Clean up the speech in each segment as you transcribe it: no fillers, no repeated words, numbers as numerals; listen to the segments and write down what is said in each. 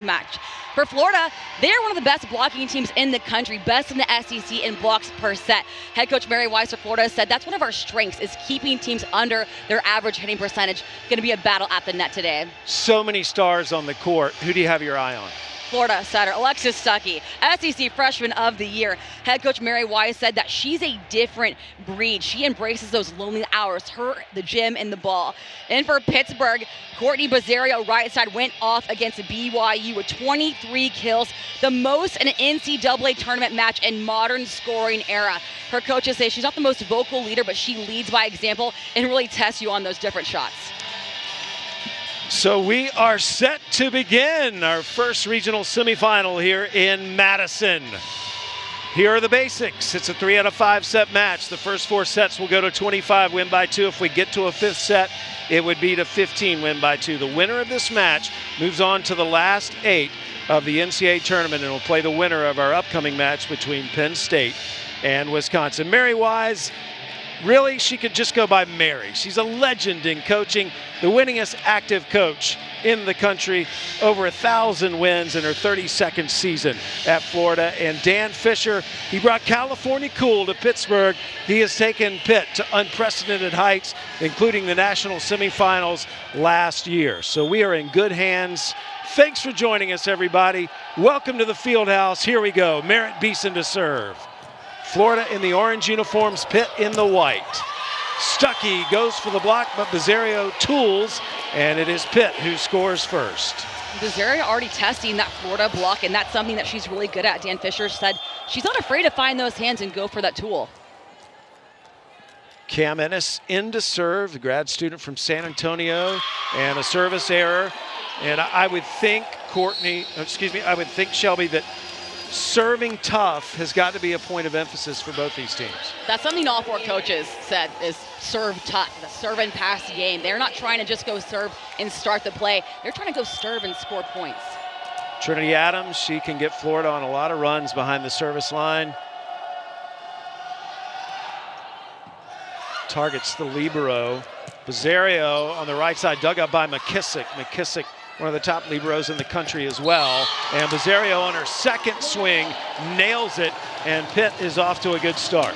match. For Florida, they are one of the best blocking teams in the country, best in the SEC in blocks per set. Head coach Mary Weiss for Florida said that's one of our strengths, is keeping teams under their average hitting percentage. Going to be a battle at the net today. So many stars on the court. Who do you have your eye on? Florida setter Alexis Stuckey, SEC Freshman of the Year. Head coach Mary Weiss said that she's a different breed. She embraces those lonely hours, the gym, and the ball. And for Pittsburgh, Courtney Bazzario, right side, went off against BYU with 23 kills, the most in an NCAA tournament match in modern scoring era. Her coaches say she's not the most vocal leader, but she leads by example and really tests you on those different shots. So we are set to begin our first regional semifinal here in Madison. Here are the basics. It's a 3 out of 5 set match. The first 4 sets will go to 25, win by 2. If we get to a 5th set, it would be to 15, win by 2. The winner of this match moves on to the last 8 of the NCAA tournament and will play the winner of our upcoming match between Penn State and Wisconsin. Mary Wise, really, she could just go by Mary. She's a legend in coaching, the winningest active coach in the country, over 1,000 wins in her 32nd season at Florida. And Dan Fisher, he brought California cool to Pittsburgh. He has taken Pitt to unprecedented heights, including the national semifinals last year. So we are in good hands. Thanks for joining us, everybody. Welcome to the field house. Here we go. Merritt Beeson to serve. Florida in the orange uniforms, Pitt in the white. Stuckey goes for the block, but Bazzario tools, and it is Pitt who scores first. Bazzario already testing that Florida block, and that's something that she's really good at. Dan Fisher said she's not afraid to find those hands and go for that tool. Cam Ennis in to serve, the grad student from San Antonio, and a service error. And I would think, Shelby, that serving tough has got to be a point of emphasis for both these teams. That's something all 4 coaches said, is serve tough, the serve and pass game. They're not trying to just go serve and start the play. They're trying to go serve and score points. Trinity Adams, she can get Florida on a lot of runs behind the service line. Targets the libero. Bazzario on the right side, dug up by McKissick. McKissick, one of the top liberos in the country as well. And Bazzario on her second swing nails it, and Pitt is off to a good start.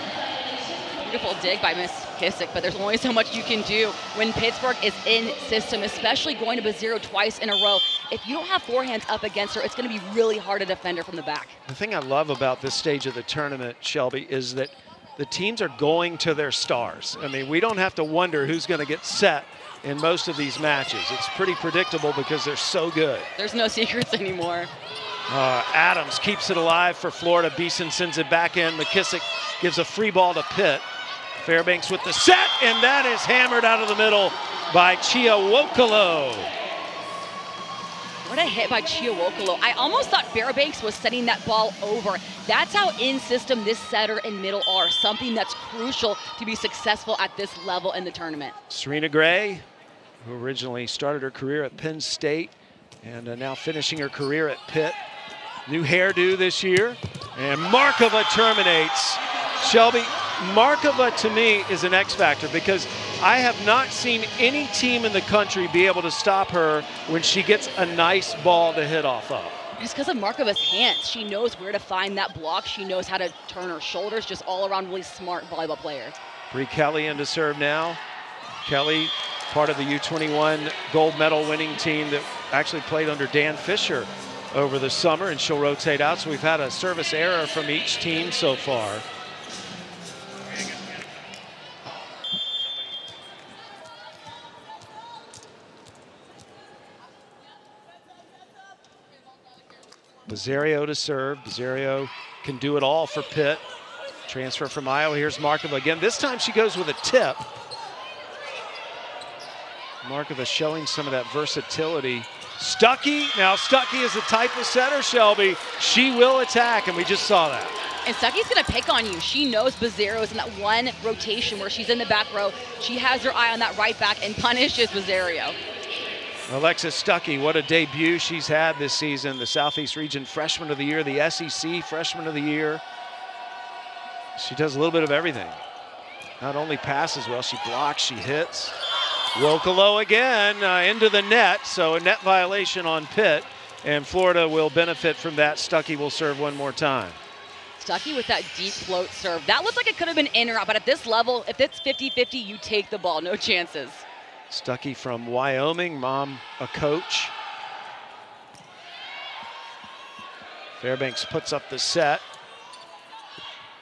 Beautiful dig by Miss Kissick, but there's only so much you can do when Pittsburgh is in system, especially going to Bazzario twice in a row. If you don't have forehands up against her, it's going to be really hard to defend her from the back. The thing I love about this stage of the tournament, Shelby, is that the teams are going to their stars. I mean, we don't have to wonder who's going to get set in most of these matches. It's pretty predictable because they're so good. There's no secrets anymore. Adams keeps it alive for Florida. Beeson sends it back in. McKissick gives a free ball to Pitt. Fairbanks with the set, and that is hammered out of the middle by Chiawokolo. What a hit by Chiawokolo. I almost thought Fairbanks was setting that ball over. That's how in system this setter and middle are, something that's crucial to be successful at this level in the tournament. Serena Gray, who originally started her career at Penn State and now finishing her career at Pitt. New hairdo this year, and Markova terminates. Shelby, Markova to me is an X factor because I have not seen any team in the country be able to stop her when she gets a nice ball to hit off of. It's because of Markova's hands. She knows where to find that block. She knows how to turn her shoulders. Just all around really smart volleyball player. Bree Kelly in to serve now. Kelly, part of the U21 gold medal winning team that actually played under Dan Fisher over the summer, and she'll rotate out. So we've had a service error from each team so far. Bazzario to serve. Bazzario can do it all for Pitt. Transfer from Iowa. Here's Markova again. This time she goes with a tip. Markova showing some of that versatility. Stuckey. Now Stuckey is the type of setter, Shelby. She will attack, and we just saw that. And Stuckey's going to pick on you. She knows Bazzario is in that one rotation where she's in the back row. She has her eye on that right back and punishes Bazzario. Alexis Stuckey, what a debut she's had this season. The Southeast Region Freshman of the Year, the SEC Freshman of the Year. She does a little bit of everything. Not only passes well, she blocks, she hits. Wokolo again into the net, so a net violation on Pitt. and Florida will benefit from that. Stuckey will serve one more time. Stuckey with that deep float serve. That looked like it could have been in or out, but at this level, if it's 50-50, you take the ball, no chances. Stuckey from Wyoming, mom a coach. Fairbanks puts up the set.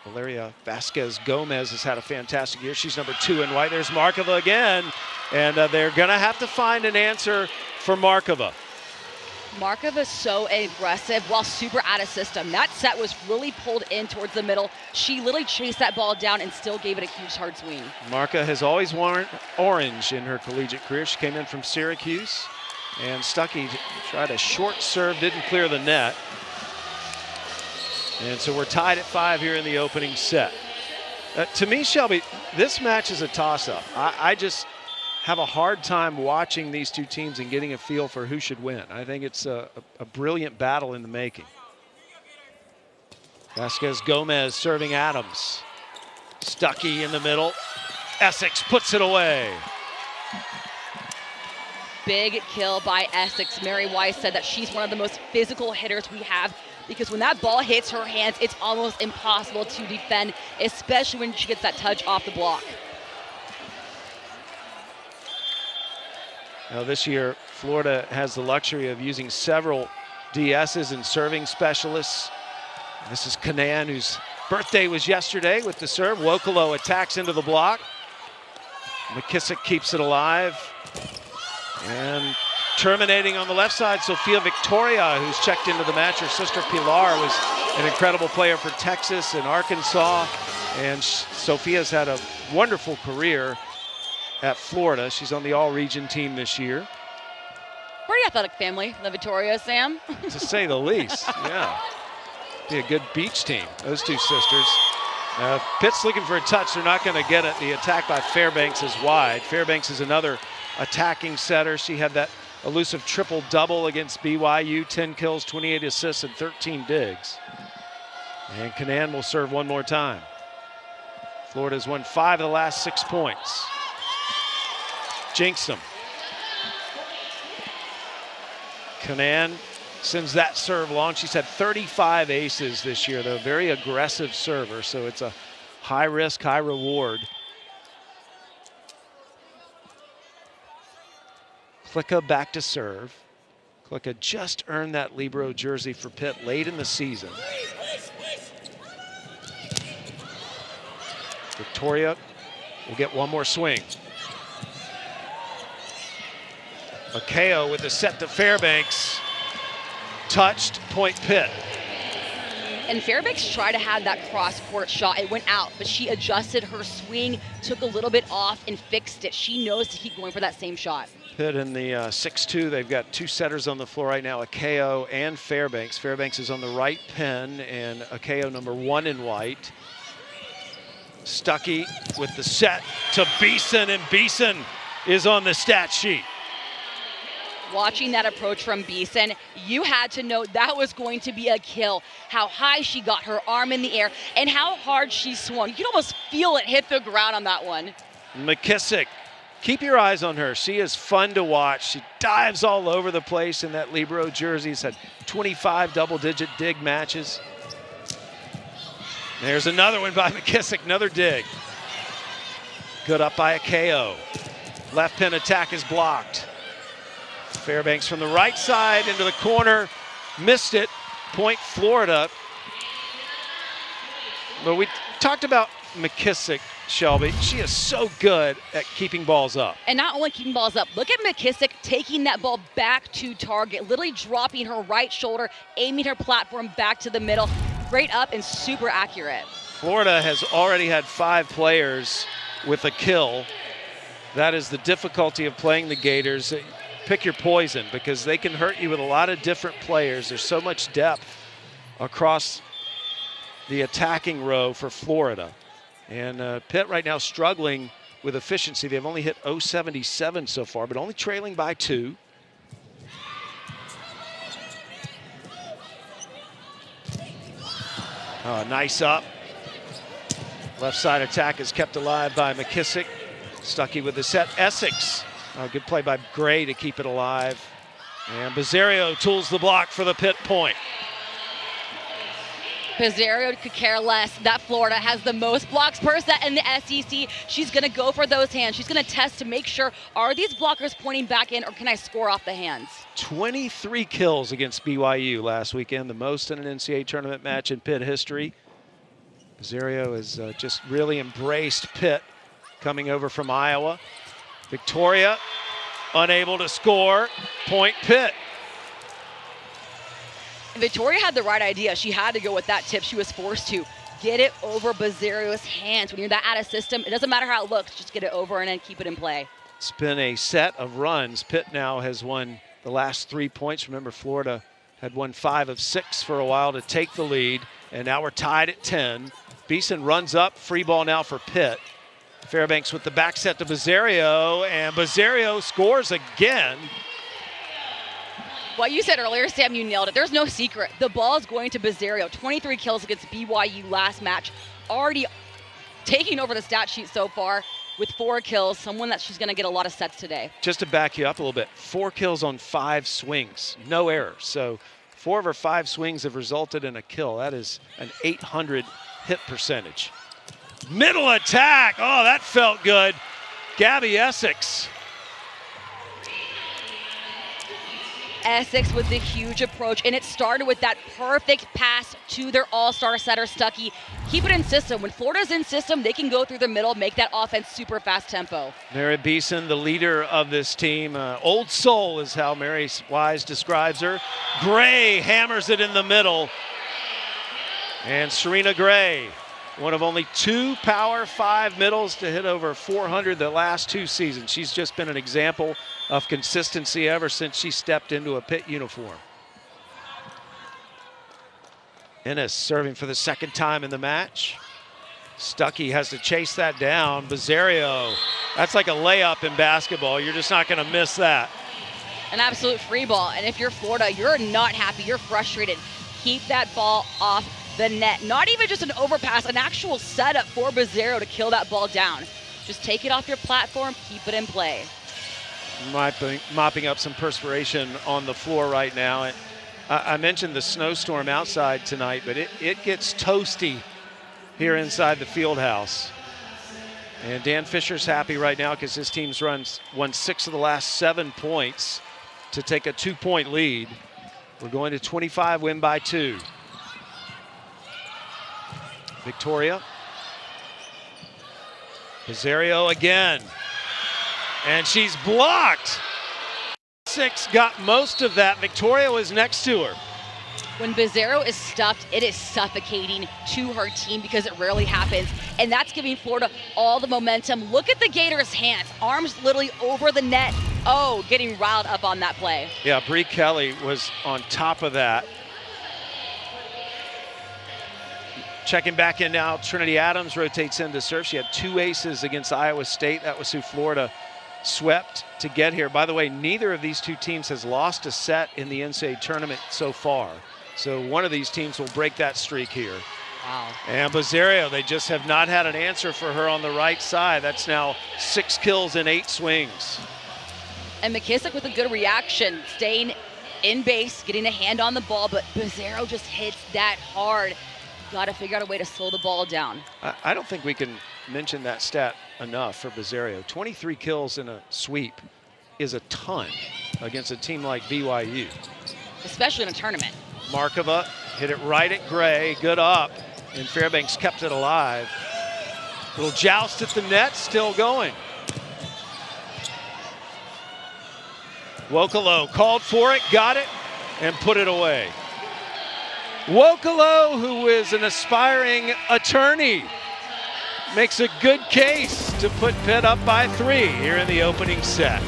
Valeria Vasquez Gomez has had a fantastic year. She's number 2 in white. There's Markova again, and they're going to have to find an answer for Markova. Markova is so aggressive while super out of system. That set was really pulled in towards the middle. She literally chased that ball down and still gave it a huge hard swing. Marka has always worn orange in her collegiate career. She came in from Syracuse, and Stuckey tried a short serve, didn't clear the net. And so we're tied at 5 here in the opening set. To me, Shelby, this match is a toss-up. I just have a hard time watching these two teams and getting a feel for who should win. I think it's a brilliant battle in the making. Vasquez Gomez serving Adams. Stuckey in the middle. Essex puts it away. Big kill by Essex. Mary Weiss said that she's one of the most physical hitters we have, because when that ball hits her hands, it's almost impossible to defend, especially when she gets that touch off the block. Now this year, Florida has the luxury of using several DSs and serving specialists. This is Kanan, whose birthday was yesterday, with the serve. Wokolo attacks into the block. McKissick keeps it alive. And terminating on the left side, Sofia Victoria, who's checked into the match. Her sister Pilar was an incredible player for Texas and Arkansas. And Sofia's had a wonderful career at Florida. She's on the all-region team this year. Pretty athletic family, the Victoria, Sam. To say the least, yeah. Be a good beach team, those two sisters. Pitt's looking for a touch. They're not going to get it. The attack by Fairbanks is wide. Fairbanks is another attacking setter. She had that elusive triple-double against BYU, 10 kills, 28 assists, and 13 digs. And Kanan will serve one more time. Florida's won 5 of the last 6 points. Jinxed them. Kanan sends that serve long. She's had 35 aces this year, though. Very aggressive server, so it's a high risk, high reward. Klicka back to serve. Klicka just earned that Libero jersey for Pitt late in the season. Victoria will get one more swing. Makeo with the set to Fairbanks. Touched, point Pitt. And Fairbanks tried to have that cross-court shot. It went out, but she adjusted her swing, took a little bit off, and fixed it. She knows to keep going for that same shot. Pitt in the 6-2. They've got 2 setters on the floor right now, Akeo and Fairbanks. Fairbanks is on the right pin, and Akeo number 1 in white. Stuckey with the set to Beeson, and Beeson is on the stat sheet. Watching that approach from Beeson, you had to know that was going to be a kill. How high she got her arm in the air and how hard she swung. You could almost feel it hit the ground on that one. McKissick, keep your eyes on her. She is fun to watch. She dives all over the place in that Libero jersey. She's had 25 double-digit dig matches. There's another one by McKissick, another dig. Good up by Akeo. Left pin attack is blocked. Fairbanks from the right side into the corner, missed it, point Florida. But we talked about McKissick, Shelby. She is so good at keeping balls up. And not only keeping balls up, look at McKissick taking that ball back to target, literally dropping her right shoulder, aiming her platform back to the middle. Great up and super accurate. Florida has already had 5 players with a kill. That is the difficulty of playing the Gators. Pick your poison, because they can hurt you with a lot of different players. There's so much depth across the attacking row for Florida. And Pitt right now struggling with efficiency. They've only hit .077 so far, but only trailing by 2. Nice up. Left side attack is kept alive by McKissick. Stuckey with the set. Essex. Good play by Gray to keep it alive. And Bizzario tools the block for the Pitt point. Bizzario could care less that Florida has the most blocks per set in the SEC. She's going to go for those hands. She's going to test to make sure, are these blockers pointing back in, or can I score off the hands? 23 kills against BYU last weekend, the most in an NCAA tournament match in Pitt history. Bizzario has just really embraced Pitt coming over from Iowa. Victoria unable to score. Point Pitt. Victoria had the right idea. She had to go with that tip. She was forced to get it over Bizzario's hands. When you're that out of system, it doesn't matter how it looks. Just get it over and then keep it in play. It's been a set of runs. Pitt now has won the last 3 points. Remember, Florida had won 5 of 6 for a while to take the lead, and now we're tied at 10. Beeson runs up, free ball now for Pitt. Fairbanks with the back set to Bizzario, and Bizzario scores again. What you said earlier, Sam, you nailed it. There's no secret. The ball is going to Bizzario. 23 kills against BYU last match. Already taking over the stat sheet so far with 4 kills. Someone that she's going to get a lot of sets today. Just to back you up a little bit, 4 kills on 5 swings, no errors. So 4 of her 5 swings have resulted in a kill. That is an 800 hit percentage. Middle attack. Oh, that felt good. Gabby Essex. Essex with the huge approach, and it started with that perfect pass to their all-star setter, Stuckey. Keep it in system. When Florida's in system, they can go through the middle, make that offense super fast tempo. Mary Beeson, the leader of this team. Old soul is how Mary Wise describes her. Gray hammers it in the middle. And Serena Gray, one of only 2 Power 5 middles to hit over 400 the last 2 seasons. She's just been an example of consistency ever since she stepped into a Pitt uniform. Ennis serving for the 2nd time in the match. Stuckey has to chase that down. Bizzario, that's like a layup in basketball. You're just not going to miss that. An absolute free ball, and if you're Florida, you're not happy, you're frustrated. Keep that ball off the net. Not even just an overpass, an actual setup for Bizzario to kill that ball down. Just take it off your platform, keep it in play. Mopping up some perspiration on the floor right now. And I mentioned the snowstorm outside tonight, but it gets toasty here inside the field house. And Dan Fisher's happy right now because his team's won 6 of the last 7 points to take a 2-point lead. We're going to 25, win by 2. Victoria. Bizzario again. And she's blocked. 6 got most of that. Victoria was next to her. When Bizzario is stuffed, it is suffocating to her team because it rarely happens. And that's giving Florida all the momentum. Look at the Gators' hands. Arms literally over the net. Oh, getting riled up on that play. Yeah, Bree Kelly was on top of that. Checking back in now, Trinity Adams rotates in to serve. She had 2 aces against Iowa State. That was who Florida swept to get here. By the way, neither of these 2 teams has lost a set in the NCAA tournament so far. So one of these teams will break that streak here. Wow. And Bizzario, they just have not had an answer for her on the right side. That's now 6 kills in 8 swings. And McKissick with a good reaction, staying in base, getting a hand on the ball, but Bizzario just hits that hard. Got to figure out a way to slow the ball down. I don't think we can mention that stat enough for Bizzario. 23 kills in a sweep is a ton against a team like BYU. Especially in a tournament. Markova hit it right at Gray, good up, and Fairbanks kept it alive. Little joust at the net, still going. Wokolo called for it, got it, and put it away. Wokolo, who is an aspiring attorney, makes a good case to put Pitt up by 3 here in the opening set.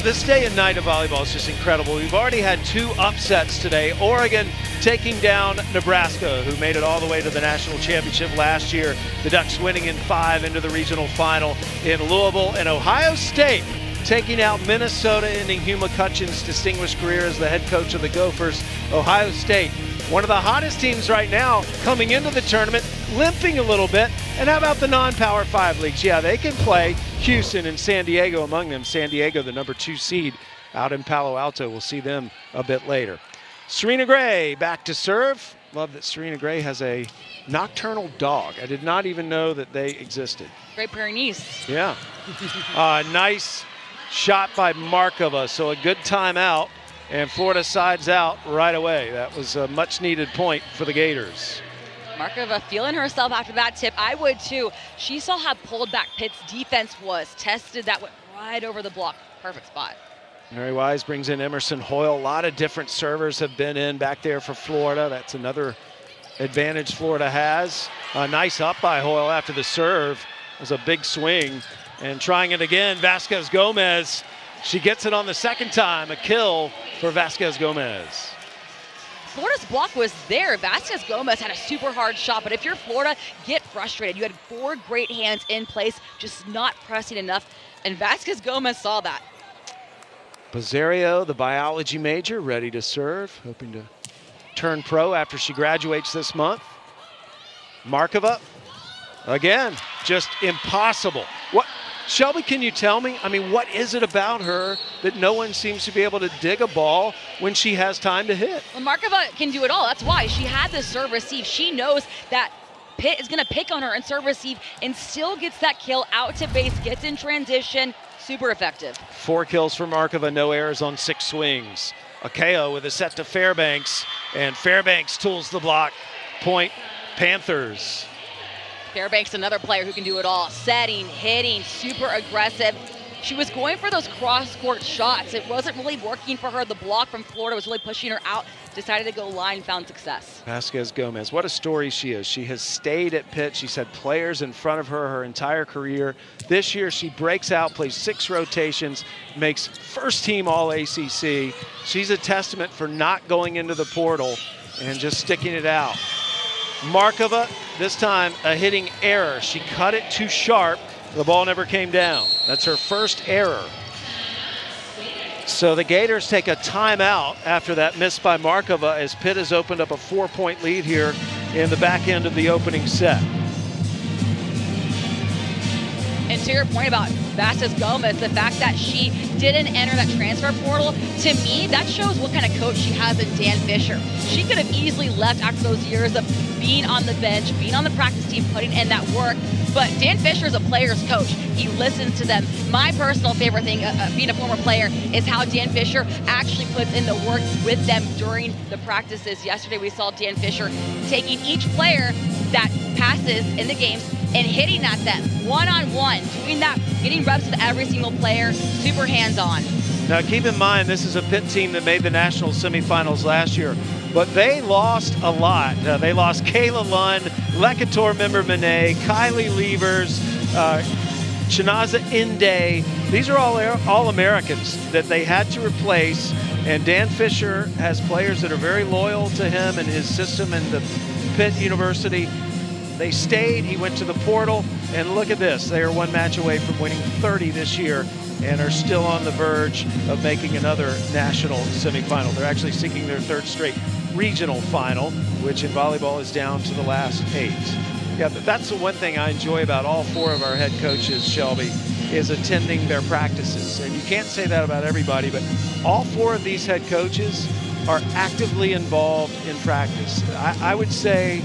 This day and night of volleyball is just incredible. We've already had 2 upsets today. Oregon taking down Nebraska, who made it all the way to the national championship last year. The Ducks winning in 5 into the regional final in Louisville. And Ohio State taking out Minnesota, ending Hugh McCutcheon's distinguished career as the head coach of the Gophers. Ohio State one of the hottest teams right now coming into the tournament, limping a little bit. And how about the non-Power 5 leagues? Yeah, they can play. Houston and San Diego among them. San Diego, the #2 seed out in Palo Alto. We'll see them a bit later. Serena Gray back to serve. Love that Serena Gray has a nocturnal dog. I did not even know that they existed. Great Pyrenees. Yeah. Nice shot by Markova. So a good timeout. And Florida sides out right away. That was a much needed point for the Gators. Markova feeling herself after that tip. I would too. She saw how pulled back Pitt's defense was. Tested that, went right over the block. Perfect spot. Mary Wise brings in Emerson Hoyle. A lot of different servers have been in back there for Florida. That's another advantage Florida has. A nice up by Hoyle after the serve. It was a big swing. And trying it again, Vasquez Gomez. She gets it on the second time. A kill for Vasquez Gomez. Florida's block was there. Vasquez Gomez had a super hard shot, but if you're Florida, get frustrated. You had 4 great hands in place, just not pressing enough, and Vasquez Gomez saw that. Pizzario, the biology major, ready to serve, hoping to turn pro after she graduates this month. Markova, again, just impossible. What? Shelby, can you tell me? I mean, what is it about her that no one seems to be able to dig a ball when she has time to hit? Well, Markova can do it all. That's why she had the serve receive. She knows that Pitt is going to pick on her and serve receive and still gets that kill out to base, gets in transition. Super effective. 4 kills for Markova, no errors on 6 swings. Akeo with a set to Fairbanks, and Fairbanks tools the block. Point, Panthers. Fairbanks, another player who can do it all. Setting, hitting, super aggressive. She was going for those cross-court shots. It wasn't really working for her. The block from Florida was really pushing her out. Decided to go line, found success. Vasquez Gomez, what a story she is. She has stayed at Pitt. She's had players in front of her entire career. This year she breaks out, plays 6 rotations, makes first team All-ACC. She's a testament for not going into the portal and just sticking it out. Markova, this time a hitting error. She cut it too sharp. The ball never came down. That's her first error. So the Gators take a timeout after that miss by Markova as Pitt has opened up a 4-point lead here in the back end of the opening set. And to your point about Vasquez Gomez, the fact that she didn't enter that transfer portal, to me, that shows what kind of coach she has in Dan Fisher. She could have easily left after those years of being on the bench, being on the practice team, putting in that work. But Dan Fisher is a player's coach. He listens to them. My personal favorite thing, being a former player, is how Dan Fisher actually puts in the work with them during the practices. Yesterday, we saw Dan Fisher taking each player that passes in the games and hitting at them one-on-one, doing that, getting reps with every single player, super hands-on. Now keep in mind, this is a Pitt team that made the national semifinals last year, but they lost a lot. They lost Kayla Lund, Lekator member Monet, Kylie Levers, Chinaza Inde. These are all Americans that they had to replace, and Dan Fisher has players that are very loyal to him and his system and the Pitt University. They stayed, he went to the portal, and look at this. They are 1 match away from winning 30 this year and are still on the verge of making another national semifinal. They're actually seeking their 3rd straight regional final, which in volleyball is down to the last 8. Yeah, but that's the one thing I enjoy about all 4 of our head coaches, Shelby, is attending their practices. And you can't say that about everybody, but all 4 of these head coaches are actively involved in practice. I would say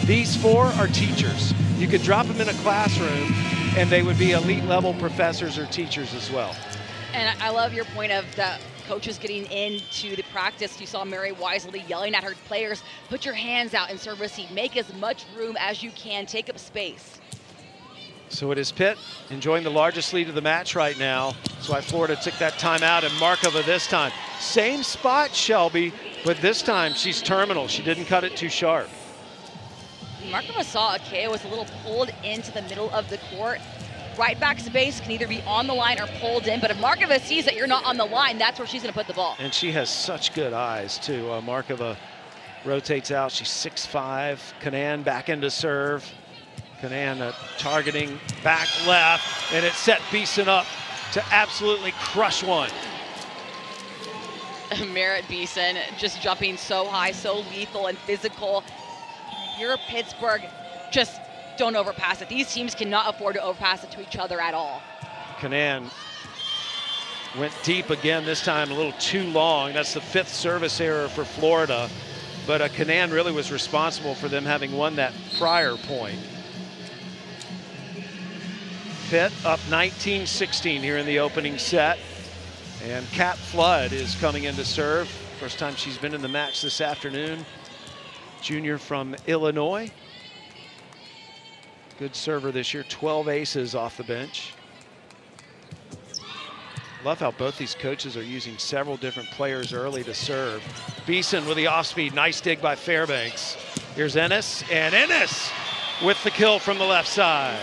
these 4 are teachers. You could drop them in a classroom and they would be elite level professors or teachers as well. And I love your point of the coaches getting into the practice. You saw Mary Wisely yelling at her players, put your hands out and serve receive. Make as much room as you can, take up space. So it is Pitt enjoying the largest lead of the match right now. That's why Florida took that timeout, and Markova this time. Same spot, Shelby, but this time she's terminal. She didn't cut it too sharp. Markova saw Akeo was a little pulled into the middle of the court. Right back space can either be on the line or pulled in, but if Markova sees that you're not on the line, that's where she's going to put the ball. And she has such good eyes, too. Markova rotates out. She's 6'5". Kanan back into serve. Kanan targeting back left, and it set Beeson up to absolutely crush one. Merritt Beeson just jumping so high, so lethal and physical. You're Pittsburgh, just don't overpass it. These teams cannot afford to overpass it to each other at all. Canaan went deep again, this time a little too long. That's the 5th service error for Florida. But Canaan really was responsible for them having won that prior point. Pitt up 19-16 here in the opening set. And Kat Flood is coming in to serve. First time she's been in the match this afternoon. Junior from Illinois. Good server this year, 12 aces off the bench. Love how both these coaches are using several different players early to serve. Beeson with the off speed, nice dig by Fairbanks. Here's Ennis, and Ennis with the kill from the left side.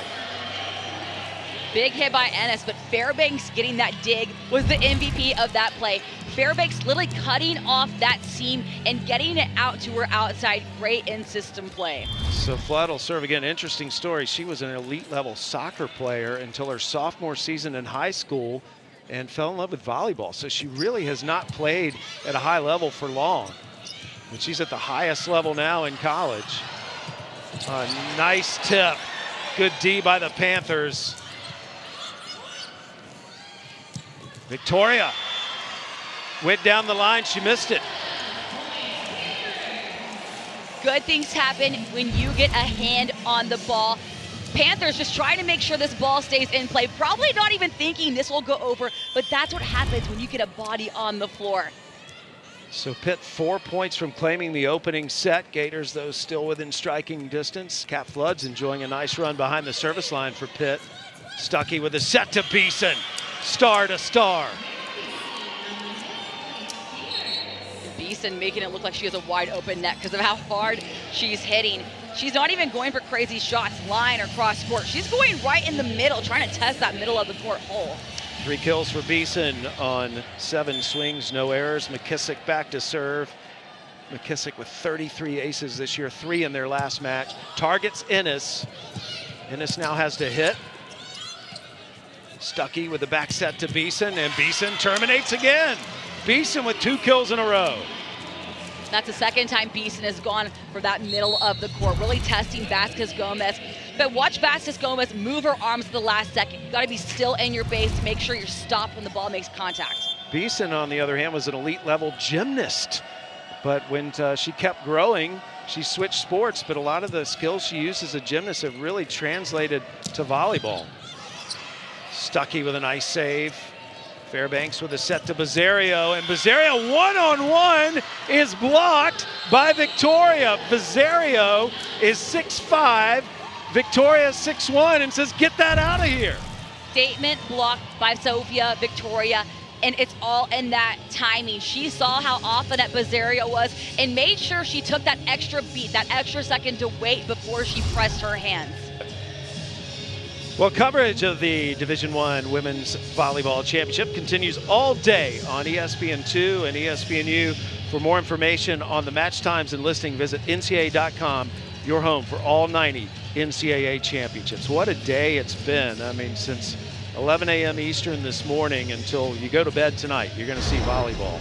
Big hit by Ennis, but Fairbanks getting that dig was the MVP of that play. Fairbanks literally cutting off that seam and getting it out to her outside. Great in-system play. So Flood will serve again. Interesting story. She was an elite level soccer player until her sophomore season in high school and fell in love with volleyball. So she really has not played at a high level for long. But she's at the highest level now in college. Nice tip. Good D by the Panthers. Victoria went down the line, she missed it. Good things happen when you get a hand on the ball. Panthers just trying to make sure this ball stays in play. Probably not even thinking this will go over, but that's what happens when you get a body on the floor. So Pitt 4 points from claiming the opening set. Gators, though, still within striking distance. Kat Flood's enjoying a nice run behind the service line for Pitt. Stuckey with a set to Beeson. Star to star. Beeson making it look like she has a wide open net because of how hard she's hitting. She's not even going for crazy shots, line or cross court. She's going right in the middle, trying to test that middle of the court hole. 3 kills for Beeson on 7 swings, no errors. McKissick back to serve. McKissick with 33 aces this year, 3 in their last match. Targets Ennis. Ennis now has to hit. Stuckey with the back set to Beeson, and Beeson terminates again. Beeson with 2 kills in a row. That's the second time Beeson has gone for that middle of the court, really testing Vasquez Gomez. But watch Vasquez Gomez move her arms at the last second. You gotta be still in your base to make sure you're stopped when the ball makes contact. Beeson, on the other hand, was an elite level gymnast. But when she kept growing, she switched sports, but a lot of the skills she used as a gymnast have really translated to volleyball. Stuckey with a nice save. Fairbanks with a set to Bizzario, and Bizzario one-on-one is blocked by Victoria. Bizzario is 6'5", Victoria 6'1", and says, get that out of here. Statement blocked by Sophia Victoria, and it's all in that timing. She saw how often that Bizzario was and made sure she took that extra beat, that extra second to wait before she pressed her hands. Well, coverage of the Division I Women's Volleyball Championship continues all day on ESPN2 and ESPNU. For more information on the match times and listing, visit NCAA.com, your home for all 90 NCAA championships. What a day it's been. I mean, since 11 a.m. Eastern this morning until you go to bed tonight, you're going to see volleyball.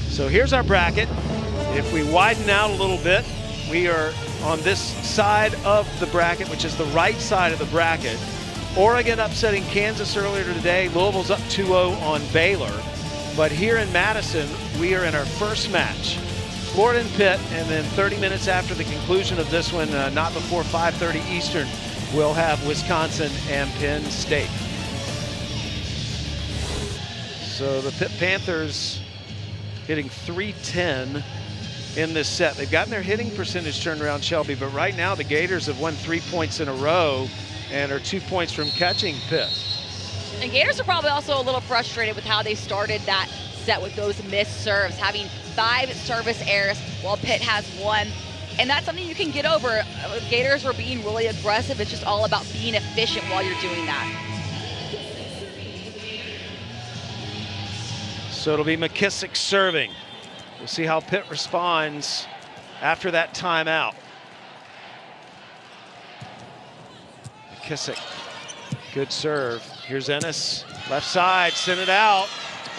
So here's our bracket. If we widen out a little bit, we are on this side of the bracket, which is the right side of the bracket. Oregon upsetting Kansas earlier today. Louisville's up 2-0 on Baylor. But here in Madison, we are in our first match. Florida and Pitt, and then 30 minutes after the conclusion of this one, not before 5:30 Eastern, we'll have Wisconsin and Penn State. So the Pitt Panthers hitting .310 in this set. They've gotten their hitting percentage turned around, Shelby, but right now the Gators have won 3 points in a row and are 2 points from catching Pitt. And Gators are probably also a little frustrated with how they started that set with those missed serves, having 5 service errors while Pitt has 1. And that's something you can get over. Gators were being really aggressive. It's just all about being efficient while you're doing that. So it'll be McKissick serving. We'll see how Pitt responds after that timeout. McKissick, good serve. Here's Ennis, left side, sent it out.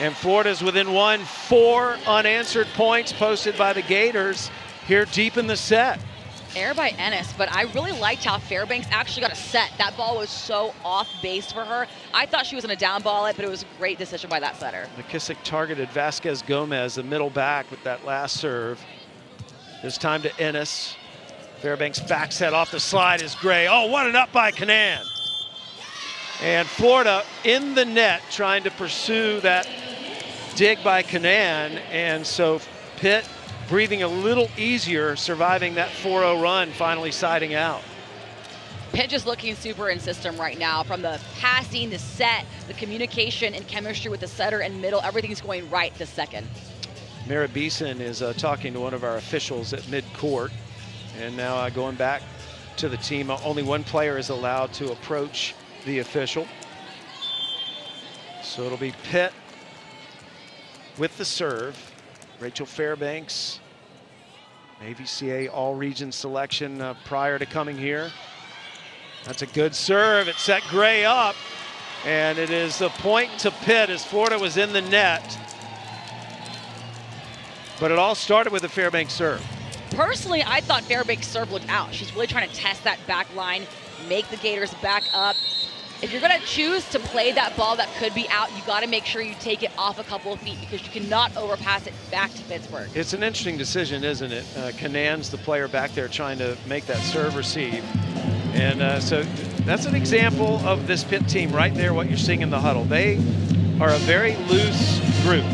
And Florida's within one. 4 unanswered points posted by the Gators here deep in the set. Error by Ennis, but I really liked how Fairbanks actually got a set. That ball was so off base for her. I thought she was going to down ball it, but it was a great decision by that setter. McKissick targeted Vasquez Gomez, the middle back, with that last serve. This time to Ennis. Fairbanks back set off the slide is Gray. Oh, what an up by Canaan. And Florida in the net trying to pursue that dig by Canaan. And so Pitt breathing a little easier, surviving that 4-0 run, finally siding out. Pitt just looking super in system right now. From the passing, the set, the communication and chemistry with the setter and middle, everything's going right this second. Mara Beeson is talking to one of our officials at mid-court. And now going back to the team, only one player is allowed to approach the official. So it'll be Pitt with the serve. Rachel Fairbanks, AVCA all-region selection prior to coming here. That's a good serve. It set Gray up, and it is a point to Pitt as Florida was in the net. But it all started with a Fairbanks serve. Personally, I thought Fairbanks' serve looked out. She's really trying to test that back line, make the Gators back up. If you're going to choose to play that ball that could be out, you got to make sure you take it off a couple of feet because you cannot overpass it back to Pittsburgh. It's an interesting decision, isn't it? Canaan's the player back there trying to make that serve receive. And so that's an example of this Pitt team right there, what you're seeing in the huddle. They are a very loose group.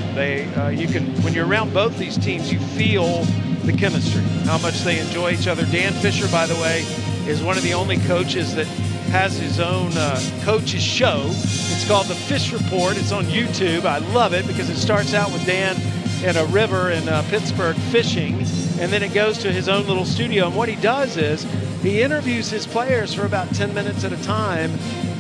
You can, when you're around both these teams, you feel the chemistry, how much they enjoy each other. Dan Fisher, by the way, is one of the only coaches that has his own coach's show. It's called The Fish Report. It's on YouTube. I love it because it starts out with Dan in a river in Pittsburgh fishing, and then it goes to his own little studio. And what he does is he interviews his players for about 10 minutes at a time,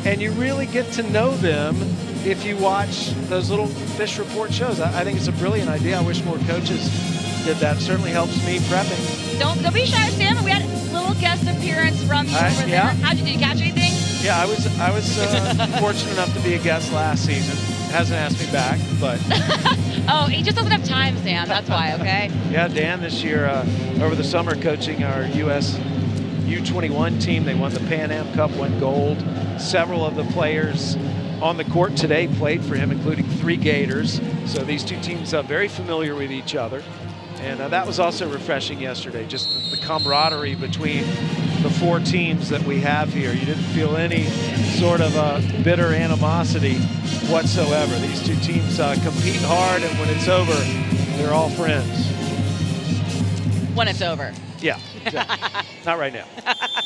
and you really get to know them if you watch those little Fish Report shows. I think it's a brilliant idea. I wish more coaches did that. It certainly helps me prepping. Don't be shy, Sam. We had a little guest appearance from you over there. Yeah. How'd you do? Did you catch anything? Yeah, I was fortunate enough to be a guest last season. Hasn't asked me back, but. Oh, he just doesn't have time, Sam. That's why, okay? Yeah, Dan this year over the summer coaching our U.S. U21 team. They won the Pan Am Cup, won gold. Several of the players on the court today played for him, including 3 Gators. So these two teams are very familiar with each other. And that was also refreshing yesterday, just the camaraderie between the 4 teams that we have here. You didn't feel any sort of bitter animosity whatsoever. These two teams compete hard, and when it's over, they're all friends. When it's over. Yeah, exactly. Not right now.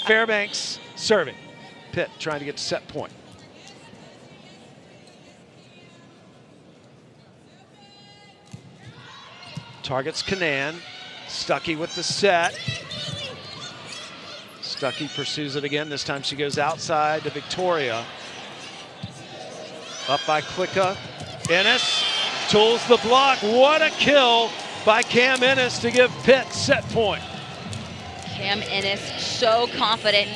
Fairbanks serving. Pitt trying to get to set point. Targets Canaan. Stuckey with the set. Stuckey pursues it again. This time she goes outside to Victoria. Up by Klicka. Ennis tools the block. What a kill by Cam Ennis to give Pitt set point. Cam Ennis so confident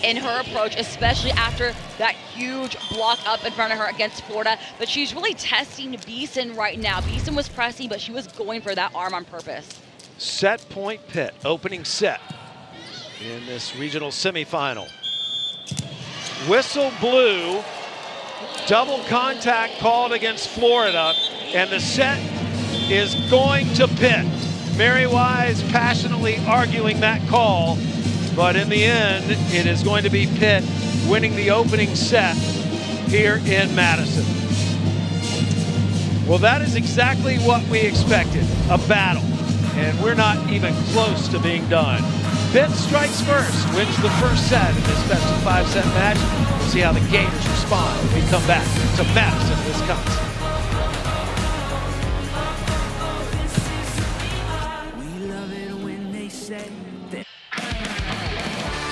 in her approach, especially after that huge block up in front of her against Florida. But she's really testing Beeson right now. Beeson was pressing, but she was going for that arm on purpose. Set point Pitt, opening set in this regional semifinal. Whistle blew, double contact called against Florida, and the set is going to Pitt. Mary Wise passionately arguing that call, but in the end, it is going to be Pitt winning the opening set here in Madison. Well, that is exactly what we expected, a battle, and we're not even close to being done. Pitt strikes first, wins the first set in this best of 5-set match. We'll see how the Gators respond when we come back to Madison, Wisconsin.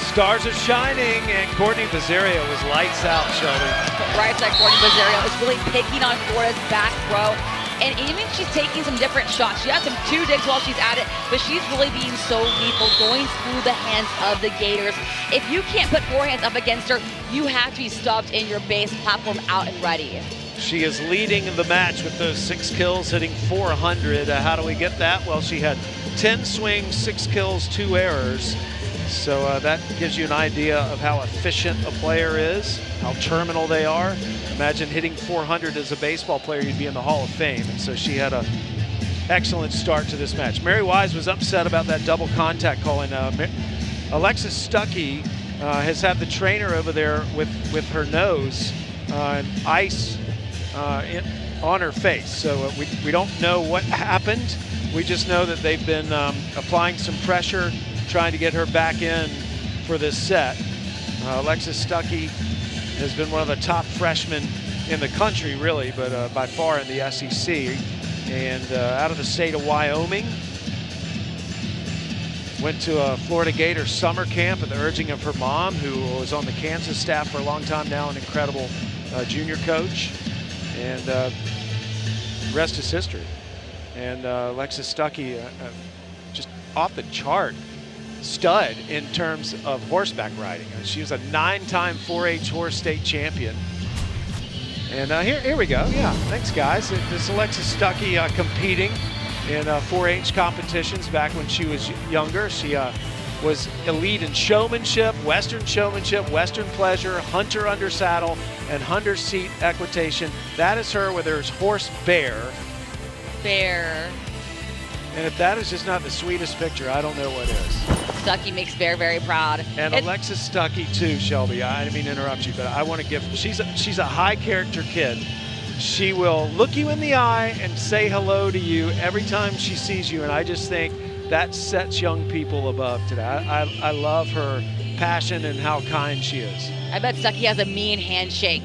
Stars are shining, and Courtney Bazzario was lights out, Shelby. Right side, Courtney Bazzario is really picking on Florida's back row. And even she's taking some different shots. She has some 2 digs while she's at it, but she's really being so lethal, going through the hands of the Gators. If you can't put forehands up against her, you have to be stopped in your base, platform out and ready. She is leading the match with those 6 kills, hitting .400. How do we get that? Well, she had 10 swings, 6 kills, 2 errors. So that gives you an idea of how efficient a player is, how terminal they are. Imagine hitting .400 as a baseball player, you'd be in the Hall of Fame. And so she had an excellent start to this match. Mary Wise was upset about that double contact calling. Alexis Stuckey has had the trainer over there with her nose ice on her face. So we don't know what happened. We just know that they've been applying some pressure, trying to get her back in for this set. Alexis Stuckey has been one of the top freshmen in the country, really, but by far in the SEC. And out of the state of Wyoming. Went to a Florida Gators summer camp at the urging of her mom, who was on the Kansas staff for a long time now, an incredible junior coach. And rest is history. And Alexis Stuckey, just off the chart stud in terms of horseback riding. She was a 9-time 4-H horse state champion. And here we go. Yeah, thanks, guys. This Alexis Stuckey competing in 4-H competitions back when she was younger. She was elite in showmanship, Western pleasure, hunter under saddle, and hunter seat equitation. That is her with her horse Bear. Bear. And if that is just not the sweetest picture, I don't know what is. Stuckey makes Bear very proud. And Alexis Stuckey too, Shelby. I didn't mean to interrupt you, but I want to give, she's a high character kid. She will look you in the eye and say hello to you every time she sees you, and I just think that sets young people above today. I love her passion and how kind she is. I bet Stuckey has a mean handshake.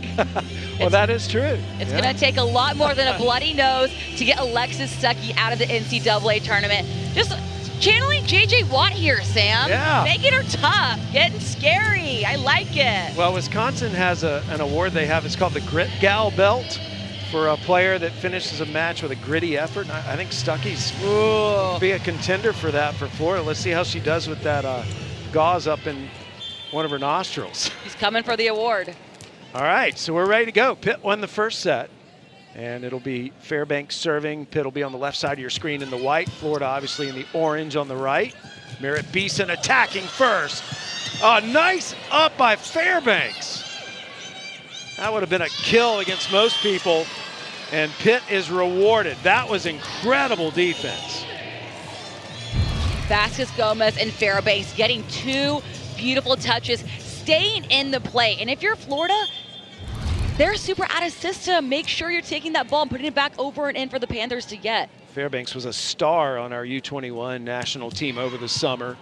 Well, that is true. It's going to take a lot more than a bloody nose to get Alexis Stuckey out of the NCAA tournament. Just channeling J.J. Watt here, Sam. Yeah. Making her tough, getting scary. I like it. Well, Wisconsin has an award they have. It's called the Grit Gal Belt for a player that finishes a match with a gritty effort. And I think Stuckey's be a contender for that for Florida. Let's see how she does with that gauze up in one of her nostrils. He's coming for the award. All right, so we're ready to go. Pitt won the first set, and it'll be Fairbanks serving. Pitt will be on the left side of your screen in the white. Florida obviously in the orange on the right. Merritt Beeson attacking first. Oh, nice up by Fairbanks. That would have been a kill against most people, and Pitt is rewarded. That was incredible defense. Vasquez Gomez and Fairbanks getting 2 beautiful touches, staying in the play. And if you're Florida, they're super out of system. Make sure you're taking that ball and putting it back over and in for the Panthers to get. Fairbanks was a star on our U21 national team over the summer.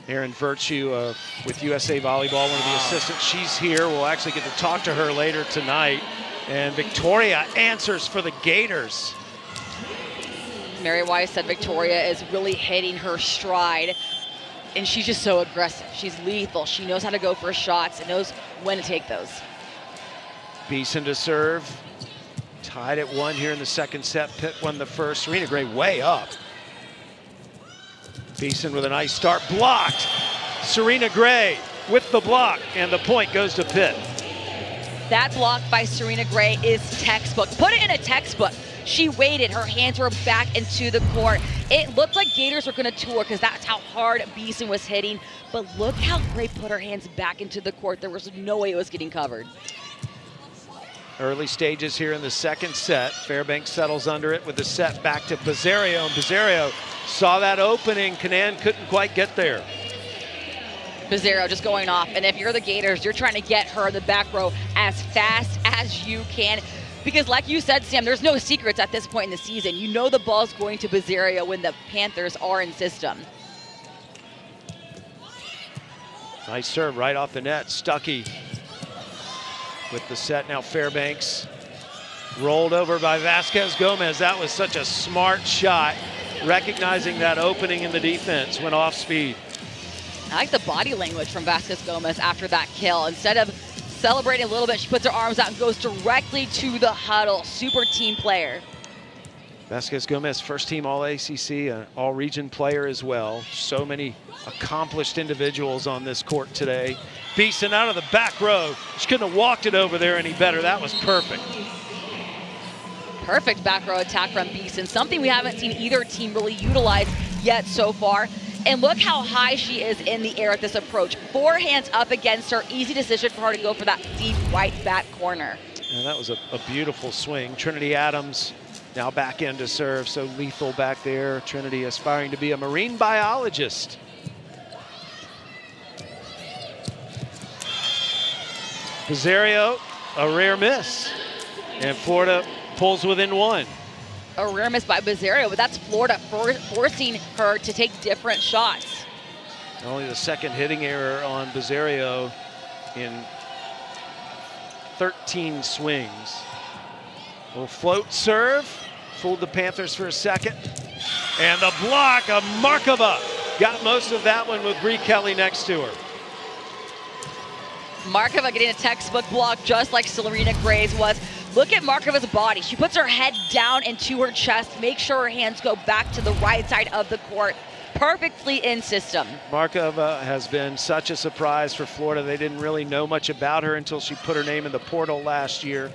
Erin Virtue with USA Volleyball, one of the assistants. She's here. We'll actually get to talk to her later tonight. And Victoria answers for the Gators. Mary Wise said Victoria is really hitting her stride, and she's just so aggressive. She's lethal. She knows how to go for shots and knows when to take those. Beeson to serve. Tied at 1 here in the second set. Pitt won the first. Serena Gray way up. Beeson with a nice start. Blocked. Serena Gray with the block, and the point goes to Pitt. That block by Serena Gray is textbook. Put it in a textbook. She waited. Her hands were back into the court. It looked like Gators were going to tour because that's how hard Beeson was hitting. But look how Gray put her hands back into the court. There was no way it was getting covered. Early stages here in the second set. Fairbanks settles under it with the set back to Bizzario. And Bizzario saw that opening. Canan couldn't quite get there. Bizzario just going off. And if you're the Gators, you're trying to get her in the back row as fast as you can. Because like you said, Sam, there's no secrets at this point in the season. You know the ball's going to Bizzario when the Panthers are in system. Nice serve right off the net. Stuckey with the set. Now Fairbanks rolled over by Vasquez Gomez. That was such a smart shot. Recognizing that opening in the defense, went off speed. I like the body language from Vasquez Gomez after that kill. Instead of celebrating a little bit, she puts her arms out and goes directly to the huddle. Super team player. Vasquez Gomez, first team All-ACC, an all-region player as well. So many accomplished individuals on this court today. Beeson out of the back row. She couldn't have walked it over there any better. That was perfect. Perfect back row attack from Beeson, something we haven't seen either team really utilize yet so far. And look how high she is in the air at this approach. 4 hands up against her. Easy decision for her to go for that deep white back corner. And that was a beautiful swing. Trinity Adams now back in to serve, so lethal back there. Trinity aspiring to be a marine biologist. Pizarro, a rare miss. And Florida pulls within 1. A rare miss by Pizarro, but that's Florida forcing her to take different shots. Only the second hitting error on Pizarro in 13 swings. Will float serve. Fooled the Panthers for a second. And the block of Markova. Got most of that one with Bree Kelly next to her. Markova getting a textbook block just like Serena Gray's was. Look at Markova's body. She puts her head down into her chest, make sure her hands go back to the right side of the court. Perfectly in system. Markova has been such a surprise for Florida. They didn't really know much about her until she put her name in the portal last year.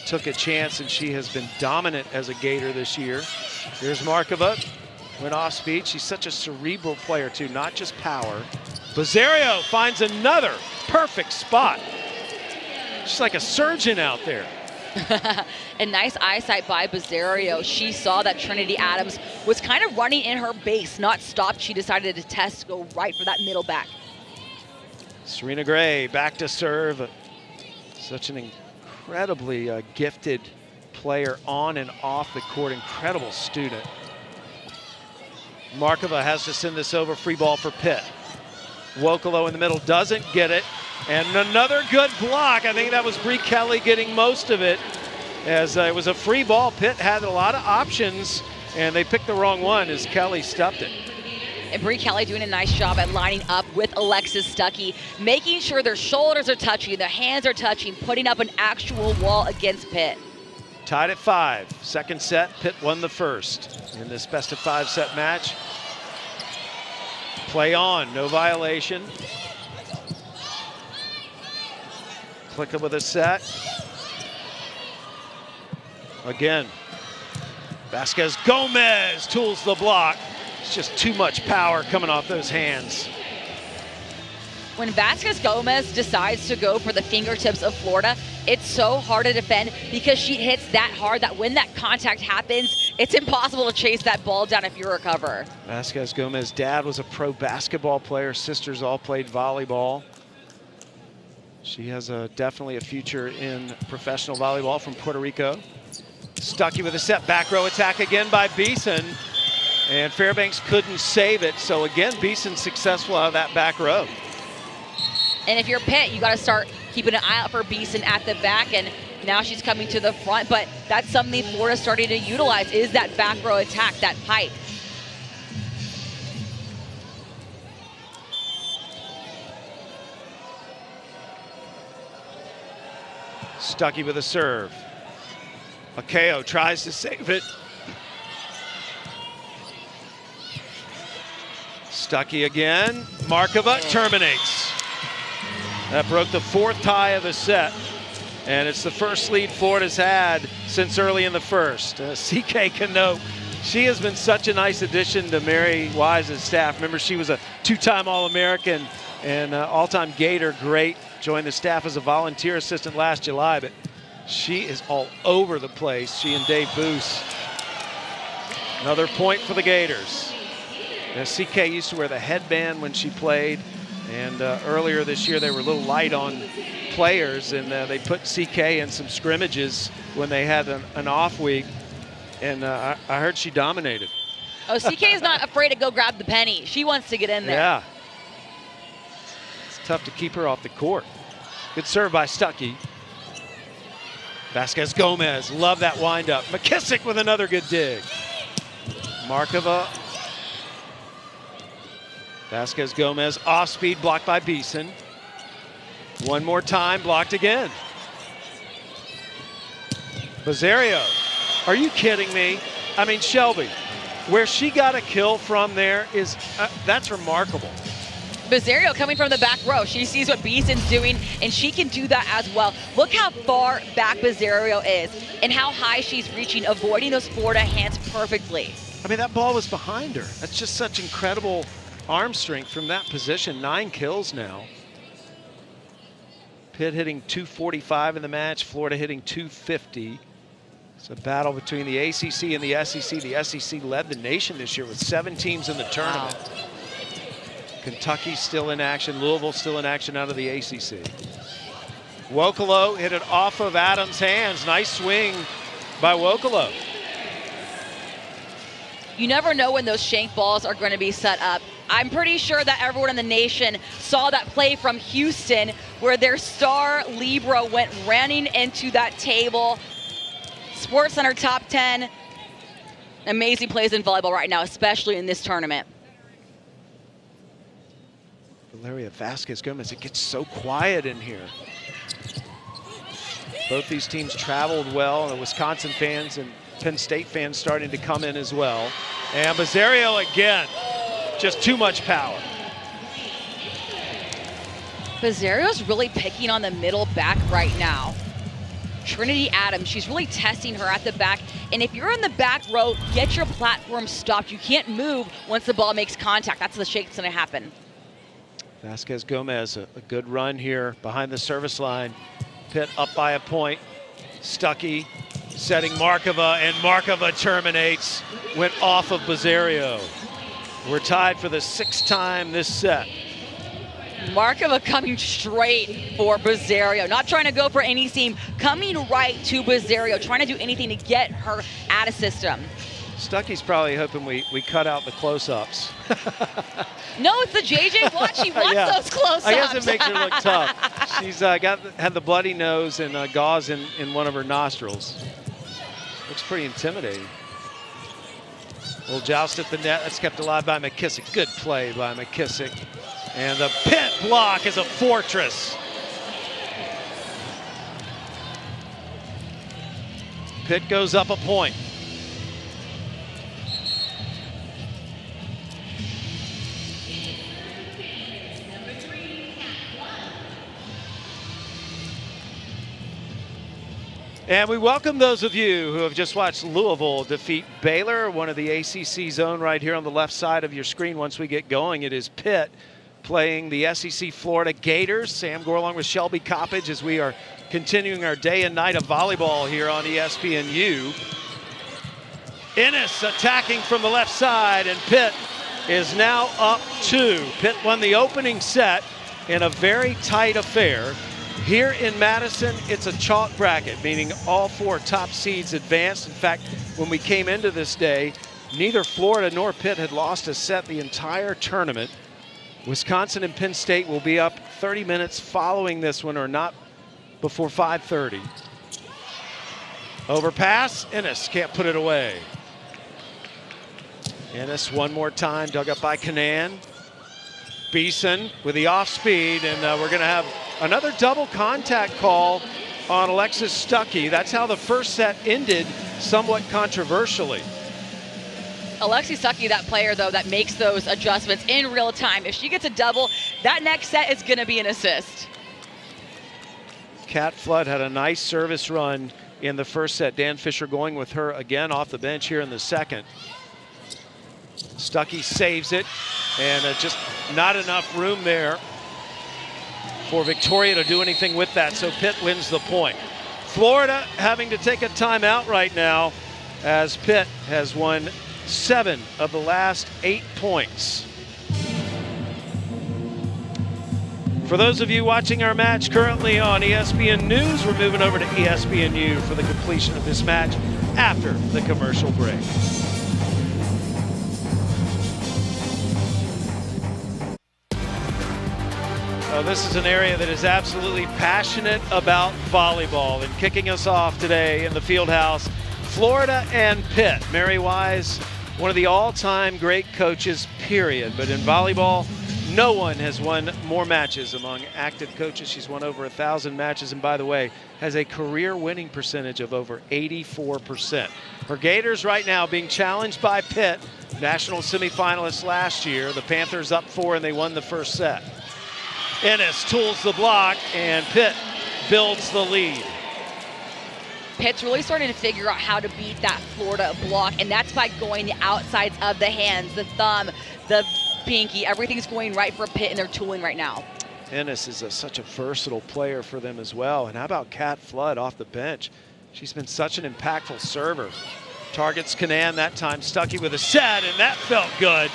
Took a chance, and she has been dominant as a Gator this year. Here's Markova. Went off speed. She's such a cerebral player, too, not just power. Pizarro finds another perfect spot. She's like a surgeon out there. And nice eyesight by Pizarro. She saw that Trinity Adams was kind of running in her base, not stopped. She decided to test, go right for that middle back. Serena Gray back to serve. Such an incredibly gifted player on and off the court. Incredible student. Markova has to send this over. Free ball for Pitt. Wokolo in the middle doesn't get it. And another good block. I think that was Bree Kelly getting most of it, as it was a free ball. Pitt had a lot of options, and they picked the wrong one as Kelly stuffed it. And Bree Kelly doing a nice job at lining up with Alexis Stuckey, making sure their shoulders are touching, their hands are touching, putting up an actual wall against Pitt. Tied at 5. Second set, Pitt won the first in this best-of-5 set match. Play on, no violation. Click up with a set. Again, Vasquez Gomez tools the block. It's just too much power coming off those hands. When Vasquez Gomez decides to go for the fingertips of Florida, it's so hard to defend because she hits that hard that when that contact happens, it's impossible to chase that ball down if you recover. Vasquez Gomez's dad was a pro basketball player. Sisters all played volleyball. She has definitely a future in professional volleyball from Puerto Rico. Stuckey with a set, back row attack again by Beeson. And Fairbanks couldn't save it. So again, Beeson successful out of that back row. And if you're Pitt, you got to start keeping an eye out for Beeson at the back. And now she's coming to the front. But that's something Florida's starting to utilize, is that back row attack, that pipe. Stuckey with a serve. Akeo tries to save it. Stuckey again. Markova terminates. That broke the 4th tie of the set. And it's the first lead Florida's had since early in the first. CK Canoe, she has been such a nice addition to Mary Wise's staff. Remember, she was a 2-time All-American and all-time Gator great. Joined the staff as a volunteer assistant last July, but she is all over the place. She and Dave Boos. Another point for the Gators. Now, CK used to wear the headband when she played, and earlier this year they were a little light on players, and they put CK in some scrimmages when they had an off week, and I heard she dominated. Oh, CK is not afraid to go grab the penny. She wants to get in there. Yeah. It's tough to keep her off the court. Good serve by Stuckey. Vasquez Gomez, love that windup. McKissick with another good dig. Markova. Vasquez Gomez, off speed, blocked by Beeson. One more time, blocked again. Pizarro, are you kidding me? I mean, Shelby, where she got a kill from there is, that's remarkable. Bizarro coming from the back row. She sees what Beeson's doing, and she can do that as well. Look how far back Bizarro is and how high she's reaching, avoiding those Florida hands perfectly. I mean, that ball was behind her. That's just such incredible arm strength from that position. 9 kills now. Pitt hitting 245 in the match, Florida hitting 250. It's a battle between the ACC and the SEC. The SEC led the nation this year with 7 teams in the tournament. Wow. Kentucky still in action, Louisville still in action out of the ACC. Wokolo hit it off of Adams' hands. Nice swing by Wokolo. You never know when those shank balls are going to be set up. I'm pretty sure that everyone in the nation saw that play from Houston where their star libero went running into that table. SportsCenter top 10. Amazing plays in volleyball right now, especially in this tournament. Valeria Vasquez-Gomez, it gets so quiet in here. Both these teams traveled well, and the Wisconsin fans and Penn State fans starting to come in as well. And Bizarro again, just too much power. Bizarro's really picking on the middle back right now. Trinity Adams, she's really testing her at the back. And if you're in the back row, get your platform stopped. You can't move once the ball makes contact. That's the shake that's going to happen. Vasquez-Gomez, a good run here behind the service line. Pitt up by a point. Stuckey setting Markova, and Markova terminates. Went off of Bizarro. We're tied for the 6th time this set. Markova coming straight for Bizarro. Not trying to go for any seam. Coming right to Bizarro. Trying to do anything to get her out of system. Stuckey's probably hoping we cut out the close-ups. No, it's the JJ watch. She wants Yeah. those close-ups. I guess it makes her look tough. She's had the bloody nose and gauze in one of her nostrils. Looks pretty intimidating. Little joust at the net. That's kept alive by McKissick. Good play by McKissick. And the Pitt block is a fortress. Pitt goes up a point. And we welcome those of you who have just watched Louisville defeat Baylor, one of the ACC zone right here on the left side of your screen. Once we get going, it is Pitt playing the SEC Florida Gators. Sam Gore along with Shelby Coppage as we are continuing our day and night of volleyball here on ESPNU. Ennis attacking from the left side, and Pitt is now up 2. Pitt won the opening set in a very tight affair. Here in Madison, it's a chalk bracket, meaning all 4 top seeds advanced. In fact, when we came into this day, neither Florida nor Pitt had lost a set the entire tournament. Wisconsin and Penn State will be up 30 minutes following this one, or not before 5:30. Overpass, Ennis can't put it away. Ennis one more time, dug up by Canan. Beeson with the off speed, and we're going to have another double contact call on Alexis Stuckey. That's how the first set ended, somewhat controversially. Alexis Stuckey, that player, though, that makes those adjustments in real time. If she gets a double, that next set is going to be an assist. Kat Flood had a nice service run in the first set. Dan Fisher going with her again off the bench here in the second. Stuckey saves it, and just not enough room there for Victoria to do anything with that, so Pitt wins the point. Florida having to take a timeout right now as Pitt has won 7 of the last 8 points. For those of you watching our match currently on ESPN News, we're moving over to ESPNU for the completion of this match after the commercial break. This is an area that is absolutely passionate about volleyball, and kicking us off today in the field house, Florida and Pitt. Mary Wise, one of the all-time great coaches, period. But in volleyball, No one has won more matches among active coaches. She's won over 1,000 matches, and by the way, has a career winning percentage of over 84%. Her Gators right now being challenged by Pitt, national semifinalists last year. The Panthers up 4 and they won the first set. Ennis tools the block and Pitt builds the lead. Pitt's really starting to figure out how to beat that Florida block, and that's by going the outsides of the hands, the thumb, the pinky. Everything's going right for Pitt, and they're tooling right now. Ennis is such a versatile player for them as well. And how about Kat Flood off the bench? She's been such an impactful server. Targets Canaan that time, Stuckey with a set, and that felt good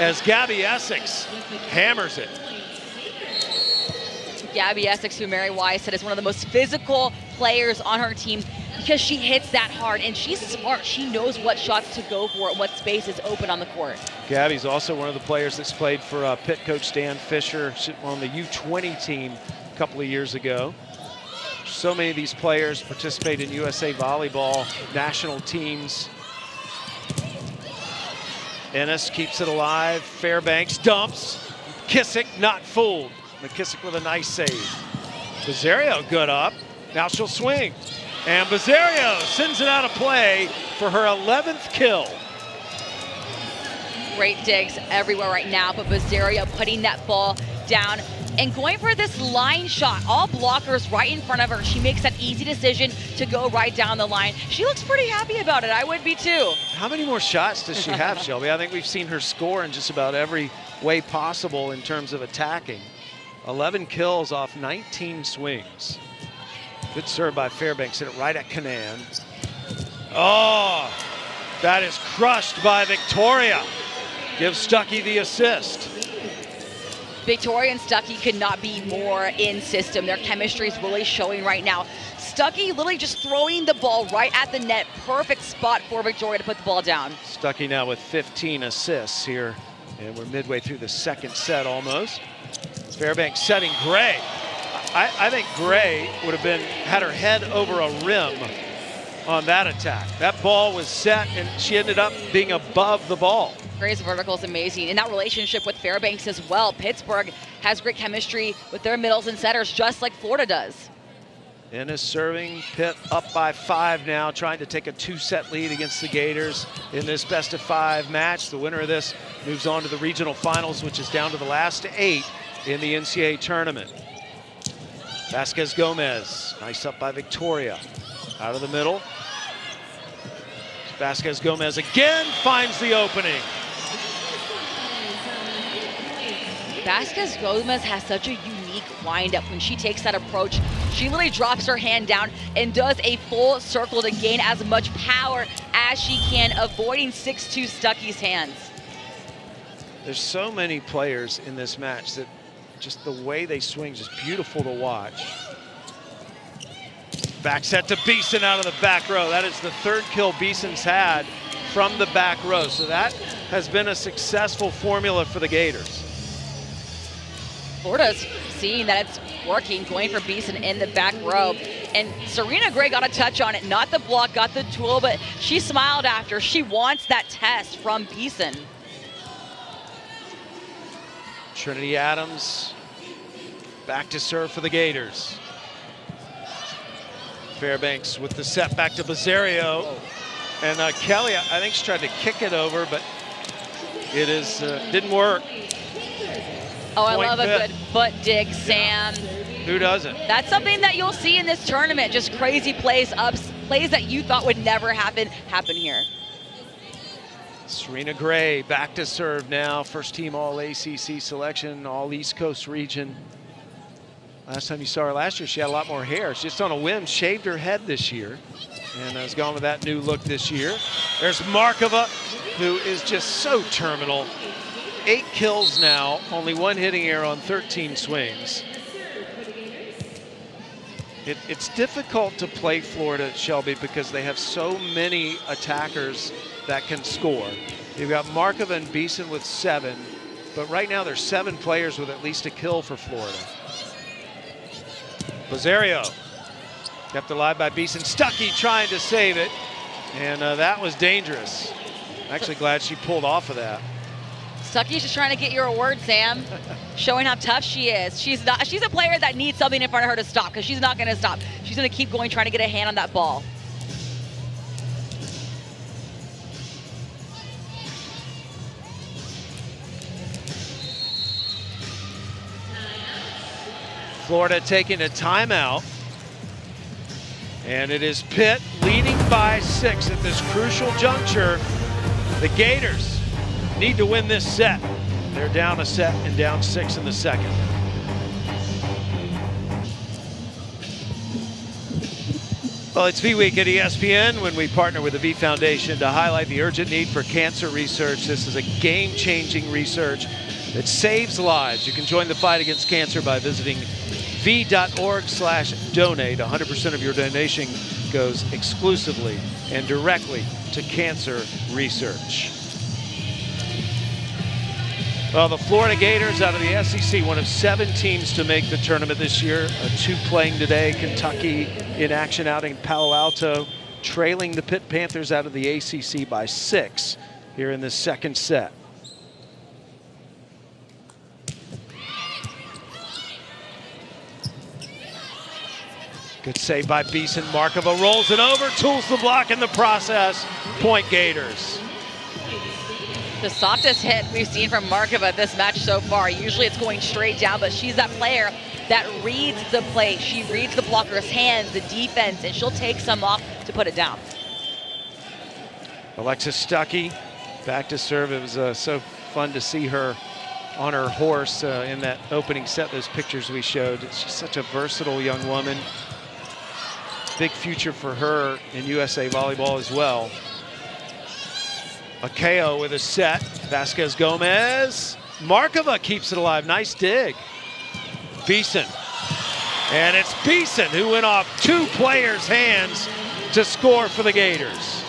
as Gabby Essex hammers it. Gabby Essex, who Mary Wise said is one of the most physical players on her team because she hits that hard, and she's smart. She knows what shots to go for and what space is open on the court. Gabby's also one of the players that's played for Pitt coach Dan Fisher on the U20 team a couple of years ago. So many of these players participate in USA Volleyball national teams. Ennis keeps it alive. Fairbanks dumps. Kissick not fooled. McKissick with a nice save. Bizzario good up. Now she'll swing. And Bizzario sends it out of play for her 11th kill. Great digs everywhere right now, but Bizzario putting that ball down and going for this line shot. All blockers right in front of her. She makes that easy decision to go right down the line. She looks pretty happy about it. I would be too. How many more shots does she have, Shelby? I think we've seen her score in just about every way possible in terms of attacking. 11 kills off 19 swings. Good serve by Fairbanks, hit it right at Canaan. Oh, that is crushed by Victoria. Gives Stuckey the assist. Victoria and Stuckey could not be more in system. Their chemistry is really showing right now. Stuckey literally just throwing the ball right at the net. Perfect spot for Victoria to put the ball down. Stuckey now with 15 assists here, and we're midway through the second set almost. Fairbanks setting Gray. I think Gray would have had her head over a rim on that attack. That ball was set and she ended up being above the ball. Gray's vertical is amazing, and that relationship with Fairbanks as well. Pittsburgh has great chemistry with their middles and setters, just like Florida does. Ennis serving, Pitt up by 5 now, trying to take a 2-set lead against the Gators in this best-of-5 match. The winner of this moves on to the regional finals, which is down to the last 8 in the NCAA tournament. Vasquez Gomez, nice up by Victoria. Out of the middle. Vasquez Gomez again finds the opening. Vasquez Gomez has such a unique windup. When she takes that approach, she literally drops her hand down and does a full circle to gain as much power as she can, avoiding 6'2" Stuckey's hands. There's so many players in this match that just the way they swing is just beautiful to watch. Back set to Beeson out of the back row. That is the 3rd kill Beeson's had from the back row. So that has been a successful formula for the Gators. Florida's seeing that it's working, going for Beeson in the back row. And Serena Gray got a touch on it, not the block, got the tool, but she smiled after. She wants that test from Beeson. Trinity Adams back to serve for the Gators. Fairbanks with the set back to Bizzario. And Kelly, I think she tried to kick it over, but it didn't work. Oh, I love a good foot dig, Sam. Who doesn't? That's something that you'll see in this tournament. Just crazy plays, plays that you thought would never happen here. Serena Gray back to serve now. First team all ACC selection, all East Coast region. Last time you saw her last year, she had a lot more hair. She just on a whim shaved her head this year and has gone with that new look this year. There's Markova, who is just so terminal. 8 kills now, only 1 hitting error on 13 swings. It's difficult to play Florida, Shelby, because they have so many attackers that can score. You've got Markova and Beeson with 7, but right now there's 7 players with at least a kill for Florida. Bizzario kept alive by Beeson. Stuckey trying to save it, and that was dangerous. I'm actually glad she pulled off of that. Stuckey's just trying to get your award, Sam. Showing how tough she is. She's a player that needs something in front of her to stop, because she's not going to stop. She's going to keep going, trying to get a hand on that ball. Florida taking a timeout. And it is Pitt leading by 6 at this crucial juncture. The Gators need to win this set. They're down a set and down 6 in the second. Well, it's V Week at ESPN when we partner with the V Foundation to highlight the urgent need for cancer research. This is a game-changing research that saves lives. You can join the fight against cancer by visiting v.org/donate. 100% of your donation goes exclusively and directly to cancer research. Well, the Florida Gators out of the SEC, one of 7 teams to make the tournament this year. 2 playing today. Kentucky in action out in Palo Alto, trailing the Pitt Panthers out of the ACC by 6 here in the second set. Good save by Beeson. Markova rolls it over, tools the block in the process. Point Gators. The softest hit we've seen from Markova this match so far. Usually it's going straight down, but she's that player that reads the play. She reads the blocker's hands, the defense, and she'll take some off to put it down. Alexis Stuckey back to serve. It was so fun to see her on her horse in that opening set, those pictures we showed. She's such a versatile young woman. Big future for her in USA Volleyball as well. Akeo with a set. Vasquez Gomez. Markova keeps it alive. Nice dig. Beeson. And it's Beeson who went off 2 players' hands to score for the Gators.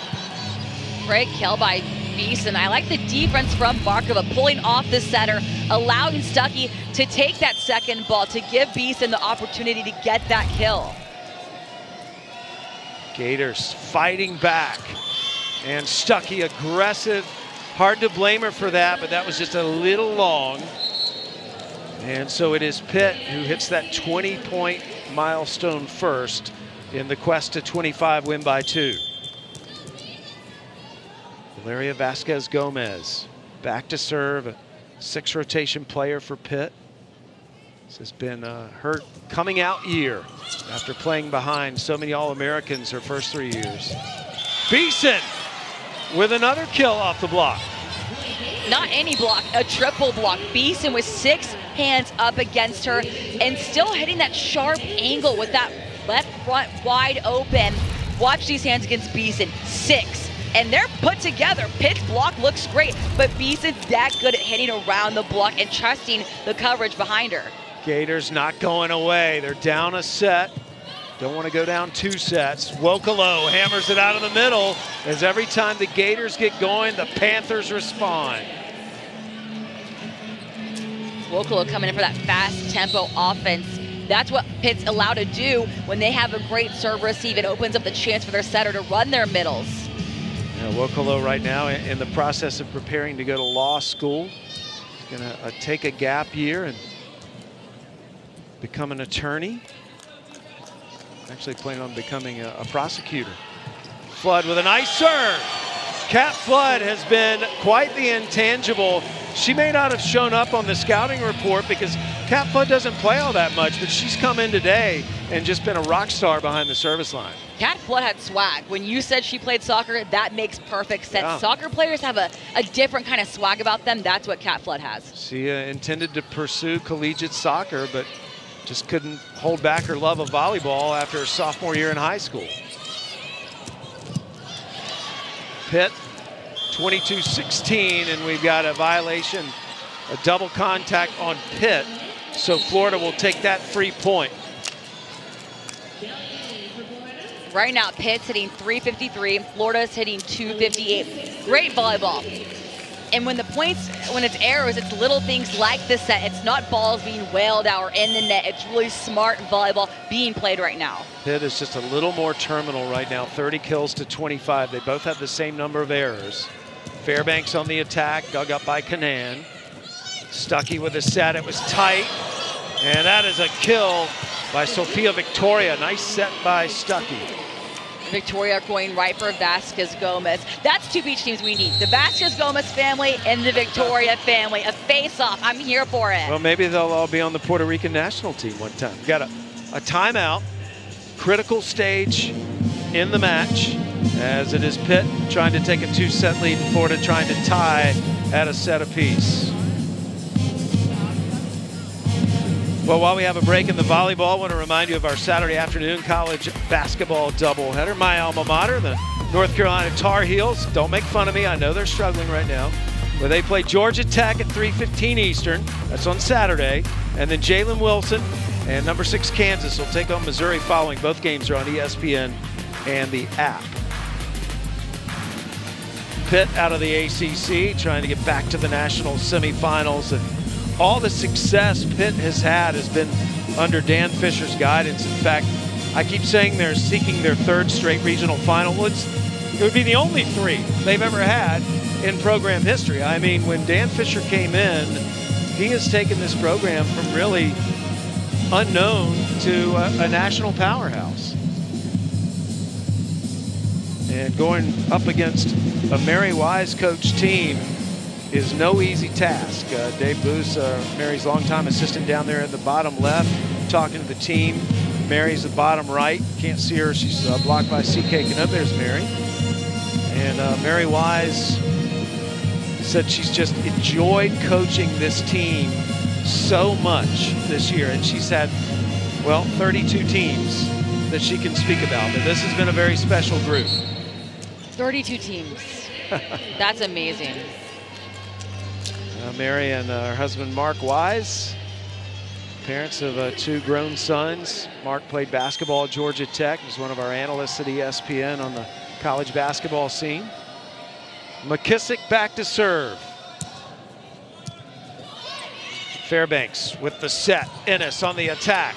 Great kill by Beeson. I like the defense from Markova, pulling off the setter, allowing Stuckey to take that second ball to give Beeson the opportunity to get that kill. Gators fighting back. And Stuckey aggressive. Hard to blame her for that, but that was just a little long. And so it is Pitt who hits that 20-point milestone first in the quest to 25, win by 2. Valeria Vasquez Gomez back to serve, a 6 rotation player for Pitt. This has been her coming out year after playing behind so many All-Americans her first 3 years. Beeson with another kill off the block. Not any block, a triple block. Beeson with 6 hands up against her and still hitting that sharp angle with that left front wide open. Watch these hands against Beeson, 6. And they're put together. Pitt's block looks great, but Beeson's that good at hitting around the block and trusting the coverage behind her. Gators not going away. They're down a set. Don't want to go down 2 sets. Wokolo hammers it out of the middle as every time the Gators get going, the Panthers respond. Wokolo coming in for that fast tempo offense. That's what Pitt's allowed to do when they have a great serve receive. It opens up the chance for their setter to run their middles. Yeah, Wokolo right now in the process of preparing to go to law school. He's going to take a gap year and become an attorney. Actually planning on becoming a prosecutor. Flood with a nice serve. Kat Flood has been quite the intangible. She may not have shown up on the scouting report because Kat Flood doesn't play all that much, but she's come in today and just been a rock star behind the service line. Kat Flood had swag. When you said she played soccer, that makes perfect sense. Yeah. Soccer players have a different kind of swag about them. That's what Kat Flood has. She intended to pursue collegiate soccer, but just couldn't hold back her love of volleyball after her sophomore year in high school. Pitt, 22-16, and we've got a violation, a double contact on Pitt, so Florida will take that free point. Right now, Pitt's hitting 353, Florida's hitting 258. Great volleyball. And when it's errors, it's little things like this set. It's not balls being wailed out or in the net. It's really smart volleyball being played right now. Pitt is just a little more terminal right now, 30 kills to 25. They both have the same number of errors. Fairbanks on the attack, dug up by Canan. Stuckey with a set. It was tight. And that is a kill by Sofia Victoria. Nice set by Stuckey. Victoria going right for Vasquez Gomez. That's two beach teams we need. The Vasquez Gomez family and the Victoria family. A face-off. I'm here for it. Well, maybe they'll all be on the Puerto Rican national team one time. Got a timeout. Critical stage in the match, as it is Pitt trying to take a 2-set lead and Florida trying to tie at a set apiece. Well, while we have a break in the volleyball, I want to remind you of our Saturday afternoon college basketball doubleheader. My alma mater, the North Carolina Tar Heels. Don't make fun of me. I know they're struggling right now. But they play Georgia Tech at 3:15 Eastern. That's on Saturday. And then Jalen Wilson and number 6 Kansas will take on Missouri following. Both games are on ESPN and the app. Pitt out of the ACC, trying to get back to the national semifinals. And all the success Pitt has had has been under Dan Fisher's guidance. In fact, I keep saying they're seeking their 3rd straight regional final. Well, it would be the only 3 they've ever had in program history. I mean, when Dan Fisher came in, he has taken this program from really unknown to a national powerhouse. And going up against a Mary Wise coach team is no easy task. Dave Boos, Mary's longtime assistant down there at the bottom left, talking to the team. Mary's the bottom right. Can't see her. She's blocked by CK Canutt. There's Mary. And Mary Wise said she's just enjoyed coaching this team so much this year. And she's had, well, 32 teams that she can speak about. But this has been a very special group. 32 teams. That's amazing. Mary and her husband Mark Wise, parents of 2 grown sons. Mark played basketball at Georgia Tech. He's one of our analysts at ESPN on the college basketball scene. McKissick back to serve. Fairbanks with the set. Ennis on the attack.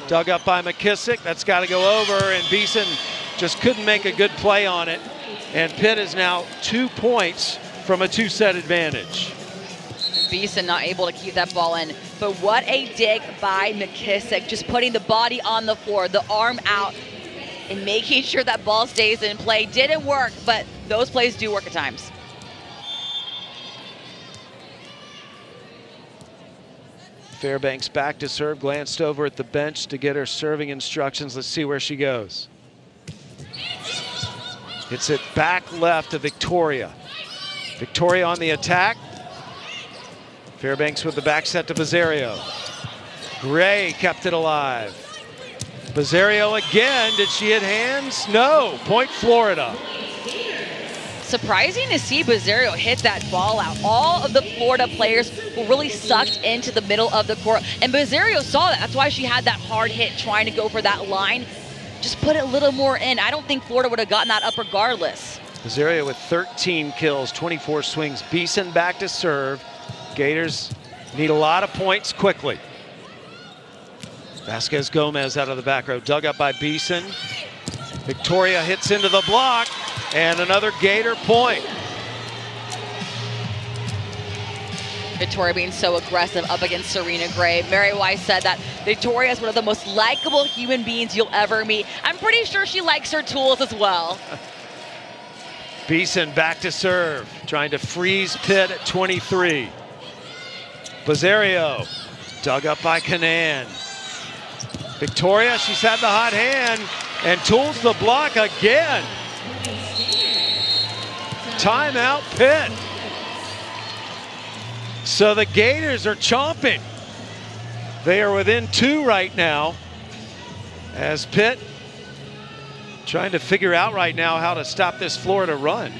Dug up by McKissick. That's got to go over, and Beeson just couldn't make a good play on it. And Pitt is now 2 points from a 2-set advantage. Beeson not able to keep that ball in. But what a dig by McKissick, just putting the body on the floor, the arm out, and making sure that ball stays in play. Didn't work, but those plays do work at times. Fairbanks back to serve, glanced over at the bench to get her serving instructions. Let's see where she goes. It's it back left to Victoria. Victoria on the attack. Fairbanks with the back set to Bizzario. Gray kept it alive. Bizzario again. Did she hit hands? No. Point Florida. Surprising to see Bizzario hit that ball out. All of the Florida players were really sucked into the middle of the court. And Bizzario saw that. That's why she had that hard hit trying to go for that line. Just put it a little more in. I don't think Florida would have gotten that up regardless. Bizzario with 13 kills, 24 swings. Beeson back to serve. Gators need a lot of points quickly. Vasquez Gomez out of the back row, dug up by Beeson. Victoria hits into the block, and another Gator point. Victoria being so aggressive up against Serena Gray. Mary Wise said that Victoria is one of the most likable human beings you'll ever meet. I'm pretty sure she likes her tools as well. Beeson back to serve, trying to freeze Pitt at 23. Bizzario, dug up by Canan. Victoria, she's had the hot hand and tools the block again. Timeout Pitt. So the Gators are chomping. They are within 2 right now, as Pitt trying to figure out right now how to stop this Florida run.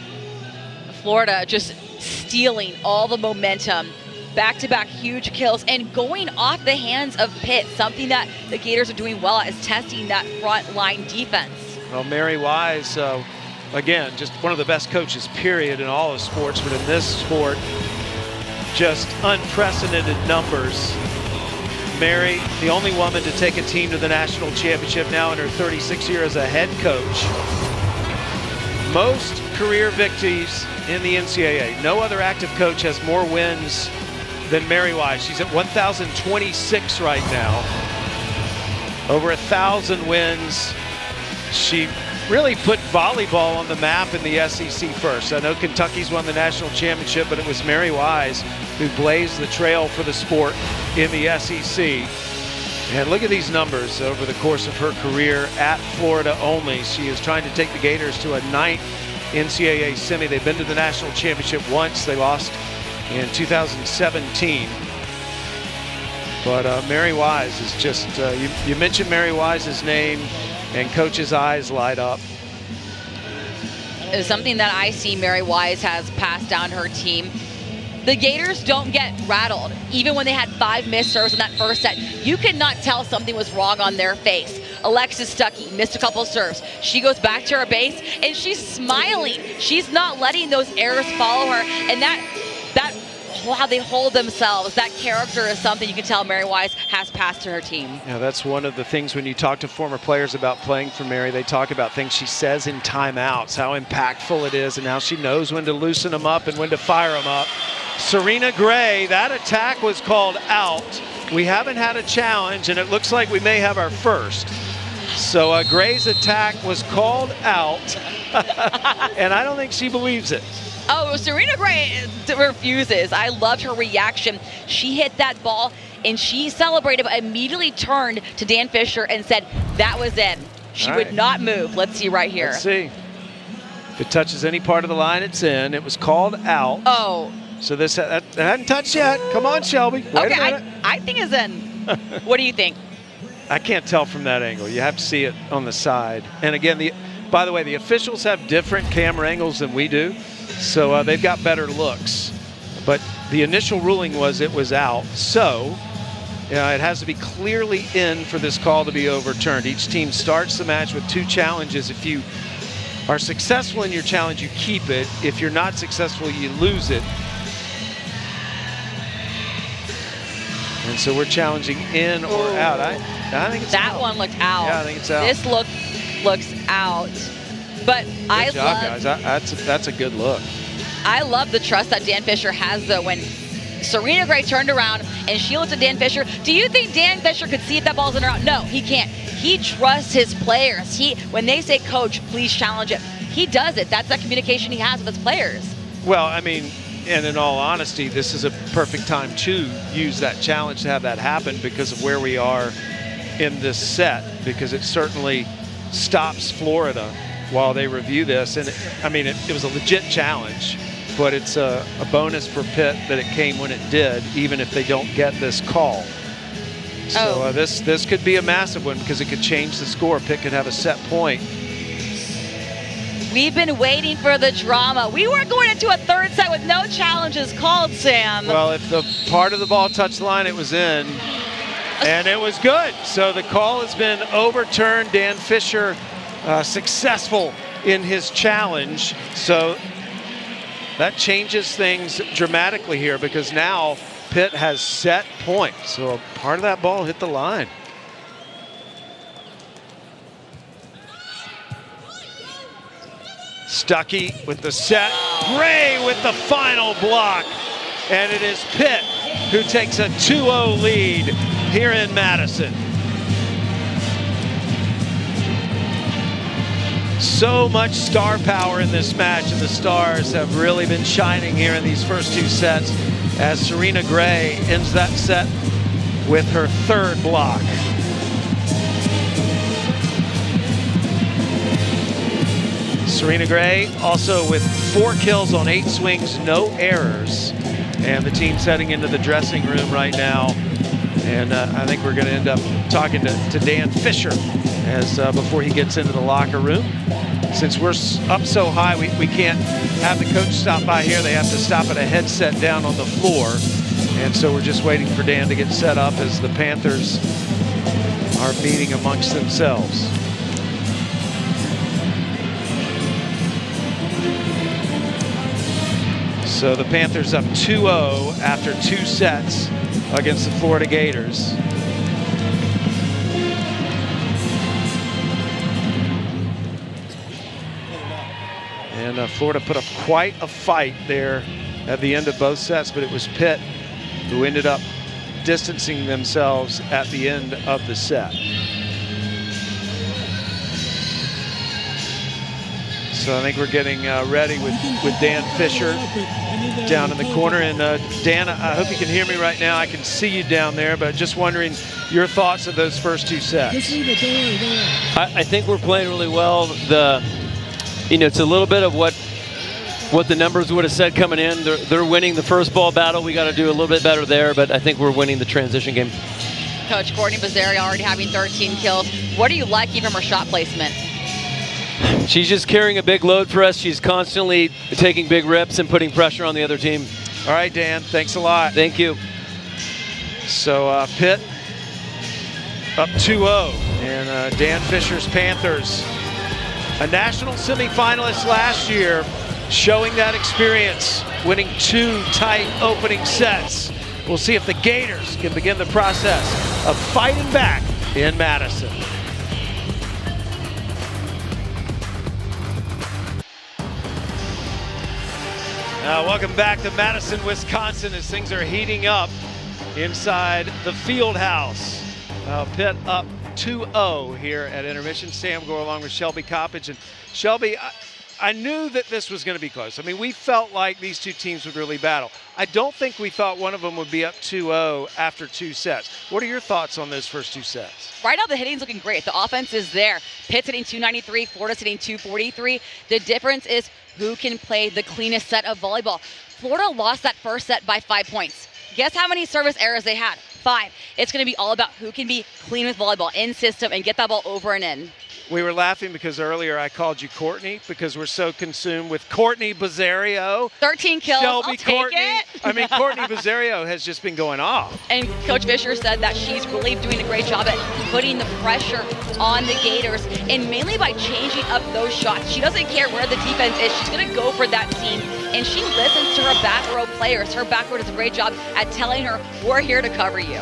Florida just stealing all the momentum. Back-to-back huge kills and going off the hands of Pitt. Something that the Gators are doing well at is testing that front line defense. Well, Mary Wise, again, just one of the best coaches, period, in all of sports, but in this sport, just unprecedented numbers. Mary, the only woman to take a team to the national championship now in her 36th year as a head coach. Most career victories in the NCAA. No other active coach has more wins than Mary Wise. She's at 1,026 right now. Over 1,000 wins. She really put volleyball on the map in the SEC first. I know Kentucky's won the national championship, but it was Mary Wise who blazed the trail for the sport in the SEC. And look at these numbers over the course of her career at Florida only. She is trying to take the Gators to a 9th NCAA semi. They've been to the national championship once. They lost in 2017. But Mary Wise is just, you mentioned Mary Wise's name and Coach's eyes light up. It's something that I see Mary Wise has passed down her team. The Gators don't get rattled. Even when they had 5 missed serves in that first set, you could not tell something was wrong on their face. Alexis Stuckey missed a couple serves. She goes back to her base and she's smiling. She's not letting those errors follow her. And that how they hold themselves, that character is something you can tell Mary Wise has passed to her team. Yeah, that's one of the things when you talk to former players about playing for Mary, they talk about things she says in timeouts, how impactful it is and how she knows when to loosen them up and when to fire them up. Serena Gray, that attack was called out. We haven't had a challenge, and it looks like we may have our first. So Gray's attack was called out, and I don't think she believes it. Oh, Serena Gray refuses. I loved her reaction. She hit that ball, and she celebrated, but immediately turned to Dan Fisher and said that was in. She would not move. Let's see right here. Let's see. If it touches any part of the line, it's in. It was called out. Oh. So this that hadn't touched yet. Come on, Shelby. Wait a minute. I think it's in. What do you think? I can't tell from that angle. You have to see it on the side. And again, by the way, the officials have different camera angles than we do, so they've got better looks. But the initial ruling was it was out, so it has to be clearly in for this call to be overturned. Each team starts the match with 2 challenges. If you are successful in your challenge, you keep it. If you're not successful, you lose it. And so we're challenging in or out. I think it's that out. one looked out. Yeah, I think it's out. This looks out. But Good job, guys. That's a good look. I love the trust that Dan Fisher has, though. When Serena Gray turned around and she looked at Dan Fisher, do you think Dan Fisher could see if that ball's in or out? No, he can't. He trusts his players. When they say, "Coach, please challenge it," he does it. That's that communication he has with his players. Well, I mean, and in all honesty, this is a perfect time to use that challenge to have that happen because of where we are in this set, because it certainly stops Florida while they review this. And I mean, it was a legit challenge, but it's a bonus for Pitt that it came when it did, even if they don't get this call. So this could be a massive one because it could change the score. Pitt could have a set point. We've been waiting for the drama. We weren't going into a third set with no challenges called, Sam. Well, if the part of the ball touched the line, it was in, and it was good. So the call has been overturned. Dan Fisher successful in his challenge. So that changes things dramatically here because now Pitt has set point. So a part of that ball hit the line. Stuckey with the set, Gray with the final block, and it is Pitt who takes a 2-0 lead here in Madison. So much star power in this match, and the stars have really been shining here in these first 2 sets as Serena Gray ends that set with her 3rd block. Serena Gray also with 4 kills on 8 swings, no errors. And the team's heading into the dressing room right now. And I think we're going to end up talking to Dan Fisher as before he gets into the locker room. Since we're up so high, we can't have the coach stop by here. They have to stop at a headset down on the floor. And so we're just waiting for Dan to get set up as the Panthers are meeting amongst themselves. So the Panthers up 2-0 after 2 sets against the Florida Gators. And Florida put up quite a fight there at the end of both sets, but it was Pitt who ended up distancing themselves at the end of the set. So I think we're getting ready with Dan Fisher down in the corner. And Dan, I hope you can hear me right now. I can see you down there, but just wondering your thoughts of those first two sets. I think we're playing really well. It's a little bit of what the numbers would have said coming in. They're winning the first ball battle. We got to do a little bit better there, but I think we're winning the transition game. Coach, Courtney Bazzario already having 13 kills. What do you like even from her shot placement? She's just carrying a big load for us. She's constantly taking big rips and putting pressure on the other team. All right, Dan, thanks a lot. Thank you. So Pitt up 2-0, and Dan Fisher's Panthers, a national semifinalist last year, showing that experience, winning 2 tight opening sets. We'll see if the Gators can begin the process of fighting back in Madison. Welcome back to Madison, Wisconsin, as things are heating up inside the field house. Pitt up 2-0 here at intermission. Sam Gore along with Shelby Coppage. And Shelby, I knew that this was going to be close. I mean, we felt like these two teams would really battle. I don't think we thought one of them would be up 2-0 after 2 sets. What are your thoughts on those first 2 sets? Right now, the hitting's looking great. The offense is there. Pitt's hitting 293, Florida's hitting 243. The difference is who can play the cleanest set of volleyball. Florida lost that first set by 5 points. Guess how many service errors they had? 5. It's going to be all about who can be clean with volleyball, in system, and get that ball over and in. We were laughing because earlier I called you Courtney because we're so consumed with Courtney Bazzario. 13 kills, Shelby I'll take Courtney. it. I mean, Courtney Bazzario has just been going off. And Coach Fisher said that she's really doing a great job at putting the pressure on the Gators, and mainly by changing up those shots. She doesn't care where the defense is. She's going to go for that seam, and she listens to her back row players. Her back row does a great job at telling her, we're here to cover you.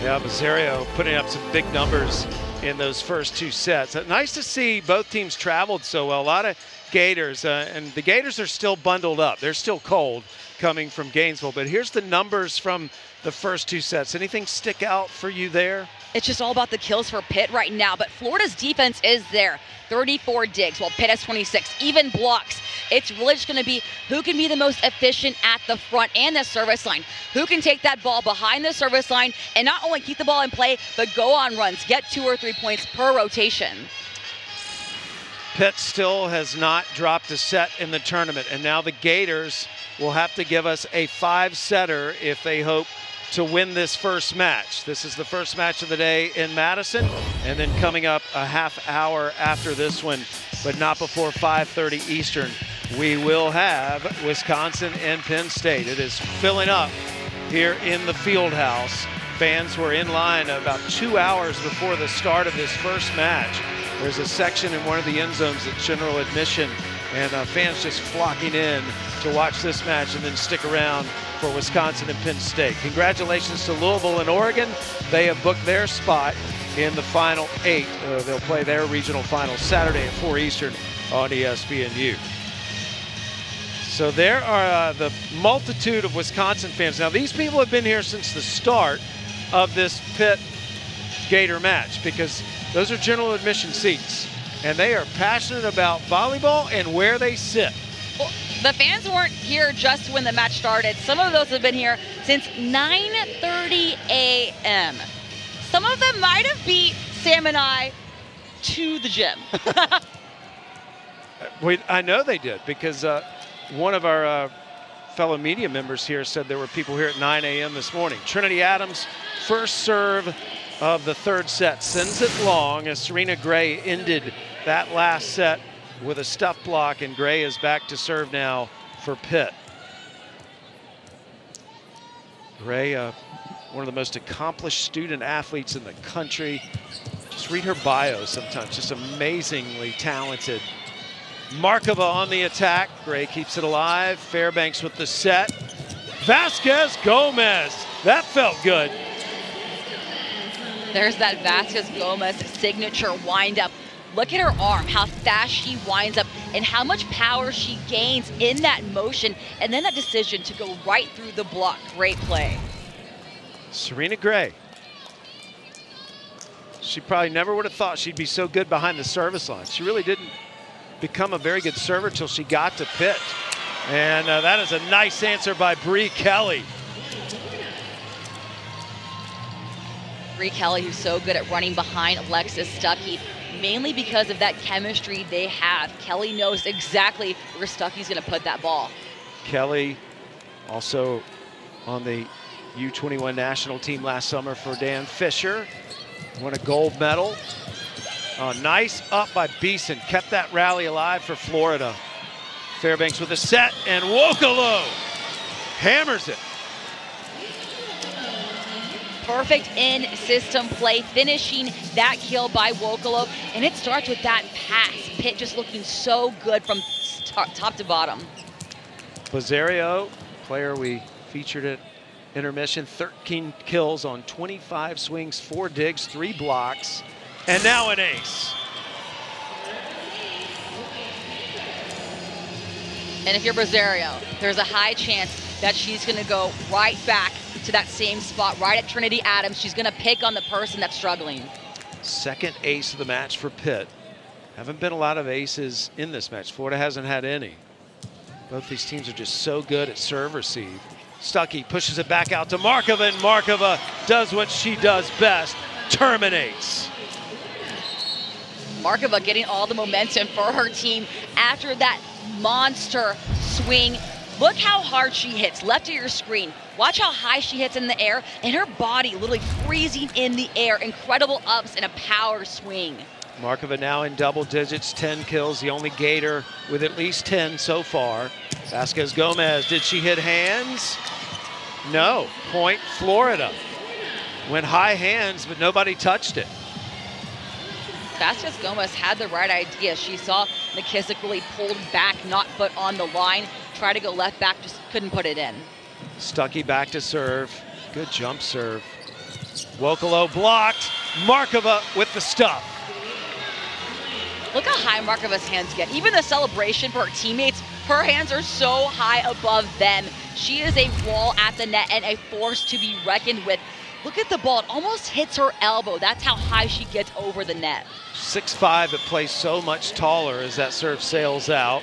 Yeah, Bazzario putting up some big numbers in those first 2 sets. Nice to see both teams traveled so well. A lot of Gators, and the Gators are still bundled up. They're still cold coming from Gainesville. But here's the numbers from the first 2 sets. Anything stick out for you there? It's just all about the kills for Pitt right now, but Florida's defense is there. 34 digs, while Pitt has 26. Even blocks. It's really just going to be who can be the most efficient at the front and the service line. Who can take that ball behind the service line and not only keep the ball in play, but go on runs, get 2 or 3 points per rotation. Pitt still has not dropped a set in the tournament, and now the Gators will have to give us a 5-setter if they hope to win this first match. This is the first match of the day in Madison, and then coming up a half hour after this one, but not before 5:30 Eastern, we will have Wisconsin and Penn State. It is filling up here in the field house. Fans were in line about 2 hours before the start of this first match. There's a section in one of the end zones that's general admission, and fans just flocking in to watch this match and then stick around for Wisconsin and Penn State. Congratulations to Louisville and Oregon. They have booked their spot in the Final 8. They'll play their regional final Saturday at 4 Eastern on ESPNU. So there are the multitude of Wisconsin fans. Now, these people have been here since the start of this Pitt Gator match because those are general admission seats, and they are passionate about volleyball and where they sit. Well, the fans weren't here just when the match started. Some of those have been here since 9:30 a.m. Some of them might have beat Sam and I to the gym. I know they did because one of our fellow media members here said there were people here at 9 a.m. this morning. Trinity Adams, first serve of the third set, sends it long as Serena Gray ended that last set with a stuff block, and Gray is back to serve now for Pitt. Gray, one of the most accomplished student athletes in the country. Just read her bio sometimes, just amazingly talented. Markova on the attack. Gray keeps it alive. Fairbanks with the set. Vasquez Gomez. That felt good. There's that Vasquez Gomez signature wind-up. Look at her arm, how fast she winds up and how much power she gains in that motion, and then that decision to go right through the block. Great play. Serena Gray. She probably never would have thought she'd be so good behind the service line. She really didn't become a very good server until she got to Pitt. And that is a nice answer by Bree Kelly. Bree Kelly, who's so good at running behind Alexis Stuckey, mainly because of that chemistry they have. Kelly knows exactly where Stuckey's going to put that ball. Kelly also on the U21 national team last summer for Dan Fisher. Won a gold medal. Nice up by Beeson. Kept that rally alive for Florida. Fairbanks with a set, and Wokolo hammers it. Perfect in-system play, finishing that kill by Wokolo. And it starts with that pass. Pitt just looking so good from top to bottom. Bazario, player we featured at intermission, 13 kills on 25 swings, 4 digs, 3 blocks, and now an ace. And if you're Bazario, there's a high chance that she's going to go right back to that same spot, right at Trinity Adams. She's going to pick on the person that's struggling. Second ace of the match for Pitt. Haven't been a lot of aces in this match. Florida hasn't had any. Both these teams are just so good at serve receive. Stuckey pushes it back out to Markova, and Markova does what she does best, terminates. Markova getting all the momentum for her team after that monster swing. Look how hard she hits. Left of your screen. Watch how high she hits in the air, and her body literally freezing in the air. Incredible ups and a power swing. Markova now in double digits, 10 kills, the only Gator with at least 10 so far. Vasquez Gomez, did she hit hands? No, point Florida. Went high hands, but nobody touched it. Vasquez Gomez had the right idea. She saw McKissick really pulled back, not foot on the line, tried to go left back, just couldn't put it in. Stuckey back to serve. Good jump serve. Wokolo blocked. Markova with the stuff. Look how high Markova's hands get. Even the celebration for her teammates, her hands are so high above them. She is a wall at the net and a force to be reckoned with. Look at the ball, it almost hits her elbow. That's how high she gets over the net. 6'5", but plays so much taller as that serve sails out.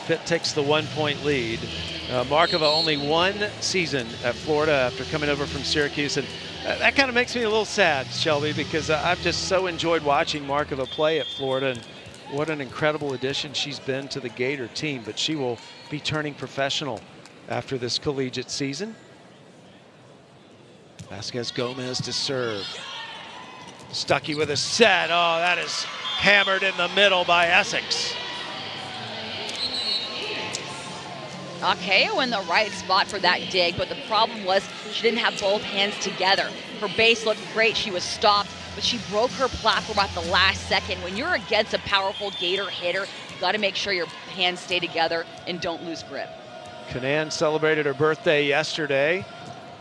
Pitt takes the 1-point lead. Markova only 1 season at Florida after coming over from Syracuse, and that kind of makes me a little sad, Shelby, because I've just so enjoyed watching Markova play at Florida, and what an incredible addition she's been to the Gator team. But she will be turning professional after this collegiate season. Vasquez Gomez to serve. Stuckey with a set. Oh, that is hammered in the middle by Essex. Akeo in the right spot for that dig, but the problem was she didn't have both hands together. Her base looked great, she was stopped, but she broke her platform at the last second. When you're against a powerful Gator hitter, you gotta make sure your hands stay together and don't lose grip. Kanan celebrated her birthday yesterday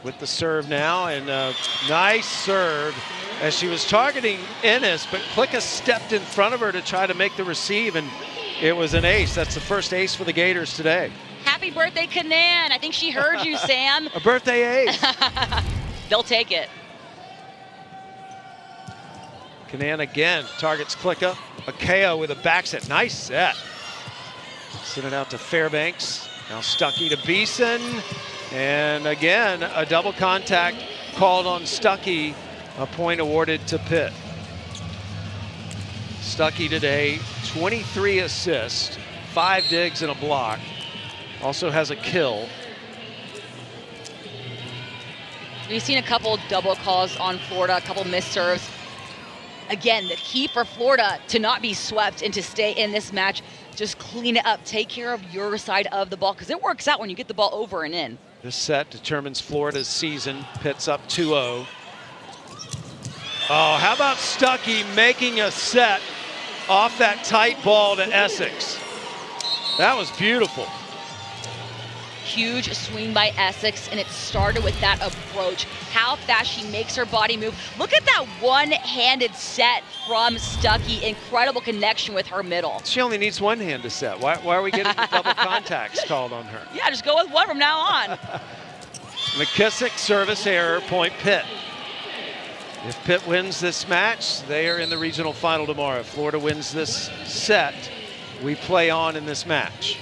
with the serve now, and a nice serve as she was targeting Ennis, but Klicka stepped in front of her to try to make the receive, and it was an ace. That's the first ace for the Gators today. Happy birthday, Kanan. I think she heard you, Sam. A birthday ace. They'll take it. Kanan again targets Klicka. Akeo with a back set. Nice set. Send it out to Fairbanks. Now Stuckey to Beeson. And again, a double contact called on Stuckey. A point awarded to Pitt. Stuckey today, 23 assists, 5 digs and a block. Also has a kill. We've seen a couple double calls on Florida, a couple missed serves. Again, the key for Florida to not be swept and to stay in this match, just clean it up, take care of your side of the ball, because it works out when you get the ball over and in. This set determines Florida's season. Pitt's up 2-0. Oh, how about Stuckey making a set off that tight ball to Essex? That was beautiful. Huge swing by Essex, and it started with that approach. How fast she makes her body move. Look at that one-handed set from Stuckey. Incredible connection with her middle. She only needs one hand to set. Why are we getting the double contacts called on her? Yeah, just go with one from now on. McKissick, service error, point Pitt. If Pitt wins this match, they are in the regional final tomorrow. If Florida wins this set, we play on in this match.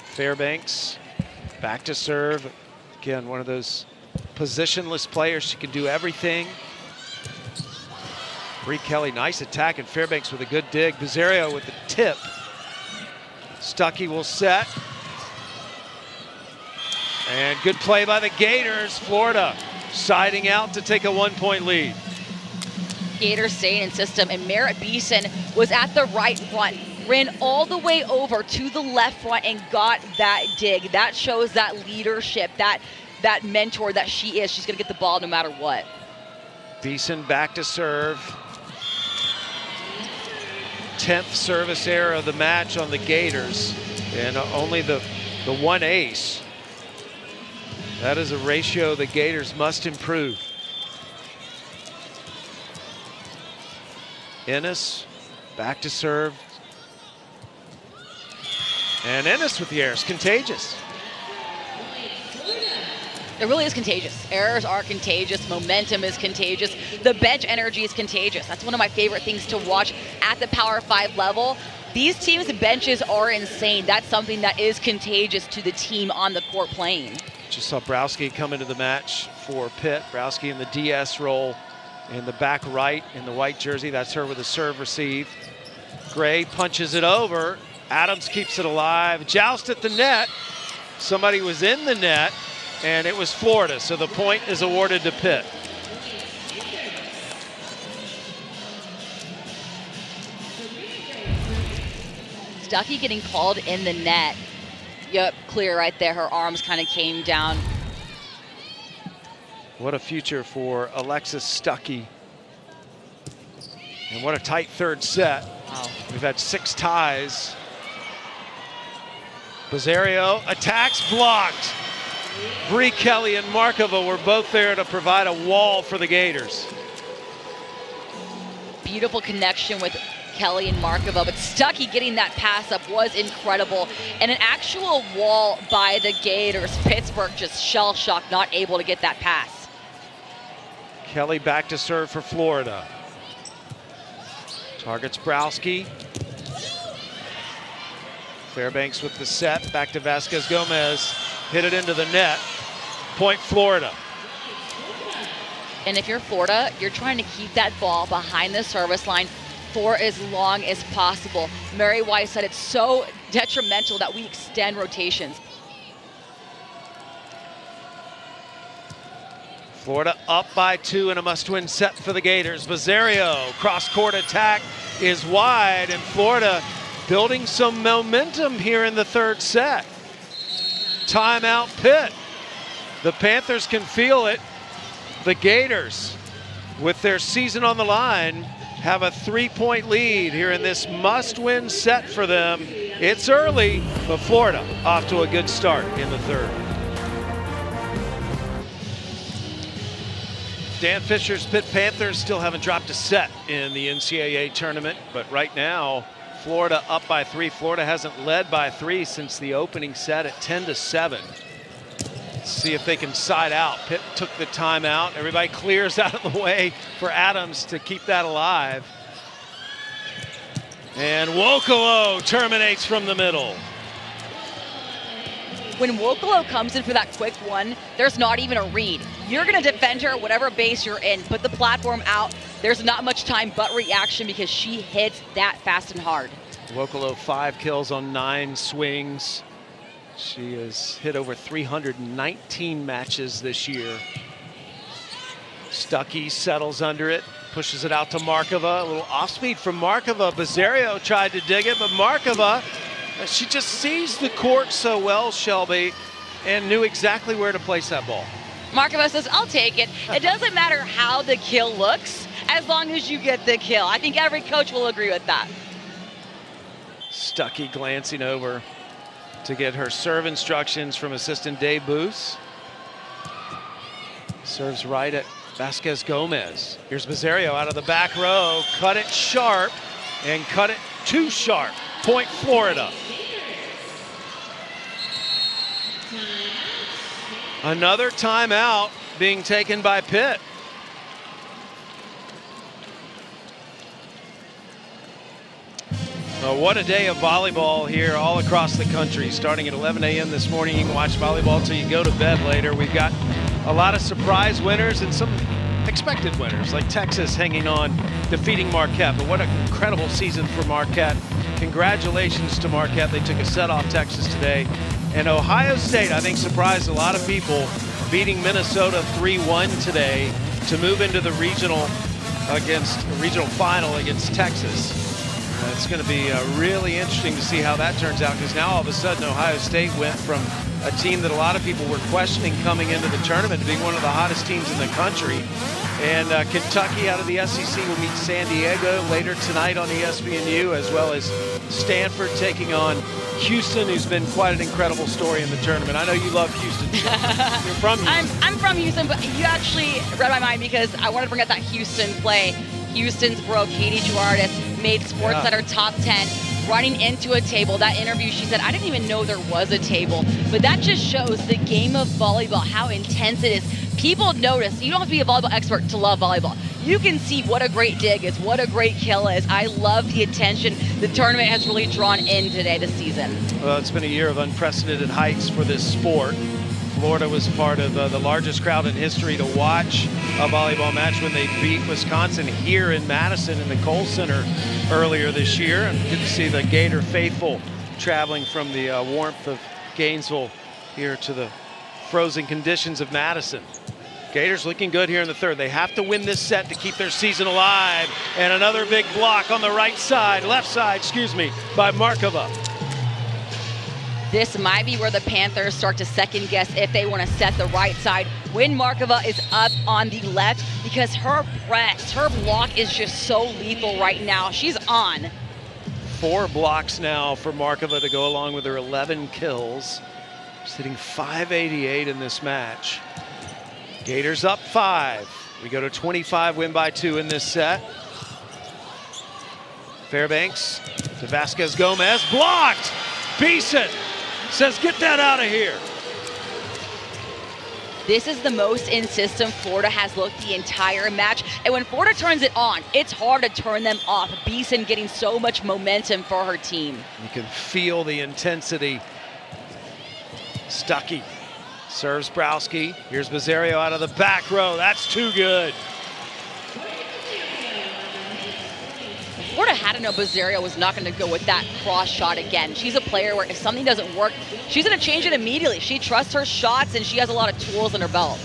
Fairbanks back to serve. Again, one of those positionless players. She can do everything. Bree Kelly, nice attack, and Fairbanks with a good dig. Bizzario with the tip. Stuckey will set. And good play by the Gators. Florida siding out to take a 1-point lead. Gators staying in system, and Merritt Beeson was at the right front, ran all the way over to the left front and got that dig. That shows that leadership, that mentor that she is. She's gonna get the ball no matter what. Beeson back to serve. 10th service error of the match on the Gators, and only the one ace. That is a ratio the Gators must improve. Ennis back to serve. And Ennis with the errors, contagious. It really is contagious. Errors are contagious. Momentum is contagious. The bench energy is contagious. That's one of my favorite things to watch at the Power 5 level. These teams' benches are insane. That's something that is contagious to the team on the court playing. Just saw Browski come into the match for Pitt. Browski in the DS role in the back right in the white jersey. That's her with a serve receive. Gray punches it over. Adams keeps it alive. Joust at the net. Somebody was in the net, and it was Florida, so the point is awarded to Pitt. Stuckey getting called in the net. Yep, clear right there. Her arms kind of came down. What a future for Alexis Stuckey. And what a tight third set. Wow. We've had 6 ties. Bizzario attacks, blocked. Bree Kelly and Markova were both there to provide a wall for the Gators. Beautiful connection with Kelly and Markova, but Stuckey getting that pass up was incredible. And an actual wall by the Gators. Pittsburgh just shell-shocked, not able to get that pass. Kelly back to serve for Florida. Targets Browski. Fairbanks with the set, back to Vasquez Gomez. Hit it into the net. Point Florida. And if you're Florida, you're trying to keep that ball behind the service line for as long as possible. Mary Weiss said it's so detrimental that we extend rotations. Florida up by 2 in a must-win set for the Gators. Bizzario, cross-court attack is wide, and Florida building some momentum here in the third set. Timeout Pitt. The Panthers can feel it. The Gators, with their season on the line, have a 3-point lead here in this must-win set for them. It's early, but Florida off to a good start in the third. Dan Fisher's Pitt Panthers still haven't dropped a set in the NCAA tournament, but right now, Florida up by 3. Florida hasn't led by 3 since the opening set at 10-7. Let's see if they can side out. Pitt took the timeout. Everybody clears out of the way for Adams to keep that alive. And Wokolo terminates from the middle. When Wokolo comes in for that quick one, there's not even a read. You're going to defend her whatever base you're in, put the platform out. There's not much time but reaction because she hits that fast and hard. Wokolo 5 kills on 9 swings. She has hit over 319 matches this year. Stuckey settles under it, pushes it out to Markova. A little off speed from Markova. Bizzario tried to dig it, but Markova, she just sees the court so well, Shelby, and knew exactly where to place that ball. Markova says, I'll take it. It doesn't matter how the kill looks, as long as you get the kill. I think every coach will agree with that. Stuckey glancing over to get her serve instructions from assistant Dave Booth. Serves right at Vasquez Gomez. Here's Bizzario out of the back row. Cut it sharp and cut it too sharp. Point Florida. Another timeout being taken by Pitt. What a day of volleyball here all across the country. Starting at 11 a.m. this morning, you can watch volleyball till you go to bed later. We've got a lot of surprise winners and some expected winners, like Texas hanging on, defeating Marquette. But what an incredible season for Marquette. Congratulations to Marquette. They took a set off Texas today. And Ohio State, I think, surprised a lot of people, beating Minnesota 3-1 today to move into the regional final against Texas. It's going to be really interesting to see how that turns out, because now all of a sudden Ohio State went from a team that a lot of people were questioning coming into the tournament to being one of the hottest teams in the country. And Kentucky out of the SEC will meet San Diego later tonight on ESPNU, as well as Stanford taking on Houston, who's been quite an incredible story in the tournament. I know you love Houston. You're from Houston. I'm from Houston, but you actually read my mind, because I wanted to bring up that Houston play. Houston's bro, Katie Juarez, made SportsCenter top 10, running into a table. That interview, she said, I didn't even know there was a table. But that just shows the game of volleyball, how intense it is. People notice. You don't have to be a volleyball expert to love volleyball. You can see what a great dig is, what a great kill is. I love the attention the tournament has really drawn in today this season. Well, it's been a year of unprecedented heights for this sport. Florida was part of the largest crowd in history to watch a volleyball match when they beat Wisconsin here in Madison in the Kohl Center earlier this year. And good to see the Gator faithful traveling from the warmth of Gainesville here to the frozen conditions of Madison. Gators looking good here in the third. They have to win this set to keep their season alive. And another big block on the left side, by Markova. This might be where the Panthers start to second guess if they want to set the right side when Markova is up on the left, because her press, her block is just so lethal right now. She's on. 4 blocks now for Markova to go along with her 11 kills. She's hitting .588 in this match. Gators up 5. We go to 25, win by 2 in this set. Fairbanks to Vasquez Gomez, blocked. Beeson says, get that out of here. This is the most in system Florida has looked the entire match. And when Florida turns it on, it's hard to turn them off. Beeson getting so much momentum for her team. You can feel the intensity. Stuckey serves Browski. Here's Bizzario out of the back row. That's too good. Florida had to know Bizzario was not going to go with that cross shot again. She's a player where if something doesn't work, she's going to change it immediately. She trusts her shots, and she has a lot of tools in her belt.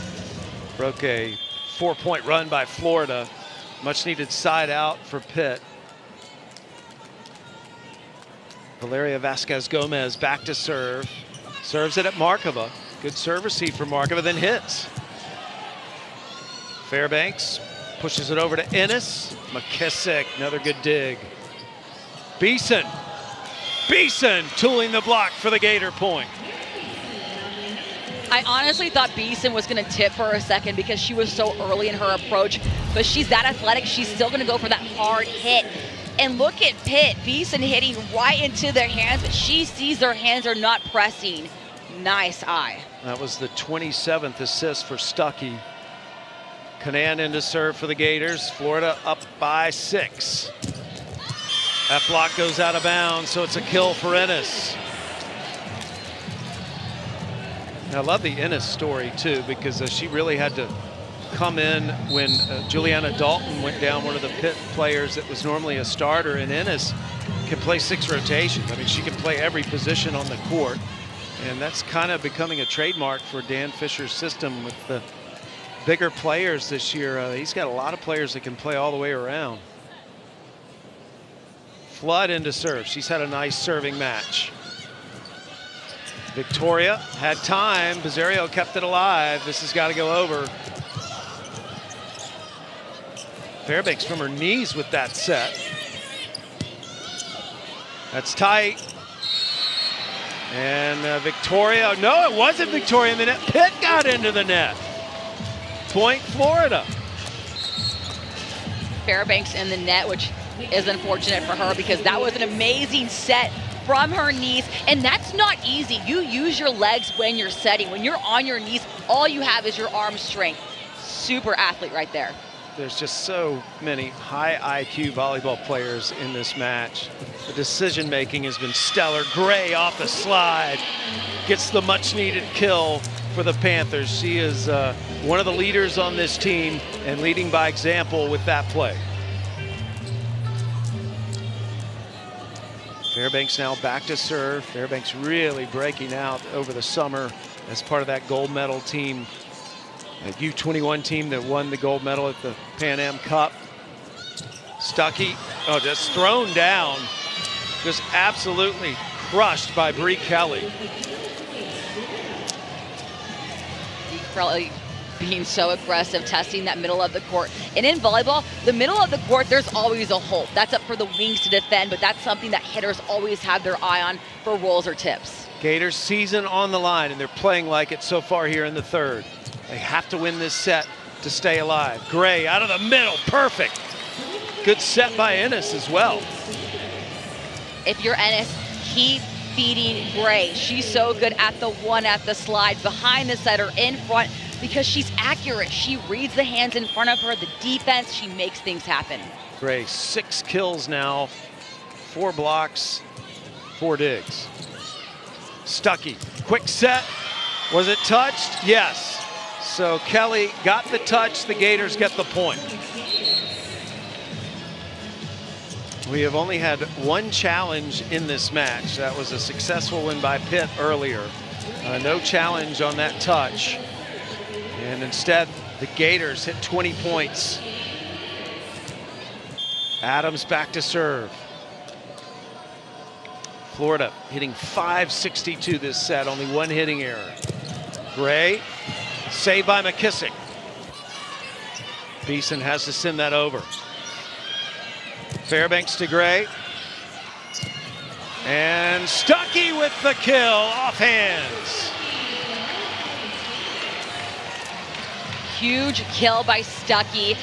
Broke a 4-point run by Florida. Much needed side out for Pitt. Valeria Vasquez Gomez back to serve. Serves it at Markova. Good serve receive for Markova, then hits. Fairbanks pushes it over to Ennis. McKissick, another good dig. Beeson tooling the block for the Gator point. I honestly thought Beeson was going to tip for a second because she was so early in her approach, but she's that athletic, she's still going to go for that hard hit. And look at Pitt, Beeson hitting right into their hands, but she sees their hands are not pressing. Nice eye. That was the 27th assist for Stuckey. Canan into serve for the Gators. Florida up by 6. That block goes out of bounds, so it's a kill for Ennis. I love the Ennis story too, because she really had to come in when Juliana Dalton went down, one of the Pitt players that was normally a starter, and Ennis can play 6 rotations. I mean, she can play every position on the court, and that's kind of becoming a trademark for Dan Fisher's system with the bigger players this year. He's got a lot of players that can play all the way around. Flood into serve. She's had a nice serving match. Victoria had time. Bizzario kept it alive. This has got to go over. Fairbanks from her knees with that set. That's tight. And Victoria, no, it wasn't Victoria in the net. Pitt got into the net. Point Florida. Fairbanks in the net, which is unfortunate for her because that was an amazing set from her knees, and that's not easy. You use your legs when you're setting. When you're on your knees, all you have is your arm strength. Super athlete right there. There's just so many high IQ volleyball players in this match. The decision making has been stellar. Gray off the slide gets the much needed kill for the Panthers. She is one of the leaders on this team and leading by example with that play. Fairbanks now back to serve. Fairbanks really breaking out over the summer as part of that gold medal team, a U21 team that won the gold medal at the Pan Am Cup. Stuckey, oh, just thrown down, just absolutely crushed by Bree Kelly. Probably being so aggressive, testing that middle of the court. And in volleyball, the middle of the court, there's always a hole. That's up for the wings to defend, but that's something that hitters always have their eye on for rolls or tips. Gators season on the line, and they're playing like it so far here in the third. They have to win this set to stay alive. Gray out of the middle, perfect. Good set by Ennis as well. If you're Ennis, keep feeding Gray. She's so good at the one at the slide, behind the setter, in front, because she's accurate. She reads the hands in front of her, the defense, she makes things happen. Gray, 6 kills now, 4 blocks, 4 digs. Stuckey, quick set. Was it touched? Yes. So Kelly got the touch, the Gators get the point. We have only had 1 challenge in this match. That was a successful win by Pitt earlier. No challenge on that touch. And instead, the Gators hit 20 points. Adams back to serve. Florida hitting .562 this set, only 1 hitting error. Gray, saved by McKissick. Beeson has to send that over. Fairbanks to Gray. And Stuckey with the kill, off hands. Huge kill by Stuckey.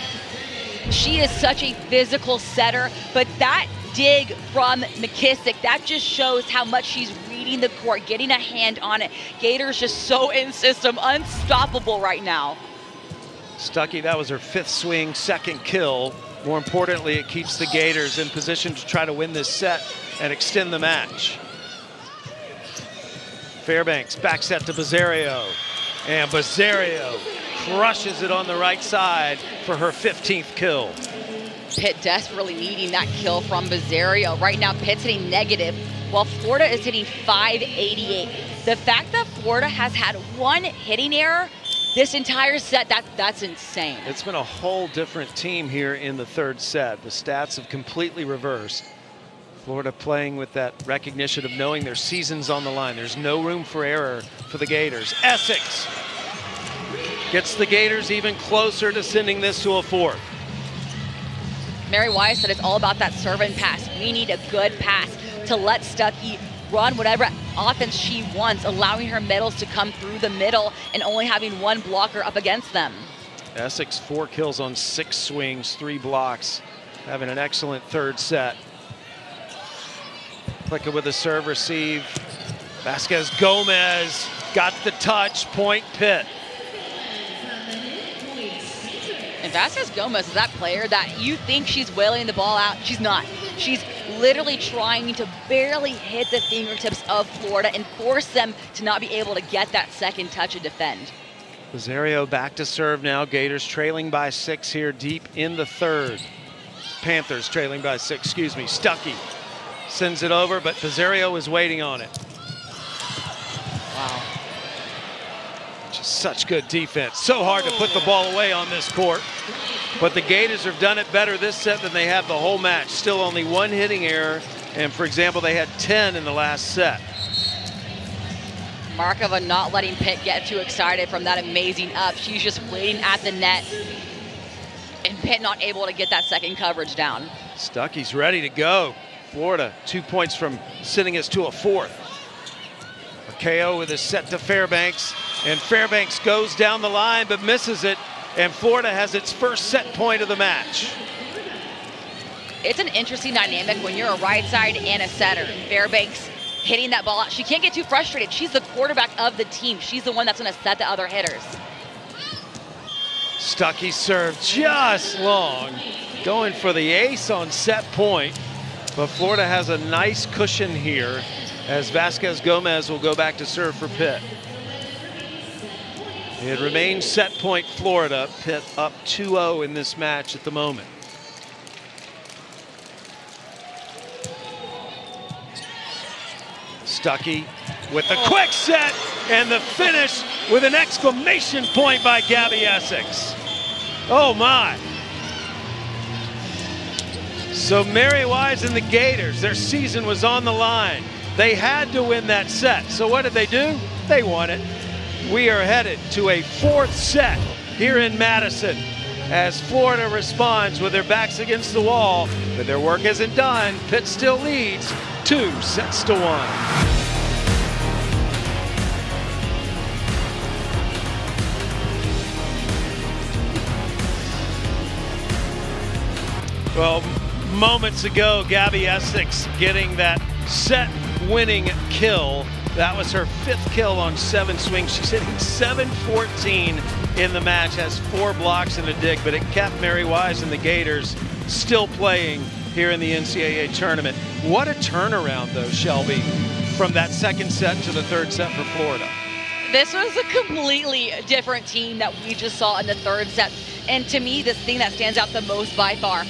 She is such a physical setter, but that dig from McKissick, that just shows how much she's reading the court, getting a hand on it. Gators just so in system, unstoppable right now. Stuckey, that was her 5th swing, 2nd kill. More importantly, it keeps the Gators in position to try to win this set and extend the match. Fairbanks, back set to Bazzario. And Bazzario crushes it on the right side for her 15th kill. Pitt desperately needing that kill from Bazzario. Right now, Pitt's hitting negative, while Florida is hitting .588. The fact that Florida has had 1 hitting error this entire set, that's insane. It's been a whole different team here in the third set. The stats have completely reversed. Florida playing with that recognition of knowing their season's on the line. There's no room for error for the Gators. Essex gets the Gators even closer to sending this to a 4th. Mary Wise said it's all about that serve and pass. We need a good pass to let Stuckey run whatever offense she wants, allowing her middles to come through the middle and only having 1 blocker up against them. Essex 4 kills on 6 swings, 3 blocks, having an excellent third set. Plica with a serve receive. Vasquez Gomez got the touch, point Pitt. And Vasquez Gomez is that player that you think she's wailing the ball out. She's not. She's literally trying to barely hit the fingertips of Florida and force them to not be able to get that second touch and defend. Bazzario back to serve now. Gators trailing by 6 here deep in the third. Panthers trailing by 6, excuse me. Stuckey sends it over, but Bazzario is waiting on it. Wow. Just such good defense. So hard to put the ball away on this court. But the Gators have done it better this set than they have the whole match. Still only 1 hitting error. And for example, they had 10 in the last set. Markova not letting Pitt get too excited from that amazing up. She's just waiting at the net. And Pitt not able to get that second coverage down. Stuckey's ready to go. Florida 2 points from sending us to a 4th. KO with a set to Fairbanks. And Fairbanks goes down the line but misses it. And Florida has its first set point of the match. It's an interesting dynamic when you're a right side and a setter. Fairbanks hitting that ball out. She can't get too frustrated. She's the quarterback of the team. She's the one that's going to set the other hitters. Stuckey serve just long, going for the ace on set point. But Florida has a nice cushion here as Vasquez Gomez will go back to serve for Pitt. It remains set point Florida. Pitt up 2-0 in this match at the moment. Stuckey with the quick set and the finish with an exclamation point by Gabby Essex. Oh my. So Mary Wise and the Gators, their season was on the line. They had to win that set. So what did they do? They won it. We are headed to a fourth set here in Madison as Florida responds with their backs against the wall, but their work isn't done. Pitt still leads 2-1. Well, moments ago, Gabby Essex getting that set-winning kill. That was her 5th kill on 7 swings. She's hitting .714 in the match, has 4 blocks and a dig, but it kept Mary Wise and the Gators still playing here in the NCAA tournament. What a turnaround, though, Shelby, from that 2nd set to the 3rd set for Florida. This was a completely different team that we just saw in the 3rd set. And to me, the thing that stands out the most by far,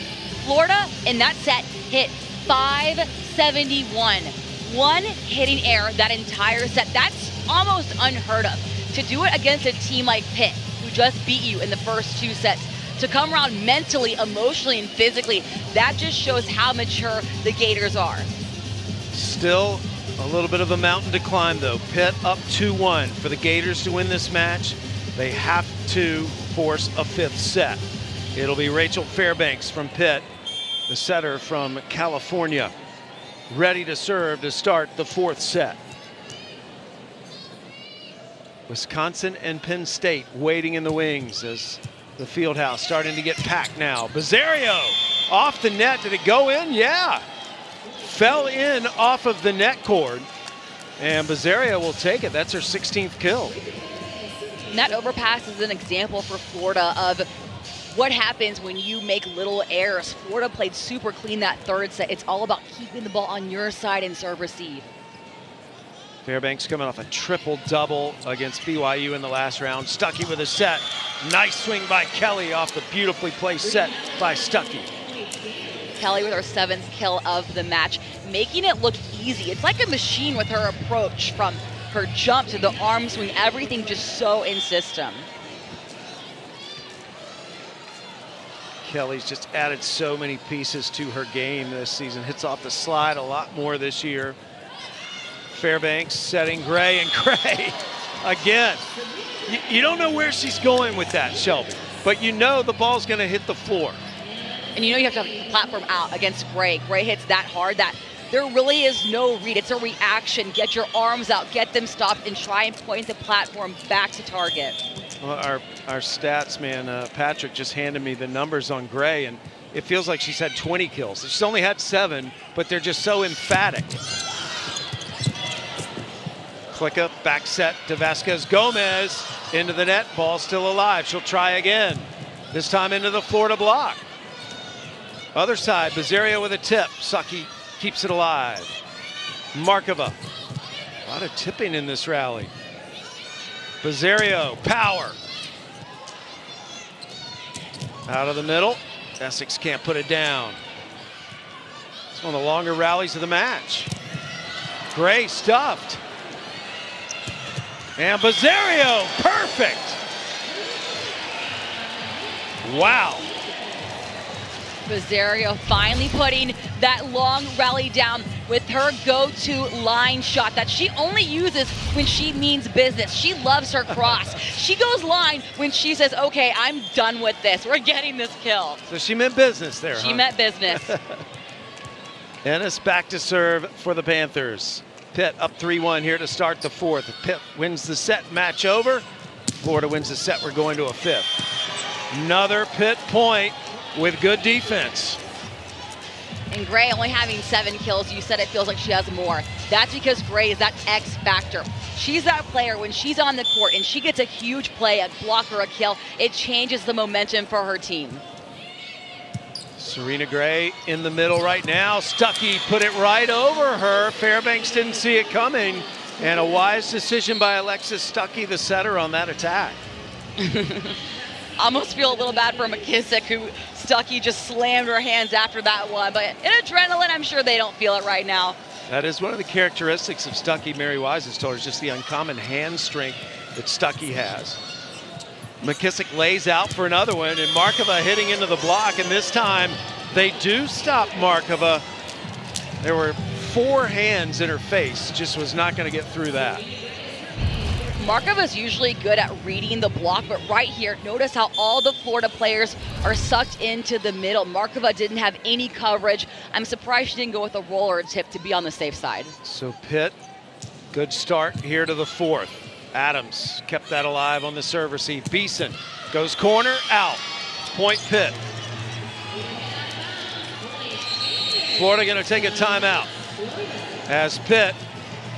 Florida in that set hit .571. 1 hitting error that entire set. That's almost unheard of. To do it against a team like Pitt, who just beat you in the first 2 sets, to come around mentally, emotionally, and physically, that just shows how mature the Gators are. Still a little bit of a mountain to climb, though. Pitt up 2-1. For the Gators to win this match, they have to force a 5th set. It'll be Rachel Fairbanks from Pitt, the setter from California, ready to serve to start the 4th set. Wisconsin and Penn State waiting in the wings as the field house starting to get packed now. Bizzario off the net. Did it go in? Yeah. Fell in off of the net cord. And Bizzario will take it. That's her 16th kill. And that overpass is an example for Florida of what happens when you make little errors. Florida played super clean that 3rd set. It's all about keeping the ball on your side and serve receive. Fairbanks coming off a triple-double against BYU in the last round. Stuckey with a set. Nice swing by Kelly off the beautifully placed set by Stuckey. Kelly with her 7th kill of the match, making it look easy. It's like a machine with her approach, from her jump to the arm swing, everything just so in system. Kelly's just added so many pieces to her game this season. Hits off the slide a lot more this year. Fairbanks setting Gray, and Gray again. You don't know where she's going with that, Shelby, but you know the ball's going to hit the floor. And you know you have to have the platform out against Gray. Gray hits that hard that there really is no read. It's a reaction. Get your arms out, get them stopped, and try and point the platform back to target. Well, our stats man, Patrick, just handed me the numbers on Gray, and it feels like she's had 20 kills. She's only had 7, but they're just so emphatic. Click up, back set to Vasquez Gomez, into the net, ball still alive. She'll try again, this time into the Florida block. Other side, Bizzario with a tip. Stuckey keeps it alive. Markova, a lot of tipping in this rally. Bizzario, power. Out of the middle, Essex can't put it down. It's one of the longer rallies of the match. Gray stuffed. And Bizzario, perfect. Wow. Bizzario finally putting that long rally down with her go-to line shot that she only uses when she means business. She loves her cross. She goes line when she says, okay, I'm done with this. We're getting this kill. So she meant business there, She meant business. Ennis back to serve for the Panthers. Pitt up 3-1 here to start the 4th. If Pitt wins the set, match over. Florida wins the set, we're going to a 5th. Another Pitt point with good defense. And Gray only having 7 kills, you said it feels like she has more. That's because Gray is that X factor. She's that player, when she's on the court and she gets a huge play, a block or a kill, it changes the momentum for her team. Serena Gray in the middle right now. Stuckey put it right over her. Fairbanks didn't see it coming. And a wise decision by Alexis Stuckey, the setter, on that attack. Almost feel a little bad for McKissick, who Stuckey just slammed her hands after that one. But in adrenaline, I'm sure they don't feel it right now. That is one of the characteristics of Stuckey. Mary Wise has told us just the uncommon hand strength that Stuckey has. McKissick lays out for another one, and Markova hitting into the block, and this time they do stop Markova. There were 4 hands in her face, just was not going to get through that. Markova's usually good at reading the block, but right here, notice how all the Florida players are sucked into the middle. Markova didn't have any coverage. I'm surprised she didn't go with a roll or a tip to be on the safe side. So Pitt, good start here to the 4th. Adams kept that alive on the serve receive. Beeson goes corner, out. Point Pitt. Florida going to take a timeout as Pitt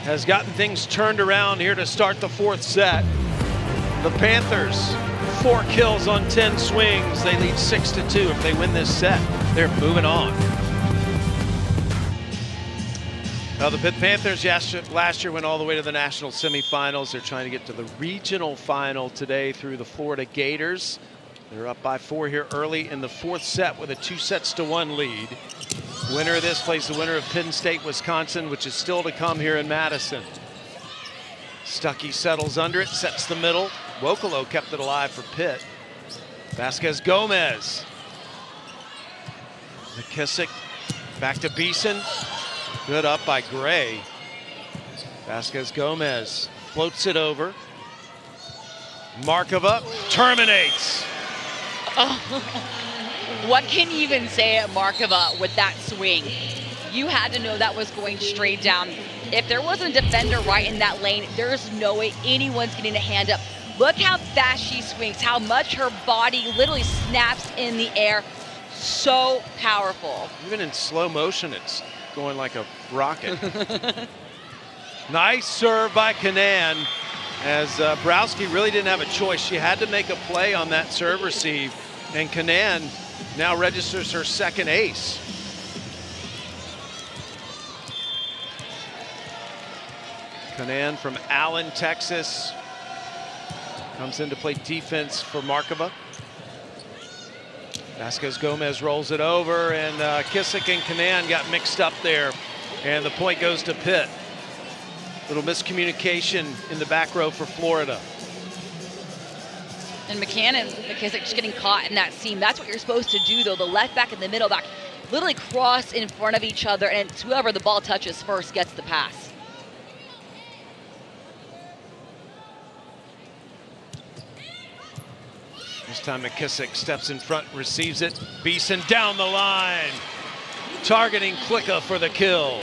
has gotten things turned around here to start the 4th set. The Panthers, 4 kills on 10 swings. They lead 6-2. If they win this set, they're moving on. Now the Pitt Panthers last year went all the way to the national semifinals. They're trying to get to the regional final today through the Florida Gators. They're up by 4 here early in the 4th set with a 2-1 lead. Winner of this plays the winner of Penn State, Wisconsin, which is still to come here in Madison. Stuckey settles under it, sets the middle. Wokolo kept it alive for Pitt. Vasquez Gomez. McKissick back to Beeson. Good up by Gray. Vasquez Gomez floats it over. Markova terminates. What can you even say at Markova with that swing? You had to know that was going straight down. If there wasn't a defender right in that lane, there's no way anyone's getting a hand up. Look how fast she swings, how much her body literally snaps in the air. So powerful. Even in slow motion, it's going like a rocket. Nice serve by Kanan, as Browski really didn't have a choice. She had to make a play on that serve receive, and Kanan now registers her 2nd ace. Kanan from Allen, Texas, comes in to play defense for Markova. Vasquez Gomez rolls it over, and Kissick and Kanan got mixed up there, and the point goes to Pitt. Little miscommunication in the back row for Florida. And McKissick just getting caught in that seam. That's what you're supposed to do, though. The left back and the middle back literally cross in front of each other, and it's whoever the ball touches first gets the pass. This time McKissick steps in front, receives it. Beeson down the line, targeting Klicka for the kill.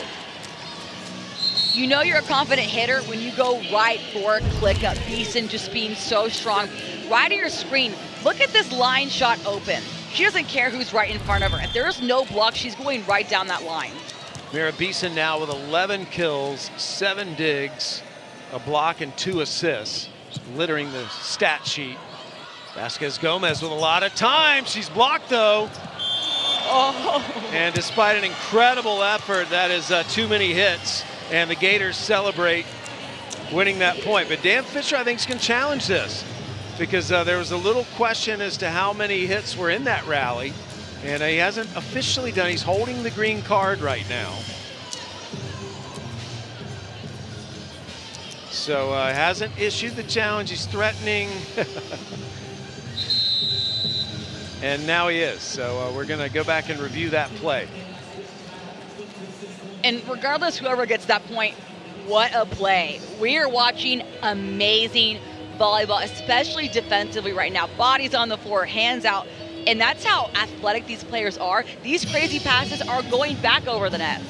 You know you're a confident hitter when you go right for Klicka. Beeson just being so strong. Right of your screen, look at this line shot open. She doesn't care who's right in front of her. If there's no block, she's going right down that line. Mira Beeson now with 11 kills, 7 digs, a block, and 2 assists, littering the stat sheet. Vasquez Gomez with a lot of time. She's blocked, though. Oh. And despite an incredible effort, that is too many hits. And the Gators celebrate winning that point. But Dan Fisher, I think, can challenge this, because there was a little question as to how many hits were in that rally. And he hasn't officially done. He's holding the green card right now. So hasn't issued the challenge. He's threatening. And now he is. So we're going to go back and review that play. And regardless, whoever gets that point, what a play. We are watching amazing volleyball, especially defensively right now. Bodies on the floor, hands out. And that's how athletic these players are. These crazy passes are going back over the net.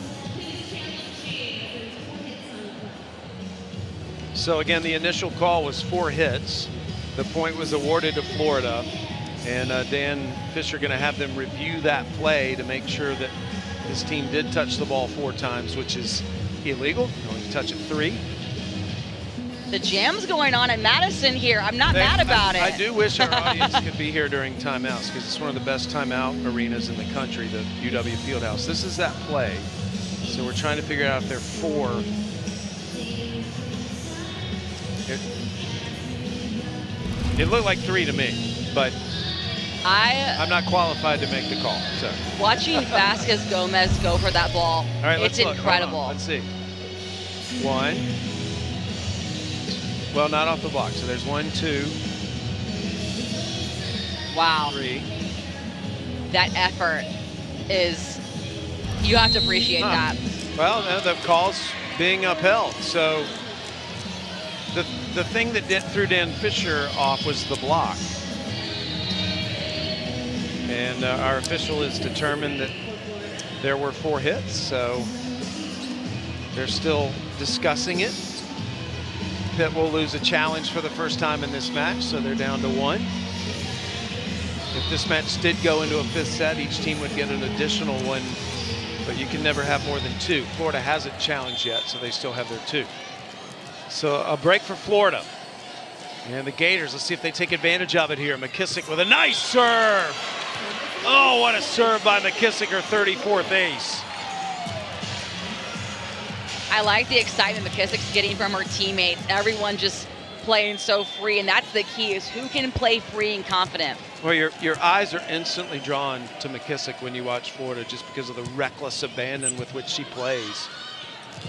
So again, the initial call was 4 hits. The point was awarded to Florida. And Dan Fisher going to have them review that play to make sure that His team did touch the ball 4 times, which is illegal. Only touch it 3. The jam's going on in Madison here. I'm not mad about it. I do wish our audience could be here during timeouts because it's one of the best timeout arenas in the country, the UW Fieldhouse. This is that play. So we're trying to figure out if they're 4. It looked like 3 to me, but I'm not qualified to make the call. So watching Vasquez Gomez go for that ball, all right, it's incredible. Let's see. 1. Well, not off the block. So there's 1, 2. Wow. 3. That effort is, you have to appreciate that. Well, the call's being upheld. So the thing that threw Dan Fisher off was the block. And our official has determined that there were 4 hits. So they're still discussing it. Pitt will lose a challenge for the first time in this match, so they're down to 1. If this match did go into a 5th set, each team would get an additional 1, but you can never have more than 2. Florida hasn't challenged yet, so they still have their 2. So a break for Florida. And the Gators, let's see if they take advantage of it here. McKissick with a nice serve. Oh, what a serve by McKissick, her 34th ace. I like the excitement McKissick's getting from her teammates. Everyone just playing so free, and that's the key, is who can play free and confident. Well, your eyes are instantly drawn to McKissick when you watch Florida just because of the reckless abandon with which she plays.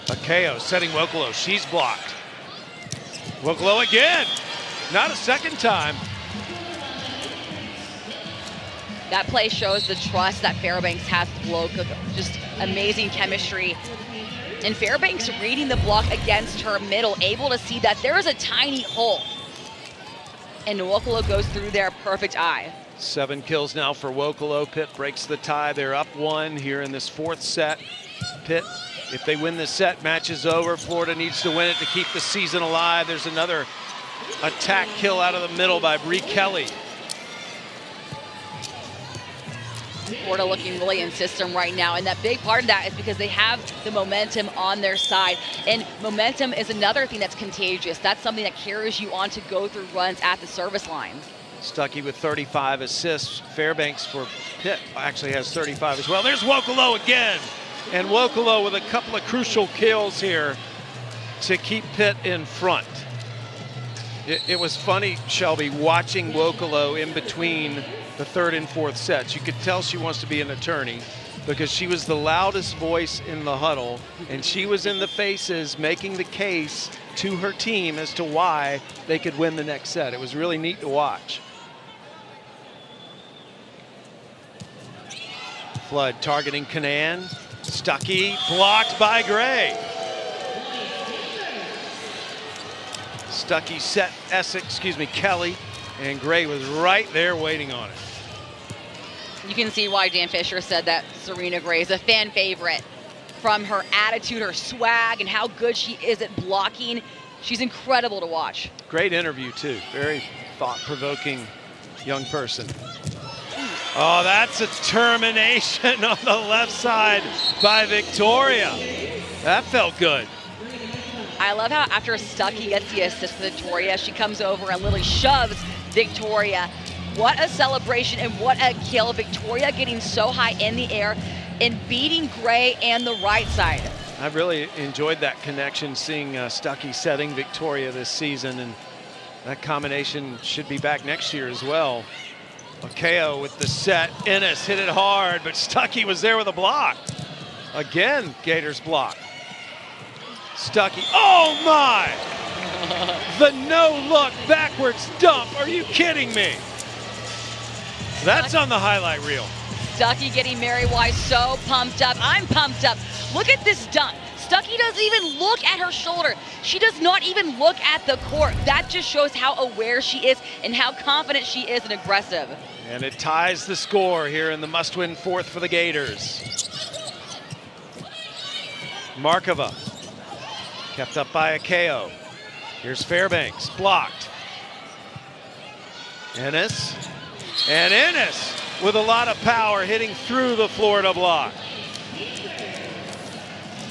Akeo setting Wokolo. She's blocked. Wokolo again. Not a second time. That play shows the trust that Fairbanks has with Loco. Just amazing chemistry. And Fairbanks reading the block against her middle, able to see that there is a tiny hole. And Wokolo goes through there, perfect eye. 7 kills now for Wokolo. Pitt breaks the tie. They're up 1 here in this 4th set. Pitt, if they win this set, match is over. Florida needs to win it to keep the season alive. There's another attack kill out of the middle by Bree Kelly. Florida looking really in system right now, and that big part of that is because they have the momentum on their side, and momentum is another thing that's contagious. That's something that carries you on to go through runs at the service line. Stuckey with 35 assists. Fairbanks for Pitt actually has 35 as well. There's Wokolo again, and Wokolo with a couple of crucial kills here to keep Pitt in front. It was funny, Shelby, watching Wokolo in between the 3rd and 4th sets. You could tell she wants to be an attorney because she was the loudest voice in the huddle, and she was in the faces making the case to her team as to why they could win the next set. It was really neat to watch. Flood targeting Canaan. Stuckey blocked by Gray. Stuckey set Kelly, and Gray was right there waiting on it. You can see why Dan Fisher said that Serena Gray is a fan favorite. From her attitude, her swag, and how good she is at blocking. She's incredible to watch. Great interview, too. Very thought-provoking young person. Oh, that's a termination on the left side by Victoria. That felt good. I love how after Stuckey gets the assist for Victoria, she comes over and literally shoves Victoria. What a celebration and what a kill. Victoria getting so high in the air and beating Gray and the right side. I've really enjoyed that connection, seeing Stuckey setting Victoria this season, and that combination should be back next year as well. Akeo with the set. Ennis hit it hard, but Stuckey was there with a block. Again, Gators block. Stuckey, oh my! The no-look backwards dump, are you kidding me? That's on the highlight reel. Stuckey getting Mary Wise so pumped up. I'm pumped up. Look at this dunk. Stuckey doesn't even look at her shoulder. She does not even look at the court. That just shows how aware she is and how confident she is and aggressive. And it ties the score here in the must-win 4th for the Gators. Markova. Kept up by Akeo. Here's Fairbanks, blocked. Ennis, and Ennis with a lot of power hitting through the Florida block.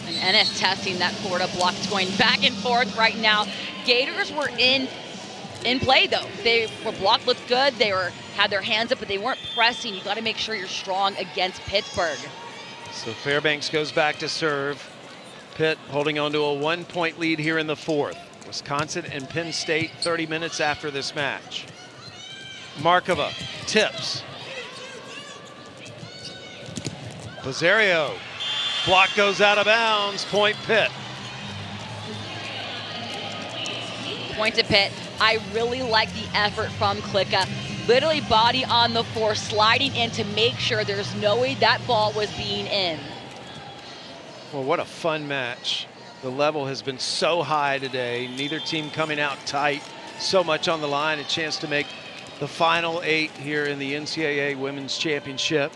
And Ennis testing that Florida block. It's going back and forth right now. Gators were in play though. They were blocked, looked good. They had their hands up, but they weren't pressing. You got to make sure you're strong against Pittsburgh. So Fairbanks goes back to serve. Pitt holding on to a 1-point lead here in the fourth. Wisconsin and Penn State 30 minutes after this match. Markova tips. Lazario. Block goes out of bounds. Point Pitt. Point to Pitt. I really like the effort from Klicka. Literally body on the floor, sliding in to make sure there's no way that ball was being in. Well, what a fun match. The level has been so high today. Neither team coming out tight. So much on the line. A chance to make the final 8 here in the NCAA Women's Championship.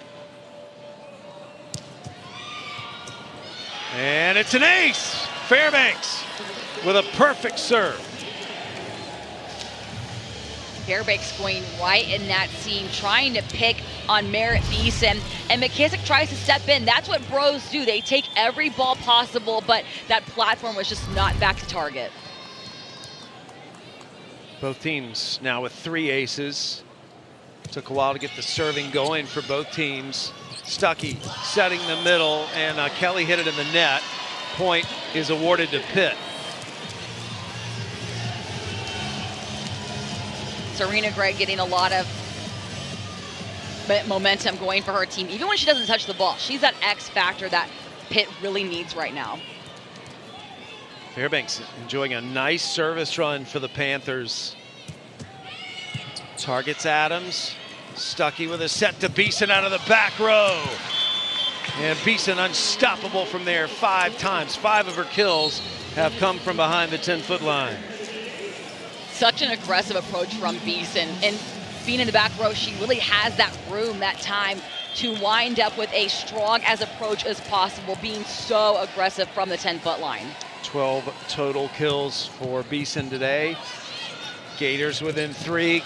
And it's an ace. Fairbanks with a perfect serve. Fairbanks going right in that seam, trying to pick on Merritt Beeson. And McKissick tries to step in. That's what bros do. They take every ball possible, but that platform was just not back to target. Both teams now with 3 aces. Took a while to get the serving going for both teams. Stuckey setting the middle, and Kelly hit it in the net. Point is awarded to Pitt. Serena Gray getting a lot of momentum going for her team. Even when she doesn't touch the ball, she's that X factor that Pitt really needs right now. Fairbanks enjoying a nice service run for the Panthers. Targets Adams. Stuckey with a set to Beeson out of the back row. And Beeson unstoppable from there 5 times. 5 of her kills have come from behind the 10-foot line. Such an aggressive approach from Beeson. And being in the back row, she really has that room, that time to wind up with a strong as approach as possible, being so aggressive from the 10-foot line. 12 total kills for Beeson today. Gators within 3.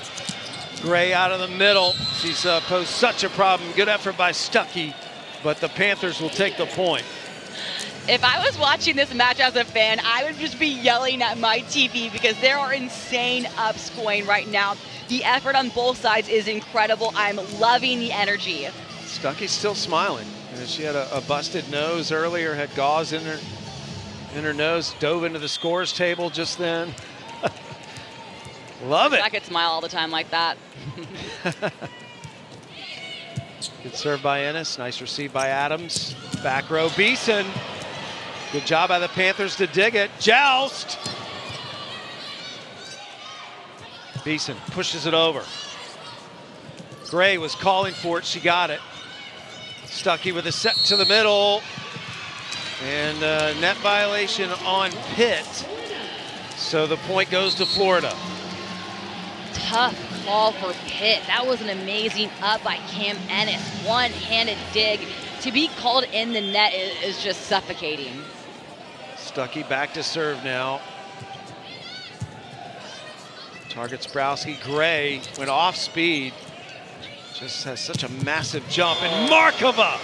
Gray out of the middle. She's posed such a problem. Good effort by Stuckey, but the Panthers will take the point. If I was watching this match as a fan, I would just be yelling at my TV because there are insane ups going right now. The effort on both sides is incredible. I'm loving the energy. Stuckey's still smiling. She had a busted nose earlier, had gauze in her nose, dove into the scores table just then. Love it. I could smile all the time like that. Good serve by Ennis. Nice receive by Adams. Back row, Beeson. Good job by the Panthers to dig it. Joust. Beeson pushes it over. Gray was calling for it. She got it. Stuckey with a set to the middle. And net violation on Pitt. So the point goes to Florida. Tough call for Pitt. That was an amazing up by Cam Ennis. One-handed dig. To be called in the net is just suffocating. Stuckey back to serve now. Targets Browski. Gray went off speed. Just has such a massive jump. And Markova!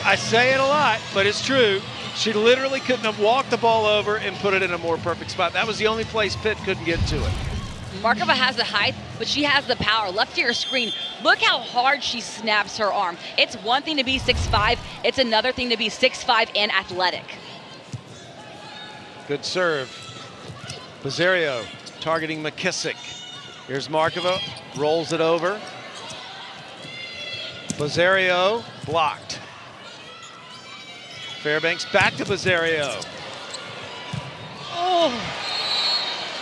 I say it a lot, but it's true. She literally couldn't have walked the ball over and put it in a more perfect spot. That was the only place Pitt couldn't get to it. Markova has the height, but she has the power. Left ear screen. Look how hard she snaps her arm. It's one thing to be 6'5", it's another thing to be 6'5" and athletic. Good serve. Lazario targeting McKissick. Here's Markova, rolls it over. Lazario blocked. Fairbanks back to Lazario. Oh.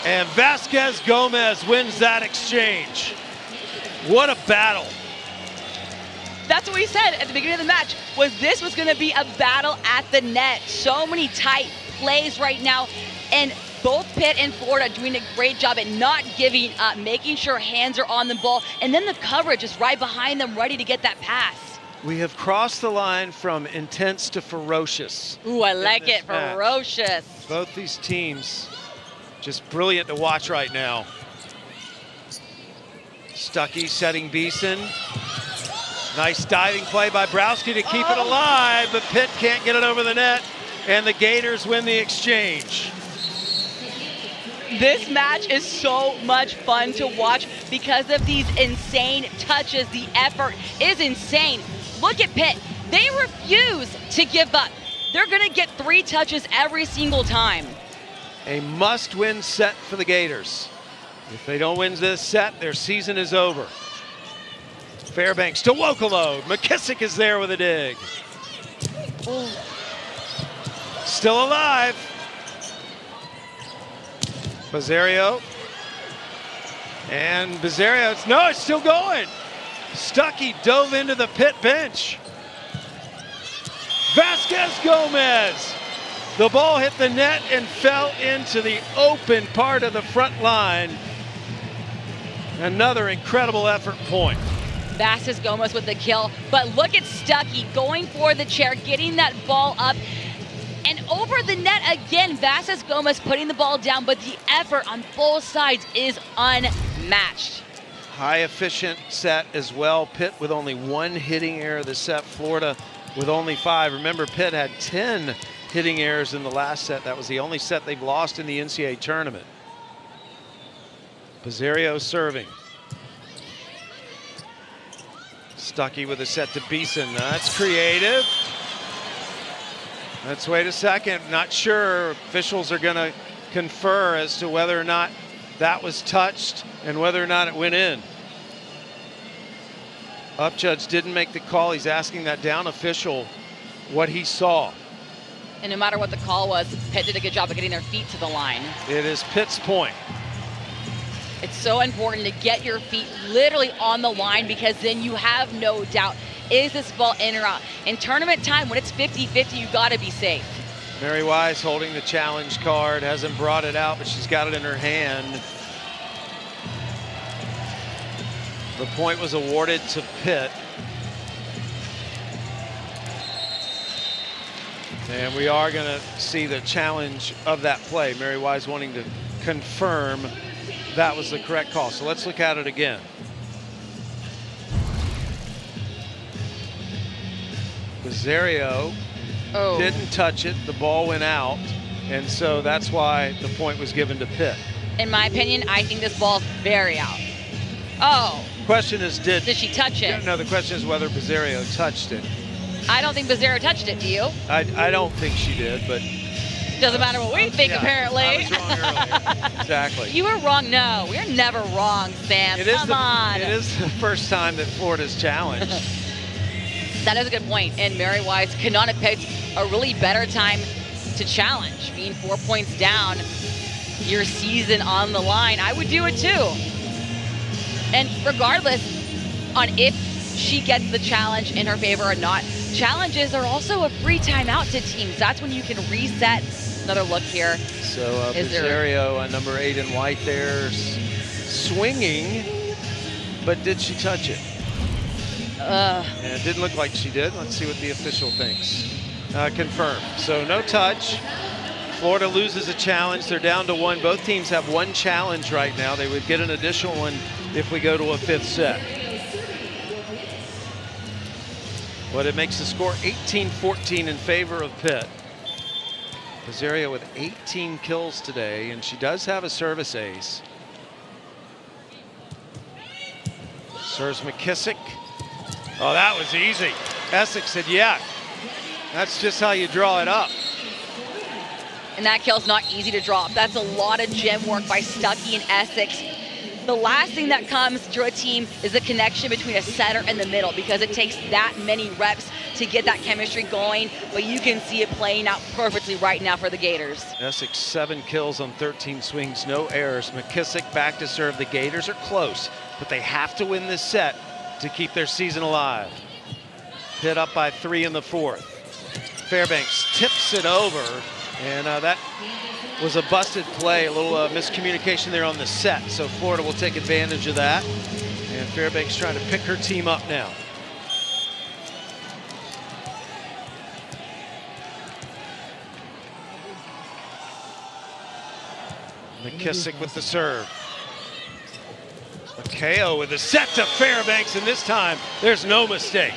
And Vasquez Gomez wins that exchange. What a battle. That's what we said at the beginning of the match, was this was going to be a battle at the net. So many tight plays right now, and both Pitt and Florida doing a great job at not giving up, making sure hands are on the ball, and then the coverage is right behind them, ready to get that pass. We have crossed the line from intense to ferocious. Ooh, I like it, ferocious. Both these teams just brilliant to watch right now. Stuckey setting Beeson. Nice diving play by Browski to keep it alive, but Pitt can't get it over the net, and the Gators win the exchange. This match is so much fun to watch because of these insane touches. The effort is insane. Look at Pitt. They refuse to give up. They're going to get 3 touches every single time. A must-win set for the Gators. If they don't win this set, their season is over. Fairbanks to Wokolo. McKissick is there with a dig. Ooh. Still alive. Bizzario. And Bizzario, it's still going. Stuckey dove into the Pitt bench. Vasquez Gomez. The ball hit the net and fell into the open part of the front line. Another incredible effort point. Vasquez Gomez with the kill, but look at Stuckey going for the chair, getting that ball up and over the net again. Vasquez Gomez putting the ball down, but the effort on both sides is unmatched. High efficient set as well. Pitt with only 1 hitting error this set. Florida with only 5. Remember, Pitt had 10 hitting errors in the last set. That was the only set they've lost in the NCAA tournament. Bizzario serving. Stuckey with a set to Beeson. That's creative. Let's wait a second. Not sure. Officials are going to confer as to whether or not that was touched and whether or not it went in. Up judge didn't make the call. He's asking that down official what he saw. And no matter what the call was, Pitt did a good job of getting their feet to the line. It is Pitt's point. It's so important to get your feet literally on the line because then you have no doubt, is this ball in or out? In tournament time, when it's 50-50, you gotta be safe. Mary Wise holding the challenge card, hasn't brought it out, but she's got it in her hand. The point was awarded to Pitt. And we are gonna see the challenge of that play. Mary Wise wanting to confirm that was the correct call. So let's look at it again. Bizzario didn't touch it. The ball went out. And so that's why the point was given to Pitt. In my opinion, I think this ball's very out. Oh. Question is, did she touch it? No, the question is whether Bizzario touched it. I don't think Bizzario touched it, do you? I don't think she did, but doesn't matter what we think, apparently. I was wrong earlier. Exactly. You were wrong. No, we're never wrong, Sam. Come on. It is the first time that Florida's challenged. That is a good point. And Mary Wise could not have picked a really better time to challenge. Being 4 points down, your season on the line, I would do it too. And regardless on if she gets the challenge in her favor or not, challenges are also a free timeout to teams. That's when you can reset. Another look here. So Bizzario on number 8 in white there, swinging, but did she touch it? And it didn't look like she did. Let's see what the official thinks. Confirmed. So no touch. Florida loses a challenge. They're down to 1. Both teams have 1 challenge right now. They would get an additional one if we go to a 5th set. But it makes the score 18-14 in favor of Pitt. Bizzario with 18 kills today, and she does have a service ace. Serves McKissick. Oh, that was easy. Essex said, yeah, that's just how you draw it up. And that kill's not easy to drop. That's a lot of gem work by Stuckey and Essex. The last thing that comes to a team is the connection between a setter and the middle because it takes that many reps to get that chemistry going, but you can see it playing out perfectly right now for the Gators. Essex 7 kills on 13 swings, no errors. McKissick back to serve. The Gators are close, but they have to win this set to keep their season alive. Pitt up by 3 in the 4th. Fairbanks tips it over, and that was a busted play, a little miscommunication there on the set. So Florida will take advantage of that. And Fairbanks trying to pick her team up now. McKissick with the serve. KO with a set to Fairbanks, and this time there's no mistake.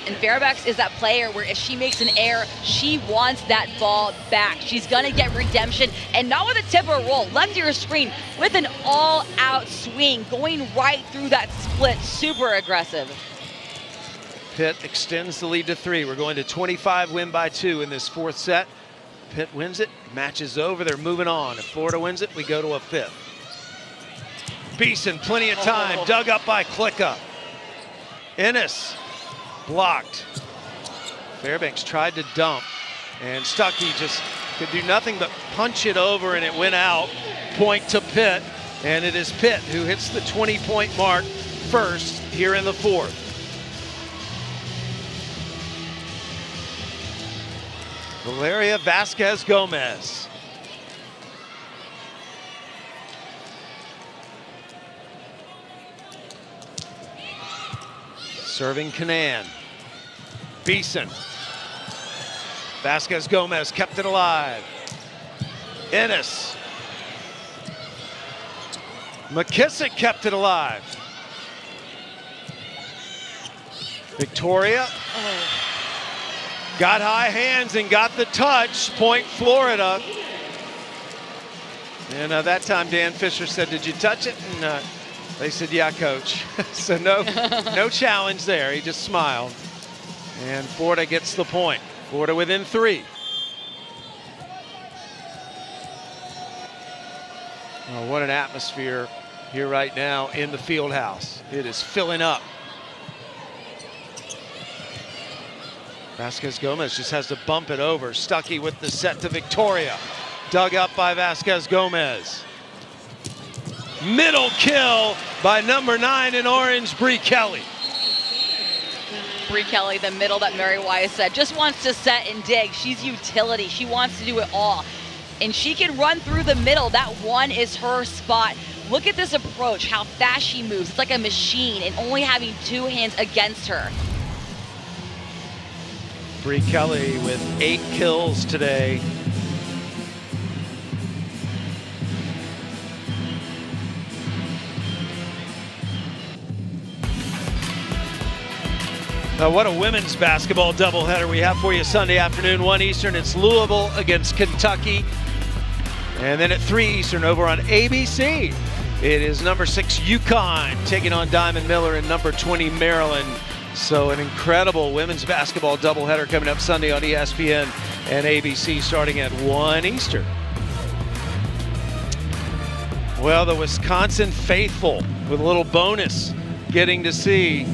And Fairbanks is that player where if she makes an error, she wants that ball back. She's gonna get redemption, and not with a tip or roll, left to your screen with an all-out swing, going right through that split, super aggressive. Pitt extends the lead to 3. We're going to 25, win by 2 in this 4th set. Pitt wins it, match is over, they're moving on. If Florida wins it, we go to a 5th. Beeson, plenty of time, dug up by Klicka. Ennis, blocked. Fairbanks tried to dump, and Stuckey just could do nothing but punch it over, and it went out. Point to Pitt, and it is Pitt who hits the 20-point mark first here in the 4th. Valeria Vasquez Gomez. Serving Canan. Beeson. Vasquez Gomez kept it alive. Ennis. McKissick kept it alive. Victoria. Got high hands and got the touch. Point Florida. And that time Dan Fisher said, "Did you touch it?" And they said, "Yeah, coach." So no challenge there. He just smiled. And Florida gets the point. Florida within 3. Oh, what an atmosphere here right now in the field house. It is filling up. Vasquez Gomez just has to bump it over. Stuckey with the set to Victoria. Dug up by Vasquez Gomez. Middle kill by number 9 in orange, Bree Kelly. Bree Kelly, the middle that Mary Wise said, just wants to set and dig. She's utility. She wants to do it all. And she can run through the middle. That one is her spot. Look at this approach, how fast she moves. It's like a machine, and only having 2 hands against her. Bree Kelly with 8 kills today. What a women's basketball doubleheader we have for you Sunday afternoon, 1 Eastern. It's Louisville against Kentucky. And then at 3 Eastern over on ABC, it is number 6 UConn taking on Diamond Miller and number 20 Maryland. So an incredible women's basketball doubleheader coming up Sunday on ESPN and ABC starting at 1 Eastern. Well, the Wisconsin faithful with a little bonus getting to see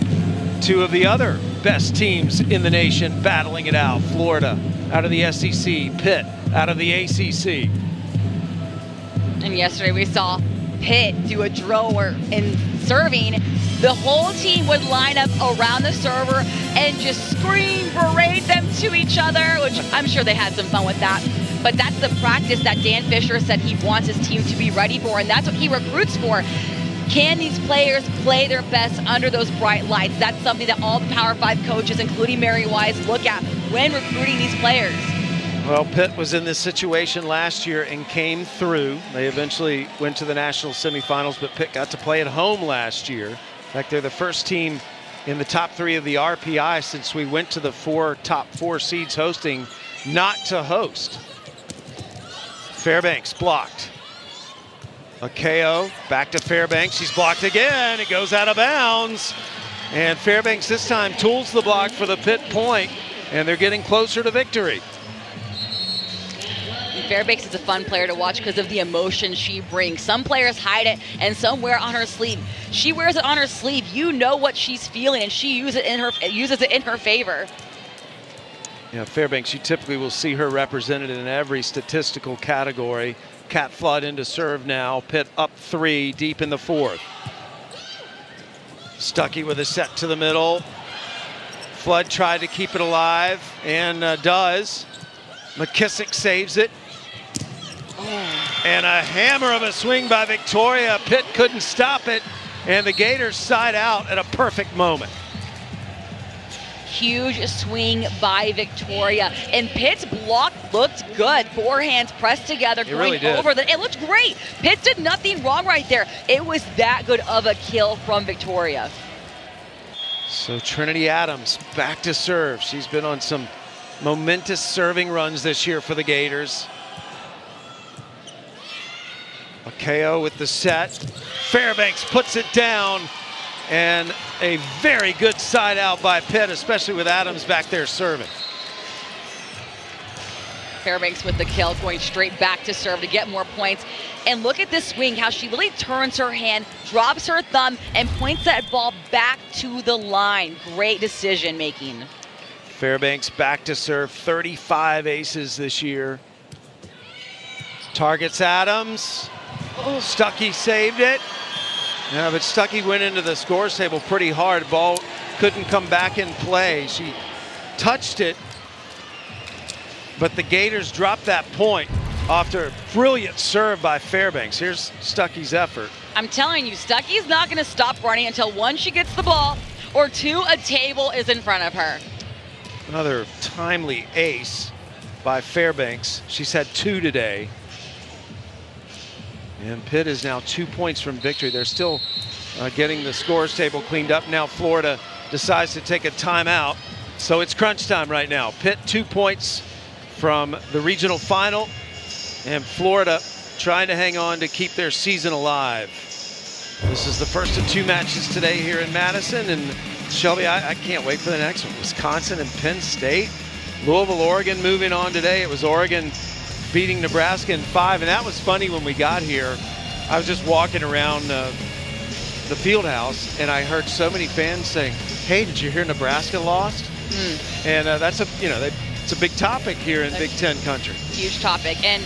2 of the other best teams in the nation battling it out. Florida out of the SEC, Pitt out of the ACC. And yesterday we saw Pitt do a drill in serving. The whole team would line up around the server and just scream, berate them to each other, which I'm sure they had some fun with that. But that's the practice that Dan Fisher said he wants his team to be ready for, and that's what he recruits for. Can these players play their best under those bright lights? That's something that all the Power 5 coaches, including Mary Wise, look at when recruiting these players. Well, Pitt was in this situation last year and came through. They eventually went to the national semifinals, but Pitt got to play at home last year. In fact, they're the first team in the top 3 of the RPI since we went to the top 4 seeds hosting not to host. Fairbanks blocked. A KO, back to Fairbanks. She's blocked again. It goes out of bounds. And Fairbanks this time tools the block for the Pitt point, and they're getting closer to victory. Fairbanks is a fun player to watch because of the emotion she brings. Some players hide it and some wear it on her sleeve. She wears it on her sleeve. You know what she's feeling, and she uses it in her favor. Yeah, Fairbanks, you typically will see her represented in every statistical category. Cat Flood into serve now. Pitt up 3 deep in the 4th. Stuckey with a set to the middle. Flood tried to keep it alive and does. McKissick saves it. And a hammer of a swing by Victoria. Pitt couldn't stop it, and the Gators side out at a perfect moment. Huge swing by Victoria. And Pitt's block looked good. Forehands pressed together, It really did. over the. It looked great. Pitt did nothing wrong right there. It was that good of a kill from Victoria. So Trinity Adams back to serve. She's been on some momentous serving runs this year for the Gators. Akeo with the set. Fairbanks puts it down, and a very good side out by Pitt, especially with Adams back there serving. Fairbanks with the kill, going straight back to serve to get more points. And look at this swing, how she really turns her hand, drops her thumb, and points that ball back to the line. Great decision making. Fairbanks back to serve, 35 aces this year. Targets Adams. Stuckey saved it. Yeah, but Stuckey went into the scores table pretty hard. Ball couldn't come back in play. She touched it, but the Gators dropped that point after a brilliant serve by Fairbanks. Here's Stuckey's effort. I'm telling you, Stuckey's not going to stop running until one, she gets the ball, or two, a table is in front of her. Another timely ace by Fairbanks. She's had two today. And Pitt is now 2 points from victory. They're still getting the scores table cleaned up. Now Florida decides to take a timeout. So it's crunch time right now. Pitt 2 points from the regional final, and Florida trying to hang on to keep their season alive. This is the first of two matches today here in Madison, and Shelby, I can't wait for the next one. Wisconsin and Penn State. Louisville, Oregon moving on today. It was Oregon beating Nebraska in 5, and that was funny when we got here. I was just walking around the field house, and I heard so many fans saying, "Hey, did you hear Nebraska lost?" And that's it's a big topic here in Big Ten country. Huge topic, and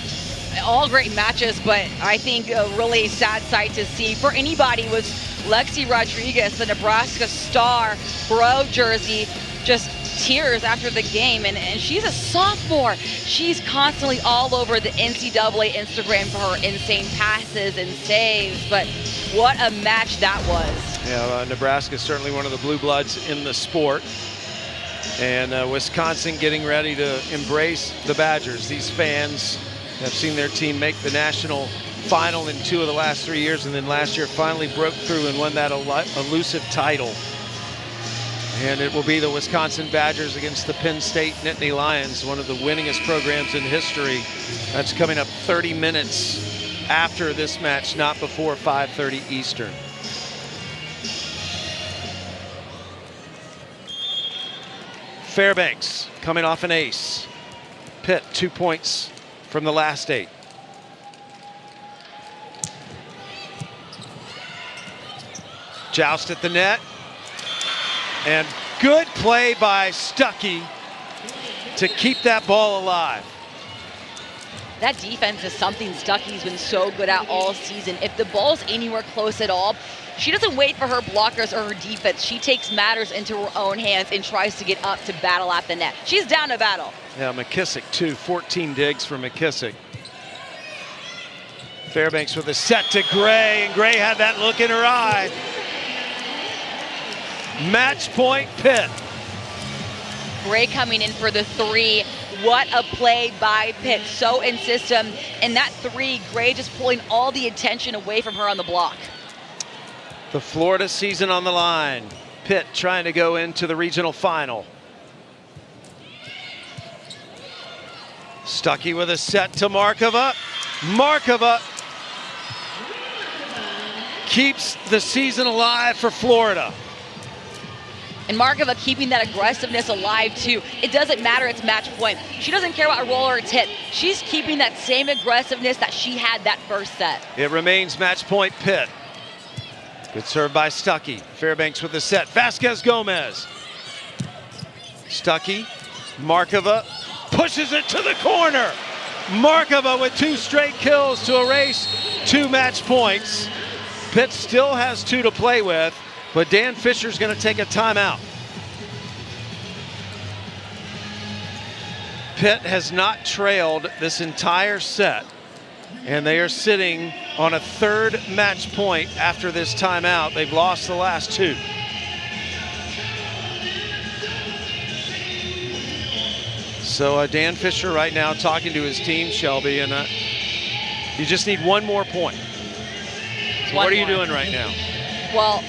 all great matches, but I think a really sad sight to see for anybody was Lexi Rodriguez, the Nebraska star, bro jersey, just tears after the game, and she's a sophomore. She's constantly all over the NCAA Instagram for her insane passes and saves, but what a match that was. Yeah, Nebraska is certainly one of the blue bloods in the sport, and Wisconsin getting ready to embrace the Badgers. These fans have seen their team make the national final in 2 of the last 3 years, and then last year finally broke through and won that elusive title. And it will be the Wisconsin Badgers against the Penn State Nittany Lions, one of the winningest programs in history. That's coming up 30 minutes after this match, not before 5:30 Eastern. Fairbanks coming off an ace. Pitt 2 points from the last 8. Joust at the net. And good play by Stuckey to keep that ball alive. That defense is something Stuckey's been so good at all season. If the ball's anywhere close at all, she doesn't wait for her blockers or her defense. She takes matters into her own hands and tries to get up to battle at the net. She's down to battle. Yeah, McKissick too, 14 digs for McKissick. Fairbanks with a set to Gray, and Gray had that look in her eye. Match point, Pitt. Gray coming in for the 3. What a play by Pitt. So in system. And that 3, Gray just pulling all the attention away from her on the block. The Florida season on the line. Pitt trying to go into the regional final. Stuckey with a set to Markova. Markova keeps the season alive for Florida. And Markova keeping that aggressiveness alive too. It doesn't matter, it's match point. She doesn't care about a roll or a hit. She's keeping that same aggressiveness that she had that first set. It remains match point, Pitt. Good serve by Stuckey. Fairbanks with the set. Vasquez Gomez. Stuckey. Markova pushes it to the corner. Markova with 2 straight kills to erase 2 match points. Pitt still has 2 to play with, but Dan Fisher's going to take a timeout. Pitt has not trailed this entire set, and they are sitting on a 3rd match point after this timeout. They've lost the last 2. So Dan Fisher right now talking to his team, Shelby, and you just need one more point. So what are you doing right now? Well,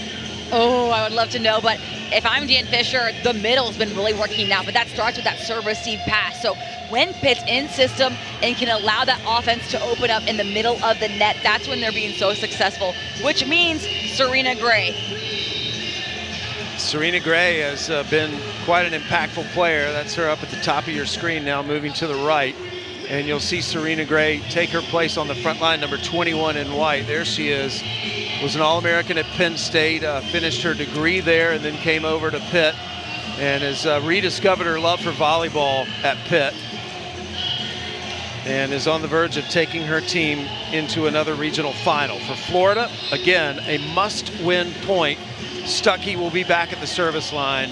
I would love to know, but if I'm Dan Fisher, the middle's been really working now, but that starts with that serve receive pass. So when Pitt's in system and can allow that offense to open up in the middle of the net, that's when they're being so successful, which means Serena Gray. Serena Gray has been quite an impactful player. That's her up at the top of your screen now, moving to the right. And you'll see Serena Gray take her place on the front line, number 21 in white. There she is. Was an All-American at Penn State, finished her degree there, and then came over to Pitt, and has rediscovered her love for volleyball at Pitt, and is on the verge of taking her team into another regional final. For Florida, again, a must-win point. Stuckey will be back at the service line.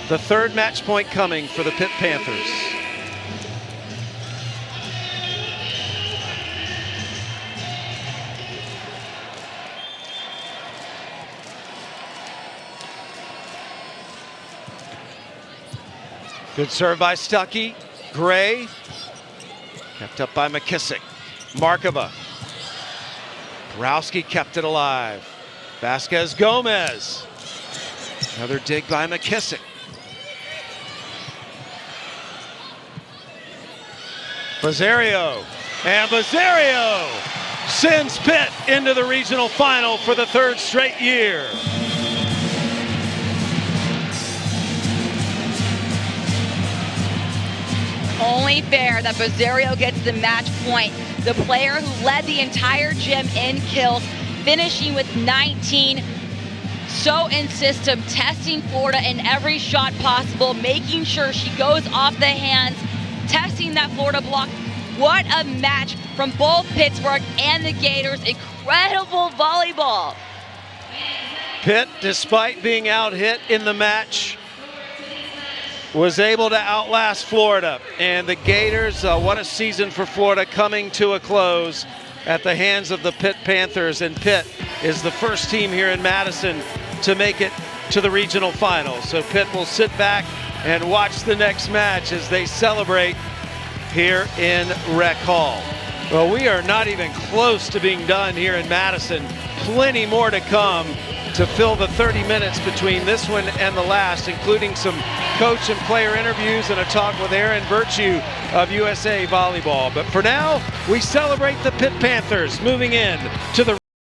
The third match point coming for the Pitt Panthers. Good serve by Stuckey. Gray. Kept up by McKissick. Markova. Borowski kept it alive. Vasquez Gomez. Another dig by McKissick. Bazario. And Bazario sends Pitt into the regional final for the third straight year. Only fair that Bazario gets the match point. The player who led the entire gym in kills, finishing with 19. So in system, testing Florida in every shot possible, making sure she goes off the hands, testing that Florida block. What a match from both Pittsburgh and the Gators. Incredible volleyball. Pitt, despite being out-hit in the match, was able to outlast Florida. And the Gators, what a season for Florida, coming to a close at the hands of the Pitt Panthers. And Pitt is the first team here in Madison to make it to the regional final. So Pitt will sit back and watch the next match as they celebrate here in Rec Hall. Well, we are not even close to being done here in Madison. Plenty more to come to fill the 30 minutes between this one and the last, including some coach and player interviews and a talk with Aaron Virtue of USA Volleyball. But for now, we celebrate the Pitt Panthers moving in to the